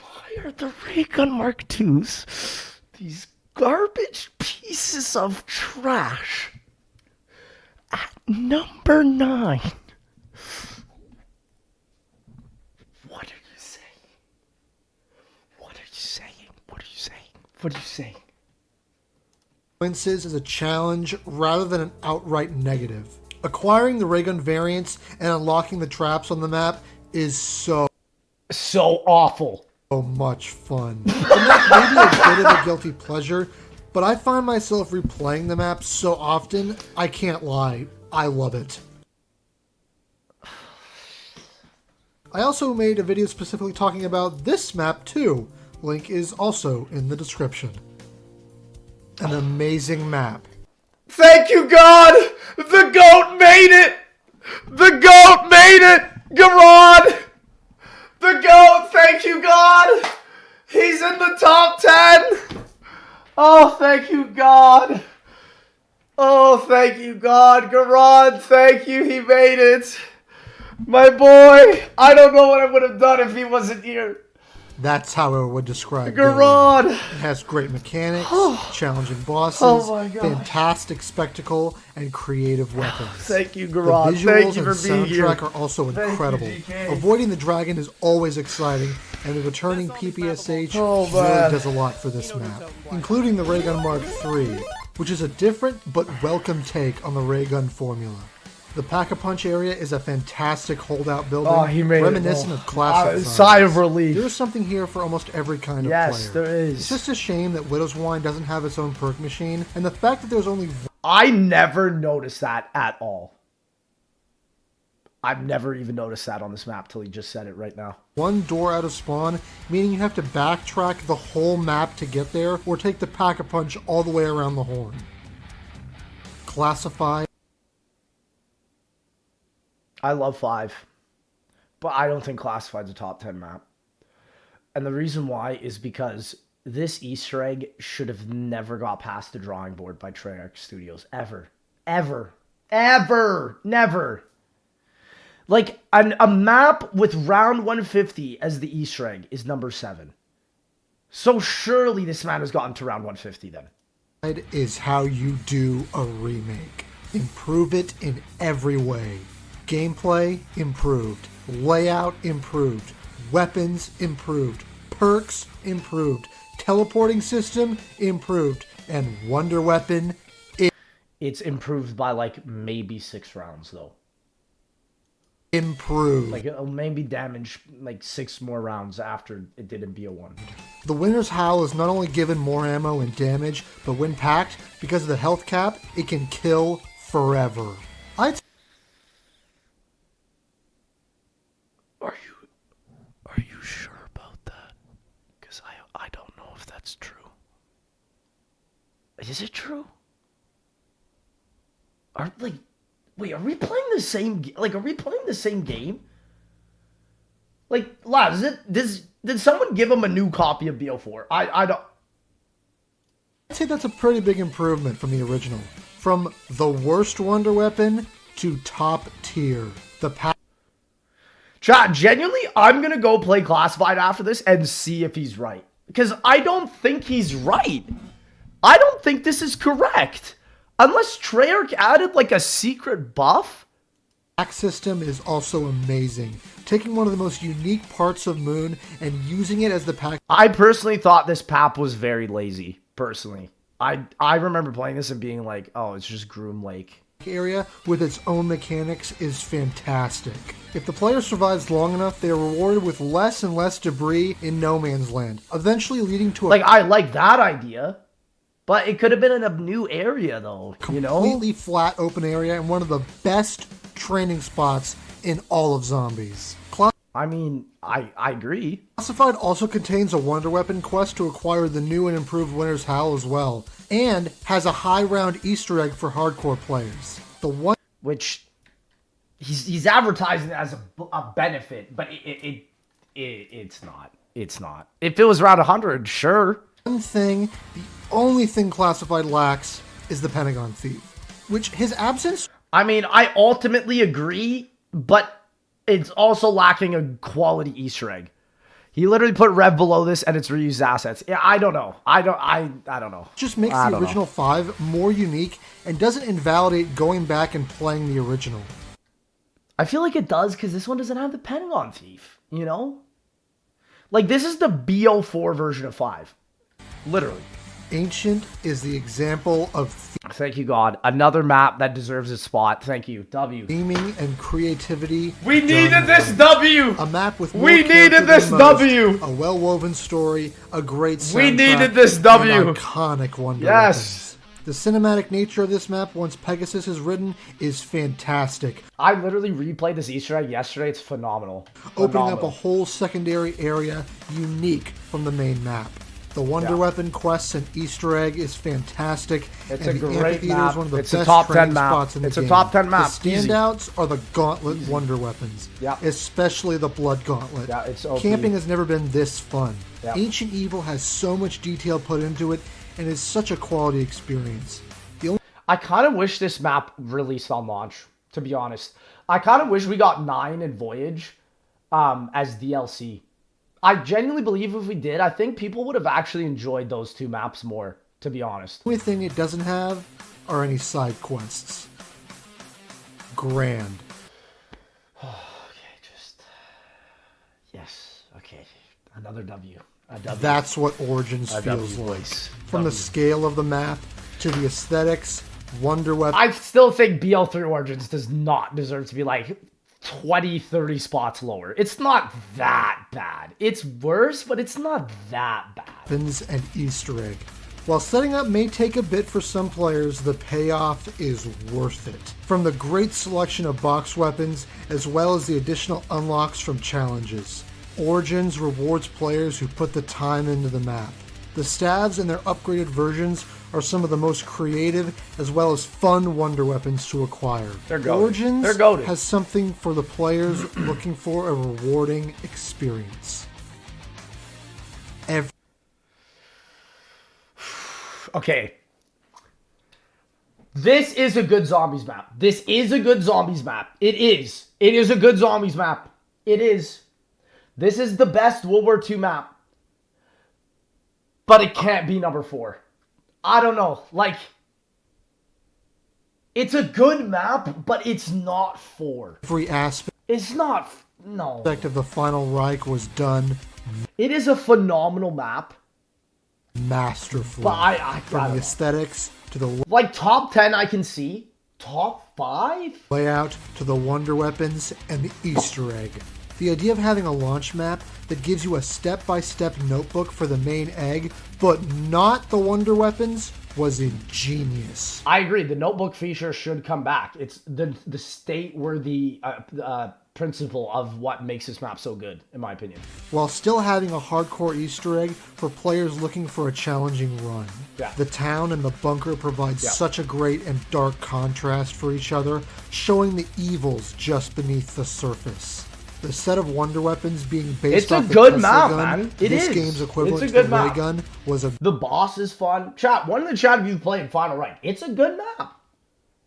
Why are the ray gun Mark IIs, these garbage pieces of trash, at number 9? What are you saying? Is a challenge rather than an outright negative. Acquiring the ray gun variants and unlocking the traps on the map is so awful. So much fun. And that may be a bit of a guilty pleasure, but I find myself replaying the map so often, I can't lie. I love it. I also made a video specifically talking about this map too. Link is also in the description. An amazing map. Thank you, God! The GOAT made it! The GOAT made it! Gorod! The GOAT, thank you, God! He's in the top 10! Oh, thank you, God! Oh, thank you, God! Gorod, thank you, he made it! My boy, I don't know what I would have done if he wasn't here. That's how I would describe Gorod. It has great mechanics, challenging bosses, Oh my gosh. fantastic spectacle, and creative weapons. Thank you, Gorod. The visuals Thank you and for being here. soundtrack are also incredible. GK. Avoiding the dragon is always exciting, and the returning PPSH Oh, really man. does a lot for this map, including the Raygun Mark III, which is a different but welcome take on the Raygun formula. The Pack-a-Punch area is a fantastic holdout building, Oh, he made reminiscent it. of classic Sigh of zombies. relief. There's something here for almost every kind of Yes, player. there is. It's just a shame that Widow's Wine doesn't have its own perk machine, and the fact that there's only I never noticed that at all. I've never even noticed that on this map till he just said it right now. one door out of spawn, meaning you have to backtrack the whole map to get there, or take the Pack-a-Punch all the way around the horn. Classify. I love 5, but I don't think Classified's a top 10 map. And the reason why is because this Easter egg should have never got past the drawing board by Treyarch Studios. Ever. Ever. Ever. Never. Like, a map with round 150 as the Easter egg is number 7. So surely this man has gotten to round 150 then. Is how you do a remake. Improve it in every way. Gameplay improved. Layout improved. Weapons improved. Perks improved. Teleporting system improved. And Wonder Weapon. It's improved by like maybe 6 rounds though. Improved. Like it'll maybe damage like 6 more rounds after it did in BO1. The winner's howl is not only given more ammo and damage, but when packed, because of the health cap, it can kill forever. Are you sure about that? Because I don't know if that's true. Is it true? Wait, are we playing the same? Are we playing the same game? Like, lads, did someone give him a new copy of BO4? I don't. I'd say that's a pretty big improvement from the original. From the worst Wonder Weapon to top tier. Chat, genuinely, I'm gonna go play Classified after this and see if he's right. Because I don't think he's right. I don't think this is correct. Unless Treyarch added like a secret buff? Pack system is also amazing. Taking one of the most unique parts of Moon and using it as the pack. I personally thought this map was very lazy, personally. I remember playing this and being like, oh, it's just Groom Lake. Area with its own mechanics is fantastic. If the player survives long enough, they are rewarded with less and less debris in no man's land, eventually leading to a I like that idea, but it could have been in a new area though, you know? completely flat open area and one of the best training spots in all of Zombies. I mean, I agree. Classified also contains a Wonder Weapon quest to acquire the new and improved Winter's Howl as well, and has a high round Easter egg for hardcore players. Which he's advertising it as a benefit, but it's not. It's not. If it was around 100, sure. The only thing Classified lacks is the Pentagon Thief, which his absence. I mean, I ultimately agree, but it's also lacking a quality Easter egg. He literally put Rev below this and it's reused assets. Yeah, I don't know. I don't know. Just makes the original 5 more unique and doesn't invalidate going back and playing the original. I feel like it does because this one doesn't have the Pentagon Thief, you know? Like, this is the BO4 version of 5. Literally. Ancient is the example of Thank you, God. Another map that deserves its spot. Thank you. W. theming and creativity. We needed this W! A map with we needed this W! A well-woven story, a great soundtrack. We needed this W! And iconic Wonder Yes! Weapons. The cinematic nature of this map, once Pegasus is ridden, is fantastic. I literally replayed this Easter egg yesterday. It's phenomenal. Opening up a whole secondary area unique from the main map. The Wonder Weapon quests and Easter egg is fantastic. It's and a great map. Is one of the It's best a top 10 training map. spots in the It's game. a top 10 map. The standouts are the Gauntlet Wonder Weapons. Yeah. Especially the Blood Gauntlet. Yeah, it's OP. Camping has never been this fun. Yeah. Ancient Evil has so much detail put into it and is such a quality experience. I kind of wish this map released on launch, to be honest. I kind of wish we got 9 and Voyage as DLC. I genuinely believe if we did, I think people would have actually enjoyed those 2 maps more, to be honest. The only thing it doesn't have are any side quests. Grand. Yes, okay. Another W. A W. That's what Origins A feels W, like. boys. From the scale of the map to the aesthetics, Wonder Weapon. I still think BL3 Origins does not deserve to be like 20, 30 spots lower. It's not that bad. It's worse, but it's not that bad. Weapons and Easter egg. While setting up may take a bit for some players, the payoff is worth it. From the great selection of box weapons, as well as the additional unlocks from challenges. Origins rewards players who put the time into the map. The stabs and their upgraded versions are some of the most creative as well as fun Wonder Weapons to acquire. Origins has something for the players looking for a rewarding experience. Okay. This is a good zombies map. This is a good zombies map. It is. It is a good zombies map. It is. This is the best World War II map. But it can't be number 4. I don't know. Like, it's a good map, but it's not 4. Every aspect It's not. No. of the final Reich was done It is a phenomenal map. masterfully. But I From don't the know. aesthetics to the Like, top 10 I can see. Top 5? layout to the wonder weapons and the Easter egg. The idea of having a launch map that gives you a step-by-step notebook for the main egg, but not the wonder weapons, was ingenious. I agree. The notebook feature should come back. It's the state-worthy principle of what makes this map so good, in my opinion. While still having a hardcore Easter egg for players looking for a challenging run. Yeah. The town and the bunker provide Yeah. such a great and dark contrast for each other, showing the evils just beneath the surface. The set of wonder weapons being based It's a off the good Tesla map, gun, man. It this is. game's equivalent It's a to the good ray map. gun was a The boss is fun. Chat, one in the chat of you played Final Reich. It's a good map.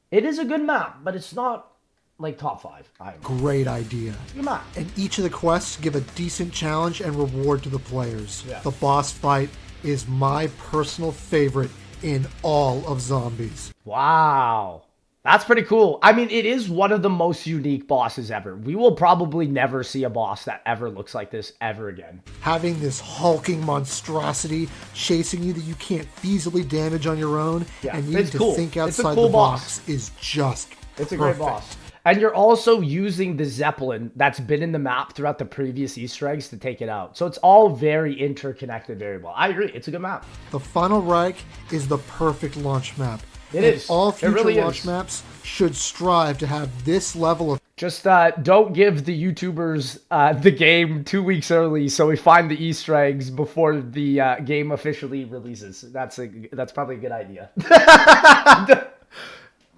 It is a good map, but it's not like top 5. great idea. Good map. And each of the quests give a decent challenge and reward to the players. Yeah. The boss fight is my personal favorite in all of Zombies. Wow. That's pretty cool. I mean, it is one of the most unique bosses ever. We will probably never see a boss that ever looks like this ever again. Having this hulking monstrosity chasing you that you can't feasibly damage on your own Yeah, and needing it's to cool. think It's a outside cool the boss. box is just It's a perfect. great boss. And you're also using the Zeppelin that's been in the map throughout the previous Easter eggs to take it out. So it's all very interconnected very well. I agree. It's a good map. The Final Reich is the perfect launch map. It And is. all It future really launch is. maps should strive to have this level of Just don't give the YouTubers the game 2 weeks early so we find the Easter eggs before the game officially releases. That's probably a good idea.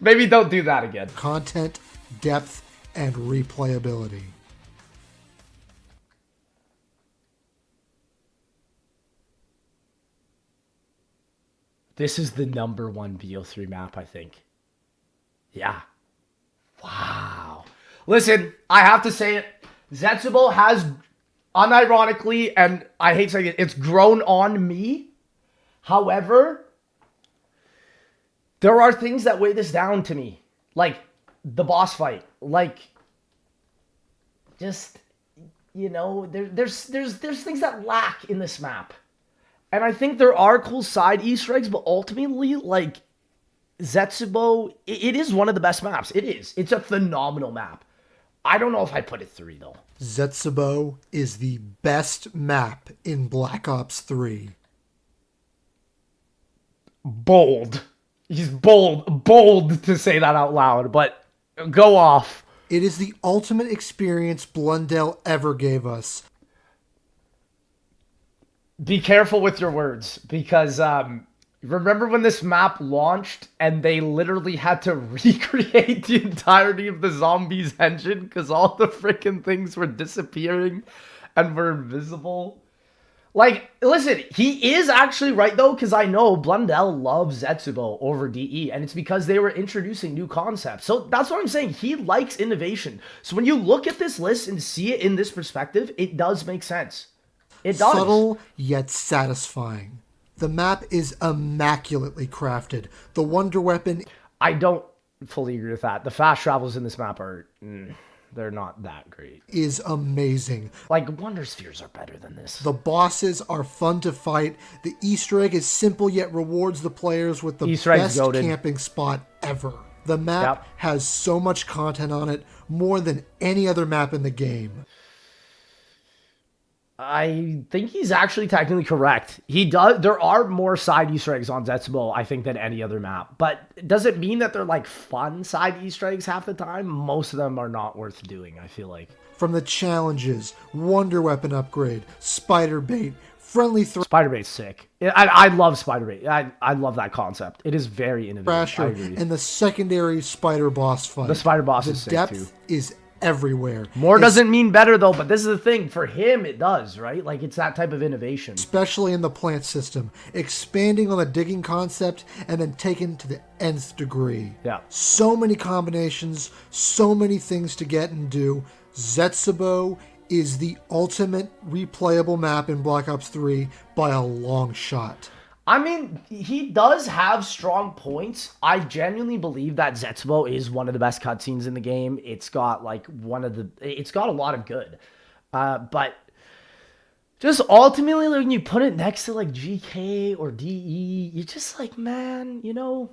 Maybe don't do that again. content, depth, and replayability. This is the number 1 BO3 map, I think. Yeah. Wow. Listen, I have to say it. Zetsubou has, unironically, and I hate saying it, it's grown on me. However, there are things that weigh this down to me. Like, the boss fight. Like, just, you know, there's things that lack in this map. And I think there are cool side Easter eggs, but ultimately, like, Zetsubou, it is one of the best maps. It is. It's a phenomenal map. I don't know if I put it 3, though. Zetsubou is the best map in Black Ops 3. Bold. He's bold to say that out loud, but go off. It is the ultimate experience Blundell ever gave us. Be careful with your words, because remember when this map launched and they literally had to recreate the entirety of the Zombies engine because all the freaking things were disappearing and were invisible? Like, listen, he is actually right, though, because I know Blundell loves Zetsubou over DE, and it's because they were introducing new concepts. So that's what I'm saying. He likes innovation. So when you look at this list and see it in this perspective, it does make sense. It does. Subtle yet satisfying. The map is immaculately crafted. The wonder weapon I don't fully agree with that. The fast travels in this map are... they're not that great. is amazing. Like, Wonder Spheres are better than this. The bosses are fun to fight. The Easter egg is simple yet rewards the players with the Easter egg's best goated. camping spot ever. The map Yep. has so much content on it, more than any other map in the game. I think he's actually technically correct. He does. There are more side Easter eggs on Zetsubou, I think, than any other map. But does it mean that they're like fun side Easter eggs half the time? Most of them are not worth doing, I feel like. From the challenges, wonder weapon upgrade, spider bait, friendly Spider-Bait's sick. I love Spider-Bait. I love that concept. It is very innovative. I thrasher, agree. and the secondary spider boss fight. The spider boss The is sick depth too. is everywhere. More doesn't mean better, though, but this is the thing. For him, it does, right? Like, it's that type of innovation. Especially in the plant system. Expanding on the digging concept and then taken to the nth degree. Yeah. So many combinations, so many things to get and do. Zetsubou is the ultimate replayable map in Black Ops 3 by a long shot. I mean, he does have strong points. I genuinely believe that Zetsubou is one of the best cutscenes in the game. It's got like it's got a lot of good. But just ultimately, like, when you put it next to like GK or DE, you're just like, man, you know,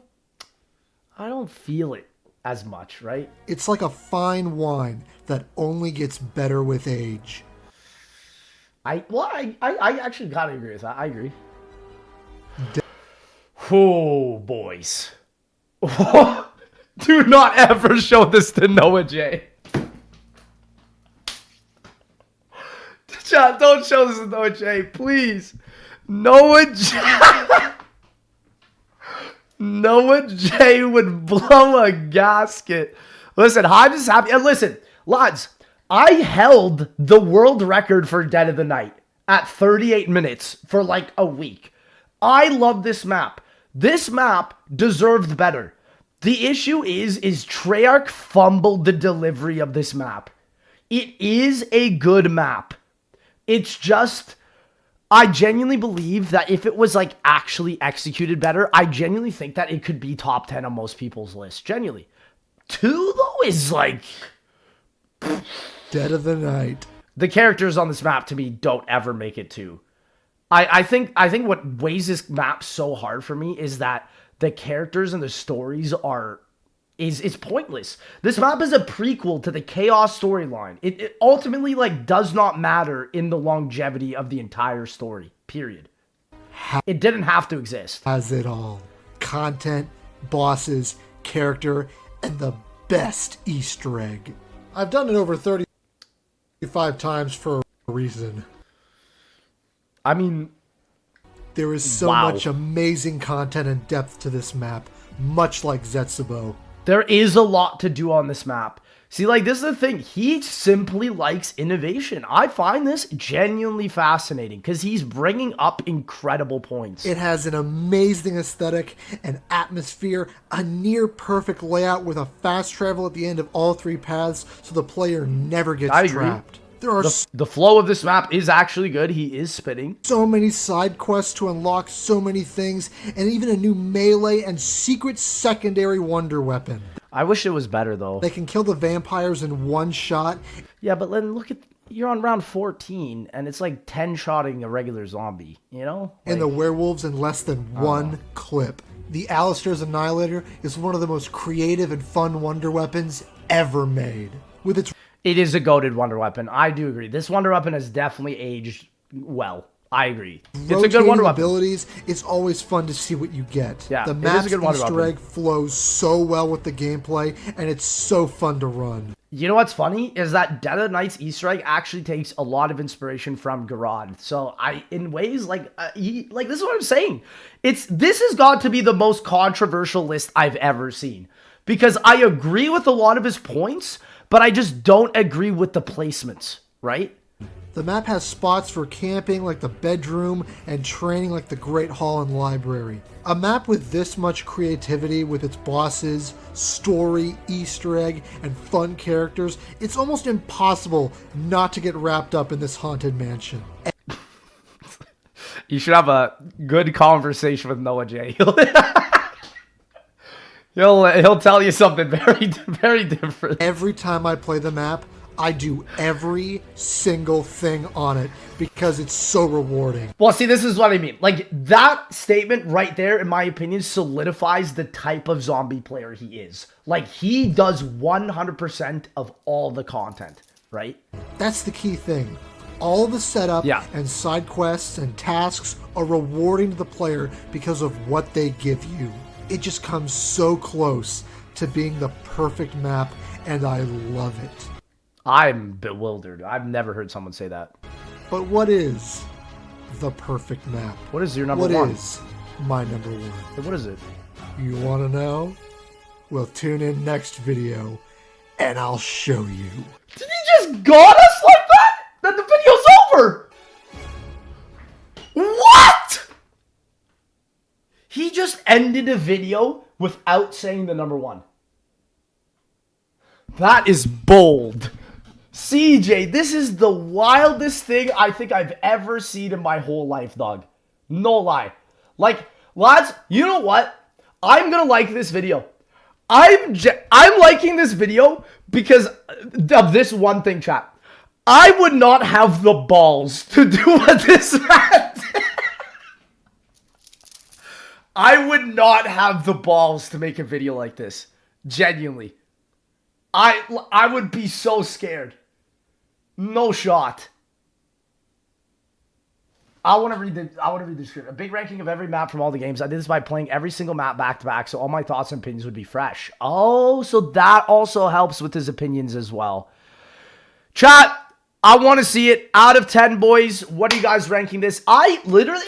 I don't feel it as much, right? It's like a fine wine that only gets better with age. I actually gotta agree with that. I agree. Oh, boys. Do not ever show this to Noah J. Chat, don't show this to Noah J, please. Noah J. Noah J would blow a gasket. Listen, I'm just happy. And listen, lads, I held the world record for Dead of the Night at 38 minutes for like a week. I love this map. This map deserved better. The issue is Treyarch fumbled the delivery of this map. It is a good map. It's just, I genuinely believe that if it was like actually executed better, I genuinely think that it could be top 10 on most people's list. Genuinely. 2 though is like Dead of the Night. The characters on this map to me don't ever make it 2. I think what weighs this map so hard for me is that the characters and the stories is pointless. This map is a prequel to the Chaos storyline. It ultimately like does not matter in the longevity of the entire story. Period. It didn't have to exist. Has it all. Content, bosses, character, and the best Easter egg. I've done it over 35 times for a reason. I mean, there is so much amazing content and depth to this map, much like Zetsubou. There is a lot to do on this map. See, like, this is the thing. He simply likes innovation. I find this genuinely fascinating because he's bringing up incredible points. It has an amazing aesthetic and atmosphere, a near-perfect layout with a fast travel at the end of all 3 paths so the player never gets trapped. There are the flow of this map is actually good. He is spitting. So many side quests to unlock so many things, and even a new melee and secret secondary wonder weapon. I wish it was better, though. They can kill the vampires in one shot. Yeah, but then look at, you're on round 14, and it's like 10-shotting a regular zombie, you know? Like, and the werewolves in less than one clip. The Alistair's Annihilator is one of the most creative and fun wonder weapons ever made. With its It is a goated wonder weapon. I do agree. This wonder weapon has definitely aged well. I agree. It's a good wonder weapon. Abilities, it's always fun to see what you get. Yeah, the it is map's a good wonder Easter egg flows so well with the gameplay, and it's so fun to run. You know what's funny is that Dead of Night's Easter egg actually takes a lot of inspiration from Gorod. So in ways like this is what I'm saying. This has got to be the most controversial list I've ever seen because I agree with a lot of his points, but I just don't agree with the placements, right? The map has spots for camping like the bedroom and training like the Great Hall and Library. A map with this much creativity with its bosses, story, Easter egg, and fun characters, it's almost impossible not to get wrapped up in this haunted mansion. You should have a good conversation with Noah J. He'll tell you something very, very different. Every time I play the map, I do every single thing on it because it's so rewarding. Well, see, this is what I mean. Like, that statement right there, in my opinion, solidifies the type of zombie player he is. Like, he does 100% of all the content, right? That's the key thing. All the setup and side quests and tasks are rewarding to the player because of what they give you. It just comes so close to being the perfect map, and I love it. I'm bewildered. I've never heard someone say that. But what is the perfect map? What is your number one? What is my number one? What is it? You want to know? Well, tune in next video, and I'll show you. Did he just got us like that? Then the video's over. What? He just ended a video without saying the number 1. That is bold. CJ, this is the wildest thing I think I've ever seen in my whole life, dog. No lie. Like, lads, you know what? I'm gonna like this video. I'm liking this video because of this one thing, chat. I would not have the balls to do what this man did. I would not have the balls to make a video like this. Genuinely. I would be so scared. No shot. I want to read the script. A big ranking of every map from all the games. I did this by playing every single map back to back, so all my thoughts and opinions would be fresh. Oh, so that also helps with his opinions as well. Chat, I want to see it. Out of 10, boys, what are you guys ranking this? I'm going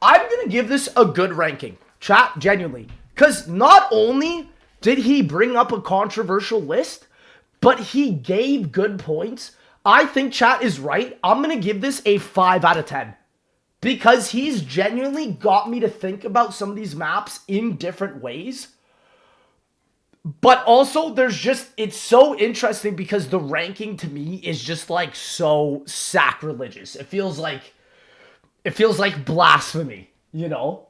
to give this a good ranking. Chat, genuinely. Because not only did he bring up a controversial list, but he gave good points. I think chat is right. I'm going to give this a 5 out of 10. Because he's genuinely got me to think about some of these maps in different ways. But also, it's so interesting because the ranking to me is just like so sacrilegious. It feels like blasphemy, you know?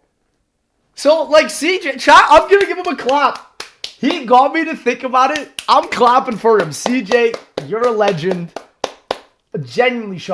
So, like, CJ, chat, I'm gonna give him a clap. He got me to think about it. I'm clapping for him. CJ, you're a legend. Genuinely shocked.